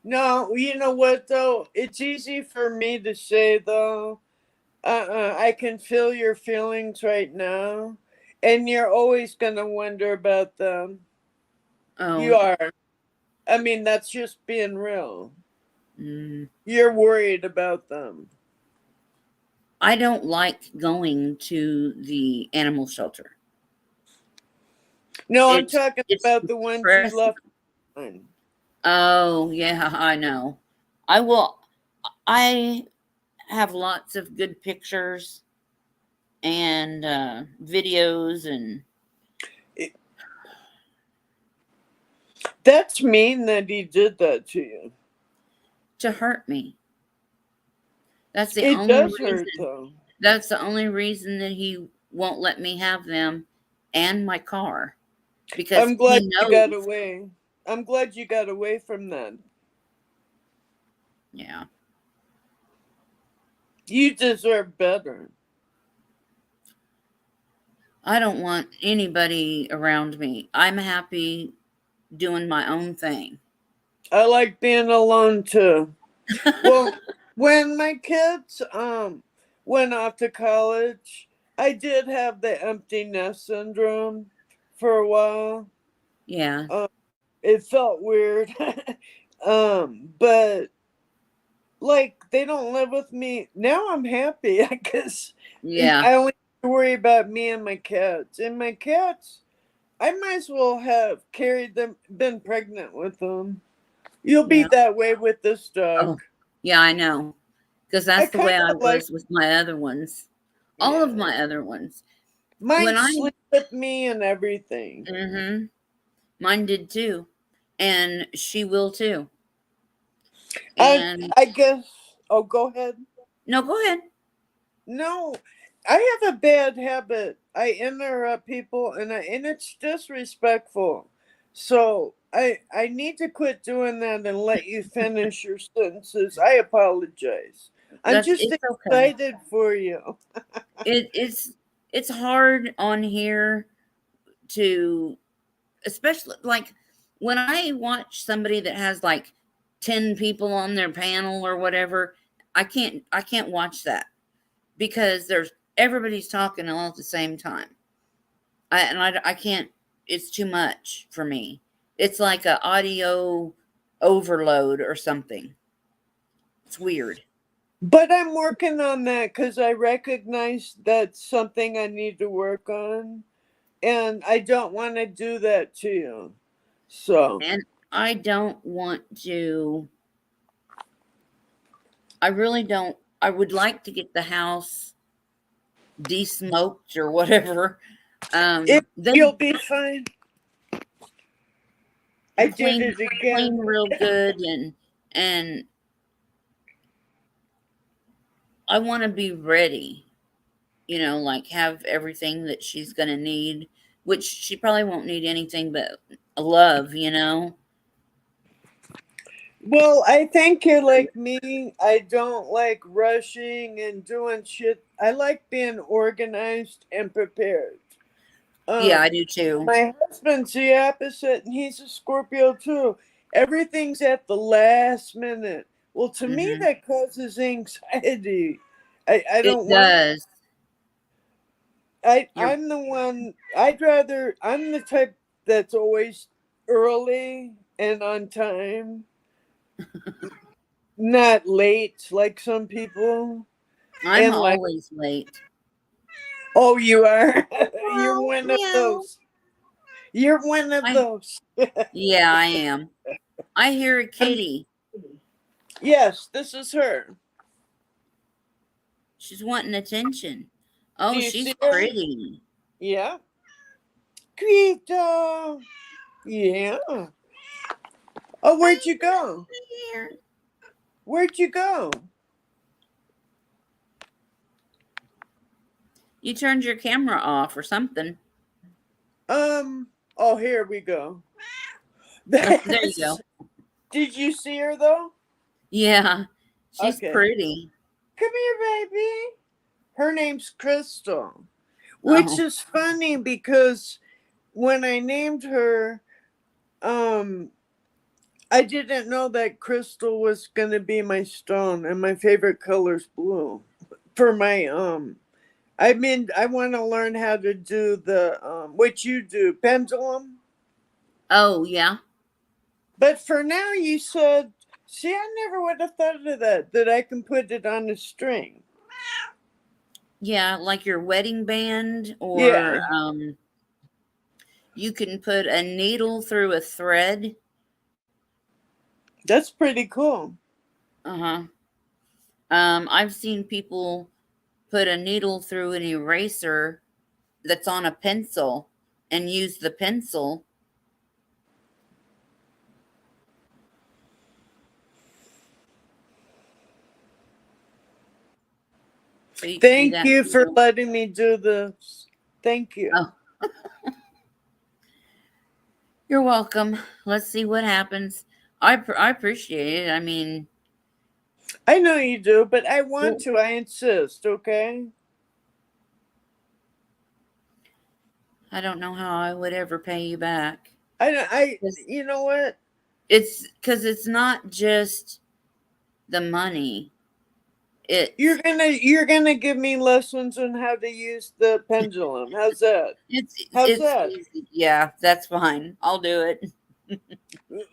No, you know what though? It's easy for me to say though. I can feel your feelings right now, and you're always gonna wonder about them. You Oh. are. I mean, that's just being real. Mm. You're worried about them. I don't like going to the animal shelter. No, I'm It's talking about the ones you depressing. left behind. Oh, yeah, I know. I have lots of good pictures and videos, and That's mean that he did that to you. to hurt me. That's the It only does reason. hurt though. That's the only reason that he won't let me have them and my car, because I'm glad he you got knows. away. I'm glad you got away from that. Yeah. You deserve better. I don't want anybody around me. I'm happy doing my own thing. I like being alone too. Well, when my kids went off to college, I did have the empty nest syndrome for a while. Yeah. It felt weird. But like they don't live with me now. I'm happy, I guess. Yeah. I only have to worry about me and my cats. And my cats, I might as well have carried them, been pregnant with them. You'll be Yeah. that way with this dog. Oh, yeah, I know. Because that's the way I kinda like- was with my other ones. All of Yeah. my other ones. Mine When I- sleep with me and everything. Mm-hmm. Mine did too. And she will too. And I guess. Oh, go ahead. no, go ahead. No, I have a bad habit. I interrupt people, and it's disrespectful. So I need to quit doing that and let you finish your sentences. I apologize. I'm just It's okay. excited for you. It's hard on here to, especially like when I watch somebody that has like 10 people on their panel or whatever. I can't watch that because everybody's talking all at the same time. I can't. It's too much for me. It's like an audio overload or something. It's weird. But I'm working on that because I recognize that's something I need to work on. And I don't want to do that to you. So. And I don't want to. I really don't. I would like to get the house de-smoked or whatever. You'll be fine. I clean, did it again. clean real good, and I want to be ready. You know, like have everything that she's gonna need, which she probably won't need anything but love. You know. Well, I think you're like me. I don't like rushing and doing shit. I like being organized and prepared. Yeah, I do too. My husband's the opposite, and he's a Scorpio too. Everything's at the last minute. Well, to me, that causes anxiety. I don't want. It does. I'm the one. I'm the type that's always early and on time. Not late like some people. I'm always late. Oh, you are? You're one of those. You're one of I- those. Yeah, I am. I hear a kitty. Yes, this is her. She's wanting attention. Do Oh, you she's see her? pretty. Yeah. Quito. Yeah. Oh, where'd you go? Here. Where'd you go? You turned your camera off or something. Oh, here we go. There you go. Did you see her though? Yeah, she's Okay. pretty. Come here, baby. Her name's Crystal, which Oh. is funny because when I named her, I didn't know that crystal was gonna be my stone, and my favorite color's blue. For my I mean, I want to learn how to do the what you do, pendulum. Oh, yeah. But for now, you said, see, I never would have thought of that I can put it on a string. Yeah, like your wedding band, or Yeah. you can put a needle through a thread. That's pretty cool. Uh-huh. I've seen people put a needle through an eraser that's on a pencil and use the pencil. So you can do Thank that you for too. letting me do this. Thank you. Oh. You're welcome. Let's see what happens. I appreciate it. I mean, I know you do, but I want to. I insist, okay? I don't know how I would ever pay you back. You know what? It's because it's not just the money. You're gonna give me lessons on how to use the pendulum. How's that? How's that? Easy. Yeah, that's fine. I'll do it.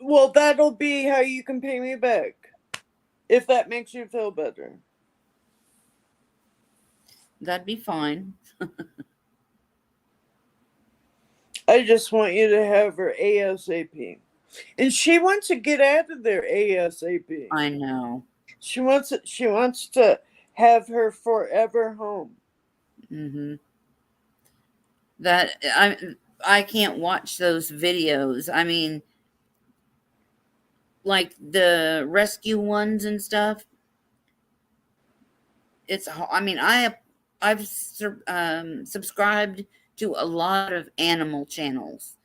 Well, that'll be how you can pay me back. If that makes you feel better. That'd be fine. I just want you to have her ASAP. And she wants to get out of there ASAP. I know. She wants to have her forever home. Mm-hmm. That I can't watch those videos. I mean, like the rescue ones and stuff. I mean, I've subscribed to a lot of animal channels,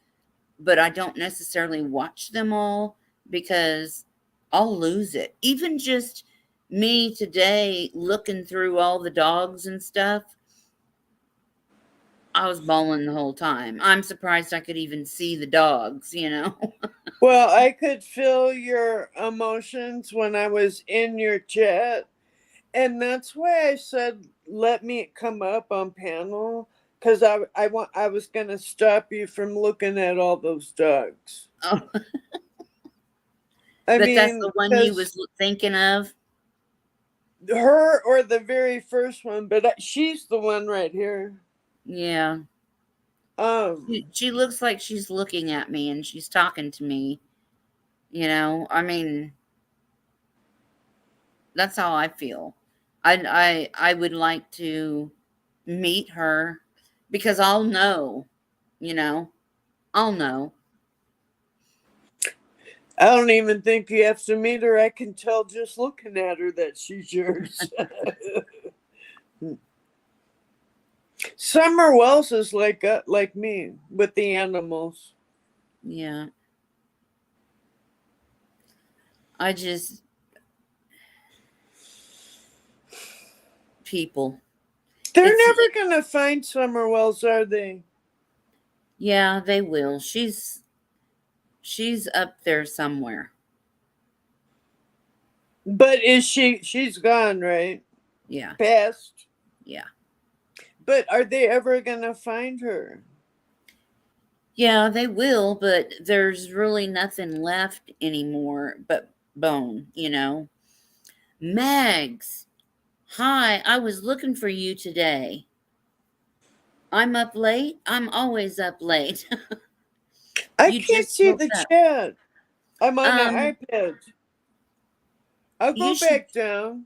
but I don't necessarily watch them all because I'll lose it. Even just me today looking through all the dogs and stuff, I was bawling the whole time. I'm surprised I could even see the dogs, you know? Well, I could feel your emotions when I was in your chat. And that's why I said, let me come up on panel. Because I was going to stop you from looking at all those dogs. Oh, I but mean, that's the one you was thinking of? her or the very first one, but she's the one right here. Yeah. She looks like she's looking at me and she's talking to me. You know, I mean, that's how I feel. I would like to meet her because I'll know, you know, I'll know. I don't even think you have to meet her. I can tell just looking at her that she's yours. Summer Wells is like me with the animals. Yeah. I just people. They're It's- never gonna find Summer Wells, are they? Yeah, they will. She's up there somewhere. But is she's gone, right? Yeah. Past. Yeah. But are they ever gonna find her? Yeah, they will, but there's really nothing left anymore but bone, you know. Mags, hi, I was looking for you today. I'm up late. I'm always up late. I You can't just see woke the up. chat. I'm on Um, an iPad. I'll you go should back down.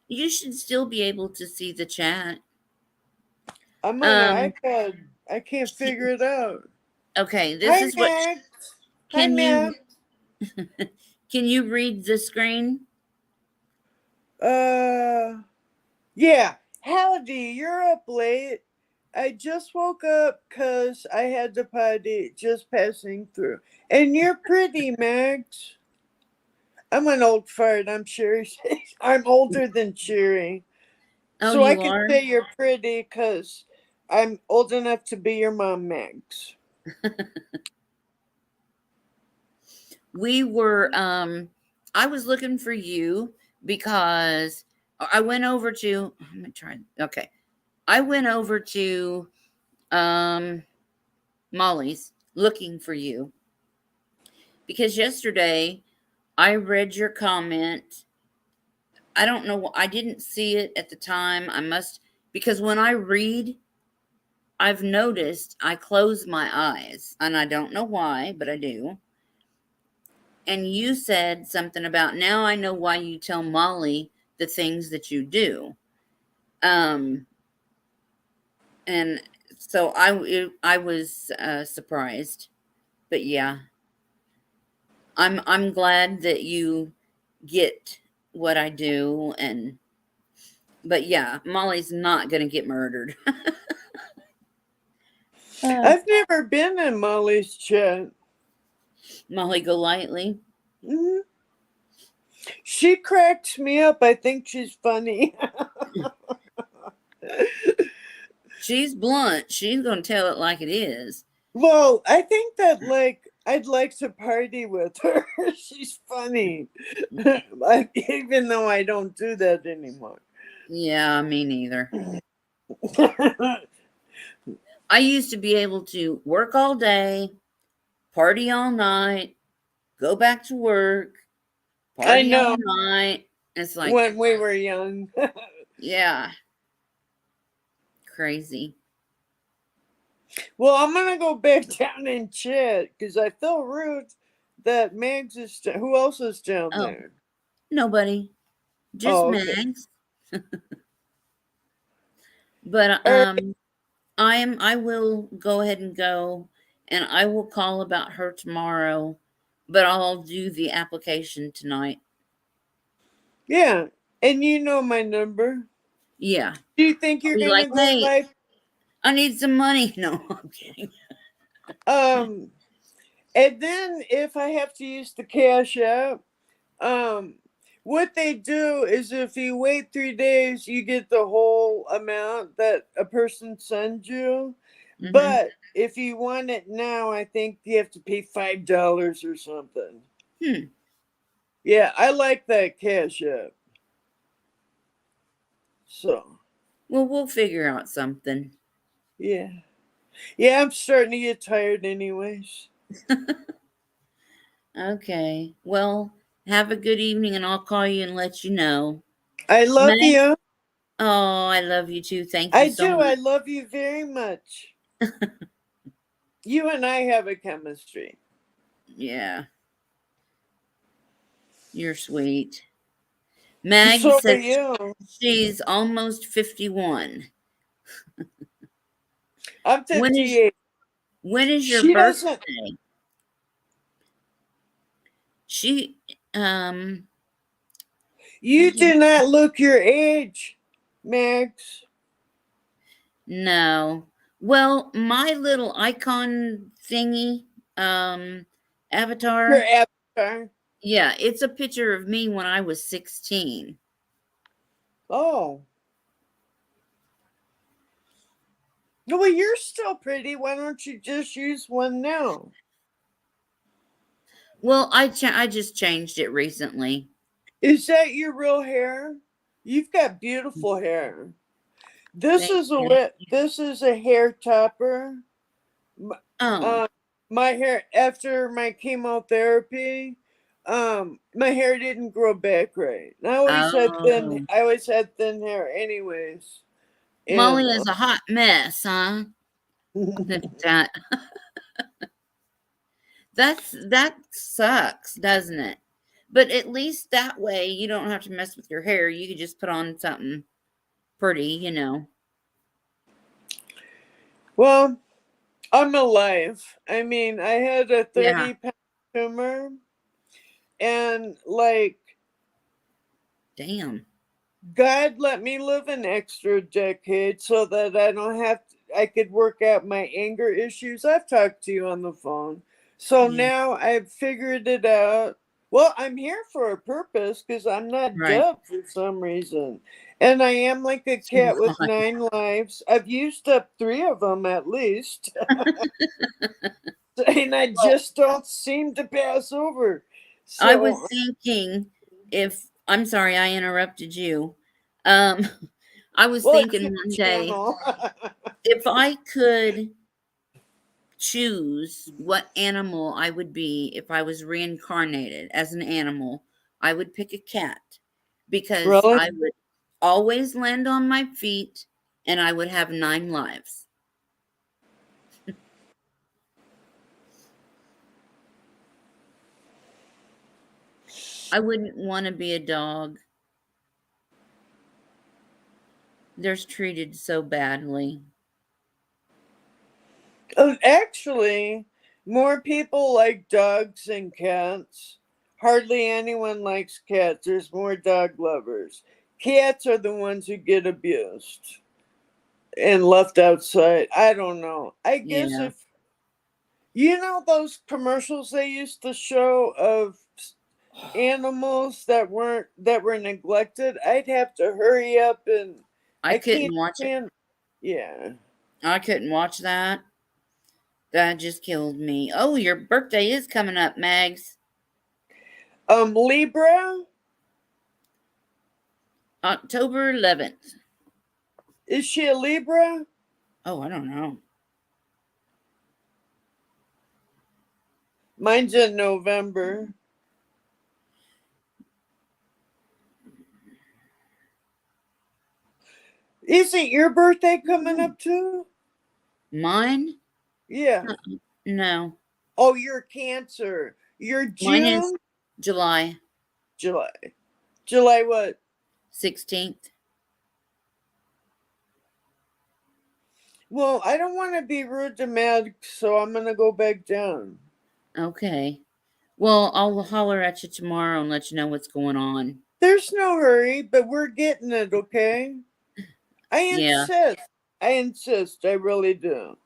you should still be able to see the chat. I'm on Um, an iPad. I can't see- figure it out. okay, this Hi, is what Max. Hi, can you Max. can you read the screen? Yeah. Howdy, you're up late. I just woke up because I had the potty just passing through. And you're pretty, Max. I'm an old fart. I'm Sherry. I'm older than Sherry. Oh, So I you can are? say you're pretty because I'm old enough to be your mom, Max. We were I was looking for you because I went over to I'm gonna try okay. I went over to Molly's looking for you because yesterday I read your comment. I don't know, I didn't see it at the time. I must, because when I read, I've noticed I close my eyes and I don't know why, but I do. And you said something about now I know why you tell Molly the things that you do. Um, and so I was surprised, but yeah, I'm glad that you get what I do, and but yeah, Molly's not gonna get murdered. I've never been in Molly's chat. Molly Golightly. Mhm. She cracks me up. I think she's funny. She's blunt. She's gonna tell it like it is. Well, I think that I'd like to party with her. She's funny. Even though I don't do that anymore. Yeah, me neither. I used to be able to work all day, party all night, go back to work, I party know all night. It's like, when we were young. yeah, crazy. Well, I'm gonna go back down and chat because I feel rude that Mags is. Who else is down Oh, there? nobody, just Oh, okay. Mags. But All right. I will go ahead and go, and I will call about her tomorrow, but I'll do the application tonight. Yeah, and you know my number. Yeah. Do you think you're Be like, gonna go hey, live? I need some money. No, I'm kidding. And then if I have to use the Cash App, um, what they do is if you wait 3 days, you get the whole amount that a person sends you. Hmm. But if you want it now, I think you have to pay $5 or something. Yeah, I like that Cash App. So Well, we'll figure out something. yeah, yeah, I'm starting to get tired, anyways. Okay. Well, have a good evening, and I'll call you and let you know. I love Meg? you. Oh, I love you too. Thank you I so do. I much. love you very much. You and I have a chemistry. Yeah, you're sweet. Maggie So are says you. she's almost 51. I'm When is 58. when is your She doesn't. birthday? She You do not look your age, Max. no. Well, my little icon thingy, Your avatar, avatar. yeah, it's a picture of me when I was 16. Oh. Well, you're still pretty. Why don't you just use one now? Well, I just changed it recently. Is that your real hair? You've got beautiful hair. This Thank is you. this is a hair topper. Oh, My hair after my chemotherapy, my hair didn't grow back right. oh. I always had thin hair anyways. Molly And is a hot mess, huh? That That sucks, doesn't it? But at least that way you don't have to mess with your hair. You could just put on something pretty. Well, I'm alive. I mean, I had a Yeah. 30-pound tumor, and like, Damn. God let me live an extra decade so that I don't have to, I could work out my anger issues. I've talked to you on the phone. So Yeah. now I've figured it out. Well, I'm here for a purpose because I'm not Right. dead for some reason. And I am like a Oh, cat with God. 9 lives. I've used up 3 of them at least. And I Well, just don't seem to pass over. I was So, thinking if I'm sorry I interrupted you. Um, I was well, it's thinking your one day channel. if I could choose what animal I would be if I was reincarnated as an animal, I would pick a cat because Really? I would always land on my feet and I would have 9 lives. I wouldn't want to be a dog. They're treated so badly. Actually, more people like dogs than cats. Hardly anyone likes cats. There's more dog lovers. Cats are the ones who get abused and left outside. I don't know. I guess Yeah. if you know those commercials they used to show of animals that were neglected, I'd have to hurry up and I I can't couldn't watch it. stand. Yeah. I couldn't watch that. That just killed me. Oh, your birthday is coming up, Mags. Libra, October 11th. is she a Libra? Oh, I don't know. Mine's in November. Isn't your birthday coming up too? Mine? Yeah. No. Oh, you're Cancer. You're Mine is June? July July. July what? 16th. Well, I don't want to be rude to Mad, so I'm going to go back down. Okay. Well, I'll holler at you tomorrow and let you know what's going on. There's no hurry, but we're getting it, okay? I Yeah. insist. I insist. I really do.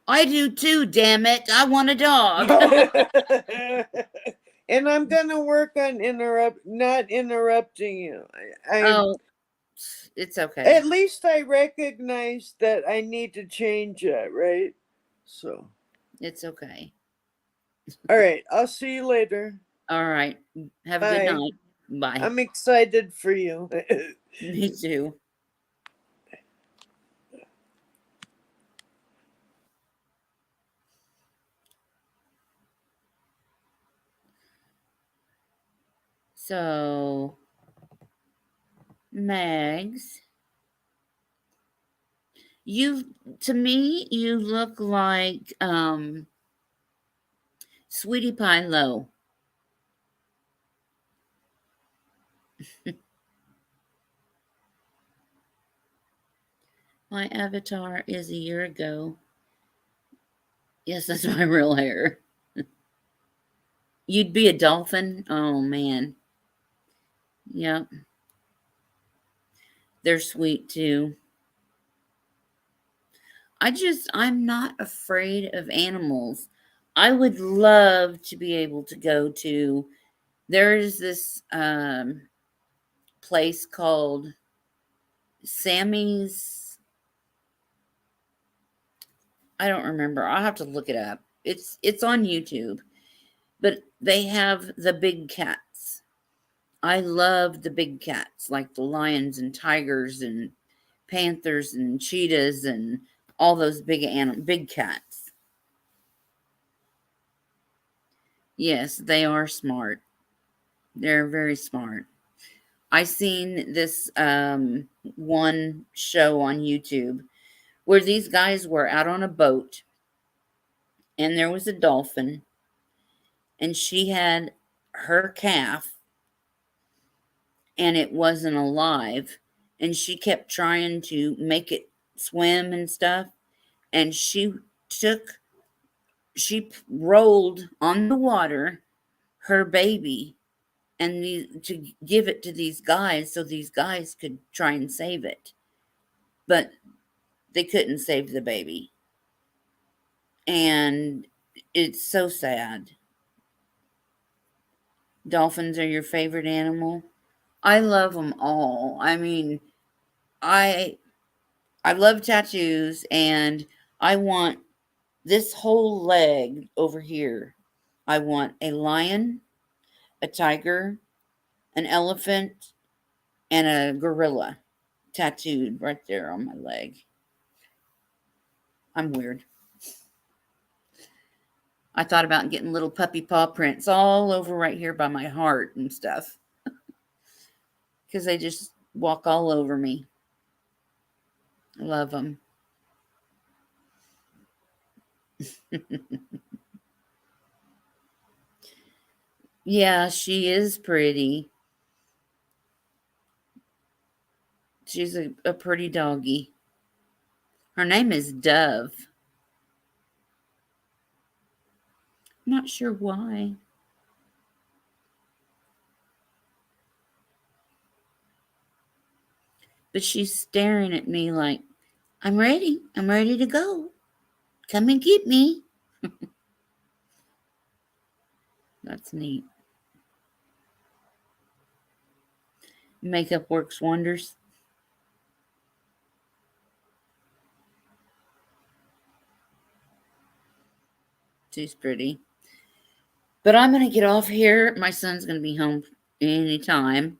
I do too, damn it. I want a dog. And I'm going to work on not interrupting you. Oh, it's okay. At least I recognize that I need to change it, right? So, It's okay. all right. I'll see you later. All right. Have a good Bye. night. Bye. I'm excited for you. Me too. So, Mags, to me, you look like Sweetie Pie Low. My avatar is a year ago. Yes, that's my real hair. You'd be a dolphin? Oh, man. Yep. They're sweet too. I'm not afraid of animals. I would love to be able to go to, there's this place called Sammy's. I don't remember. I'll have to look it up. It's on YouTube. But they have the big cats. I love the big cats, like the lions and tigers and panthers and cheetahs and all those big cats. Yes, they are smart. They're very smart. I seen this one show on YouTube where these guys were out on a boat and there was a dolphin and she had her calf and it wasn't alive, and she kept trying to make it swim and stuff, and she rolled on the water her baby and to give it to these guys so these guys could try and save it, but they couldn't save the baby, and it's so sad. Dolphins are your favorite animal? I love them all. I mean, I love tattoos, and I want this whole leg over here. I want a lion, a tiger, an elephant, and a gorilla tattooed right there on my leg. I'm weird. I thought about getting little puppy paw prints all over right here by my heart and stuff, because they just walk all over me. I love them. Yeah, she is pretty. She's a pretty doggy. Her name is Dove. I'm not sure why. But she's staring at me like, I'm ready. I'm ready to go. Come and get me. That's neat. Makeup works wonders. She's pretty. But I'm going to get off here. My son's going to be home anytime.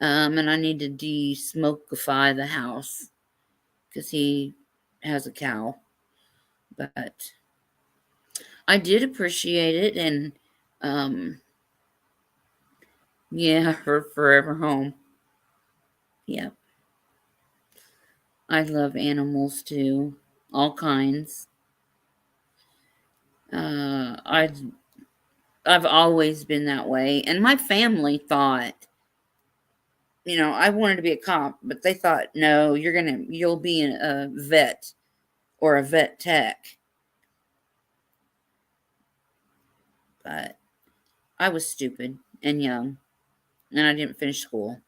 And I need to de-smokify the house because he has a cow. But I did appreciate it. And yeah, her forever home. Yep. I love animals too. All kinds. I've always been that way. And my family thought, I wanted to be a cop, but they thought, no, you'll be a vet or a vet tech. But I was stupid and young, and I didn't finish school.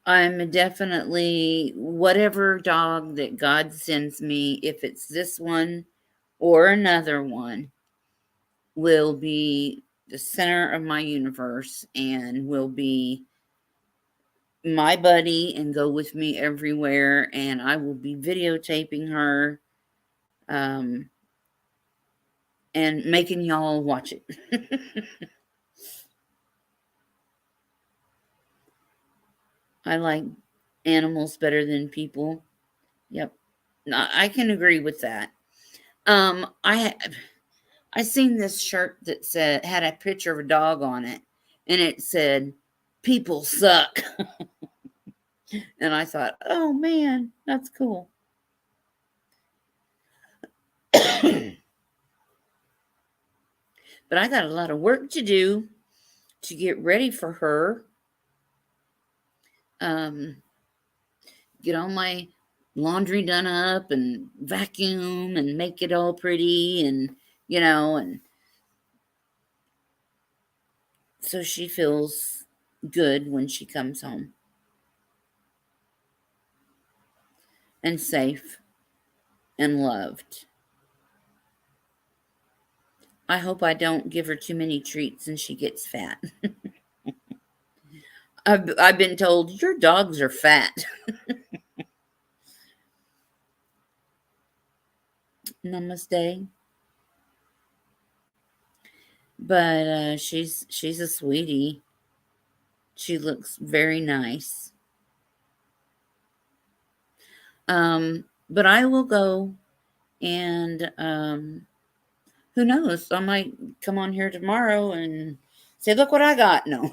I'm definitely whatever dog that God sends me, if it's this one or another one, will be the center of my universe and will be my buddy and go with me everywhere, and I will be videotaping her and making y'all watch it. I like animals better than people. Yep. I can agree with that. I seen this shirt that had a picture of a dog on it, and it said, "People suck." And I thought, oh man, that's cool. But I got a lot of work to do to get ready for her. Get all my laundry done up and vacuum and make it all pretty and so she feels good when she comes home and safe and loved. I hope I don't give her too many treats and she gets fat. I've been told your dogs are fat. Namaste. But she's a sweetie. She looks very nice. But I will go, and who knows? I might come on here tomorrow and say, look what I got. No.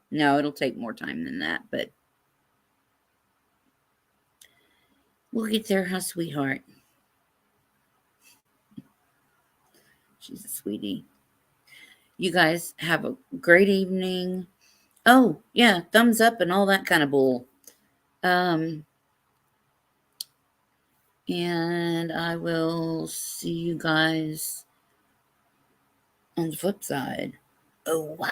No, it'll take more time than that, but We'll get there, huh, sweetheart? She's a sweetie. You guys have a great evening. Oh, yeah, thumbs up and all that kind of bull. And I will see you guys on the flip side. Oh, wow.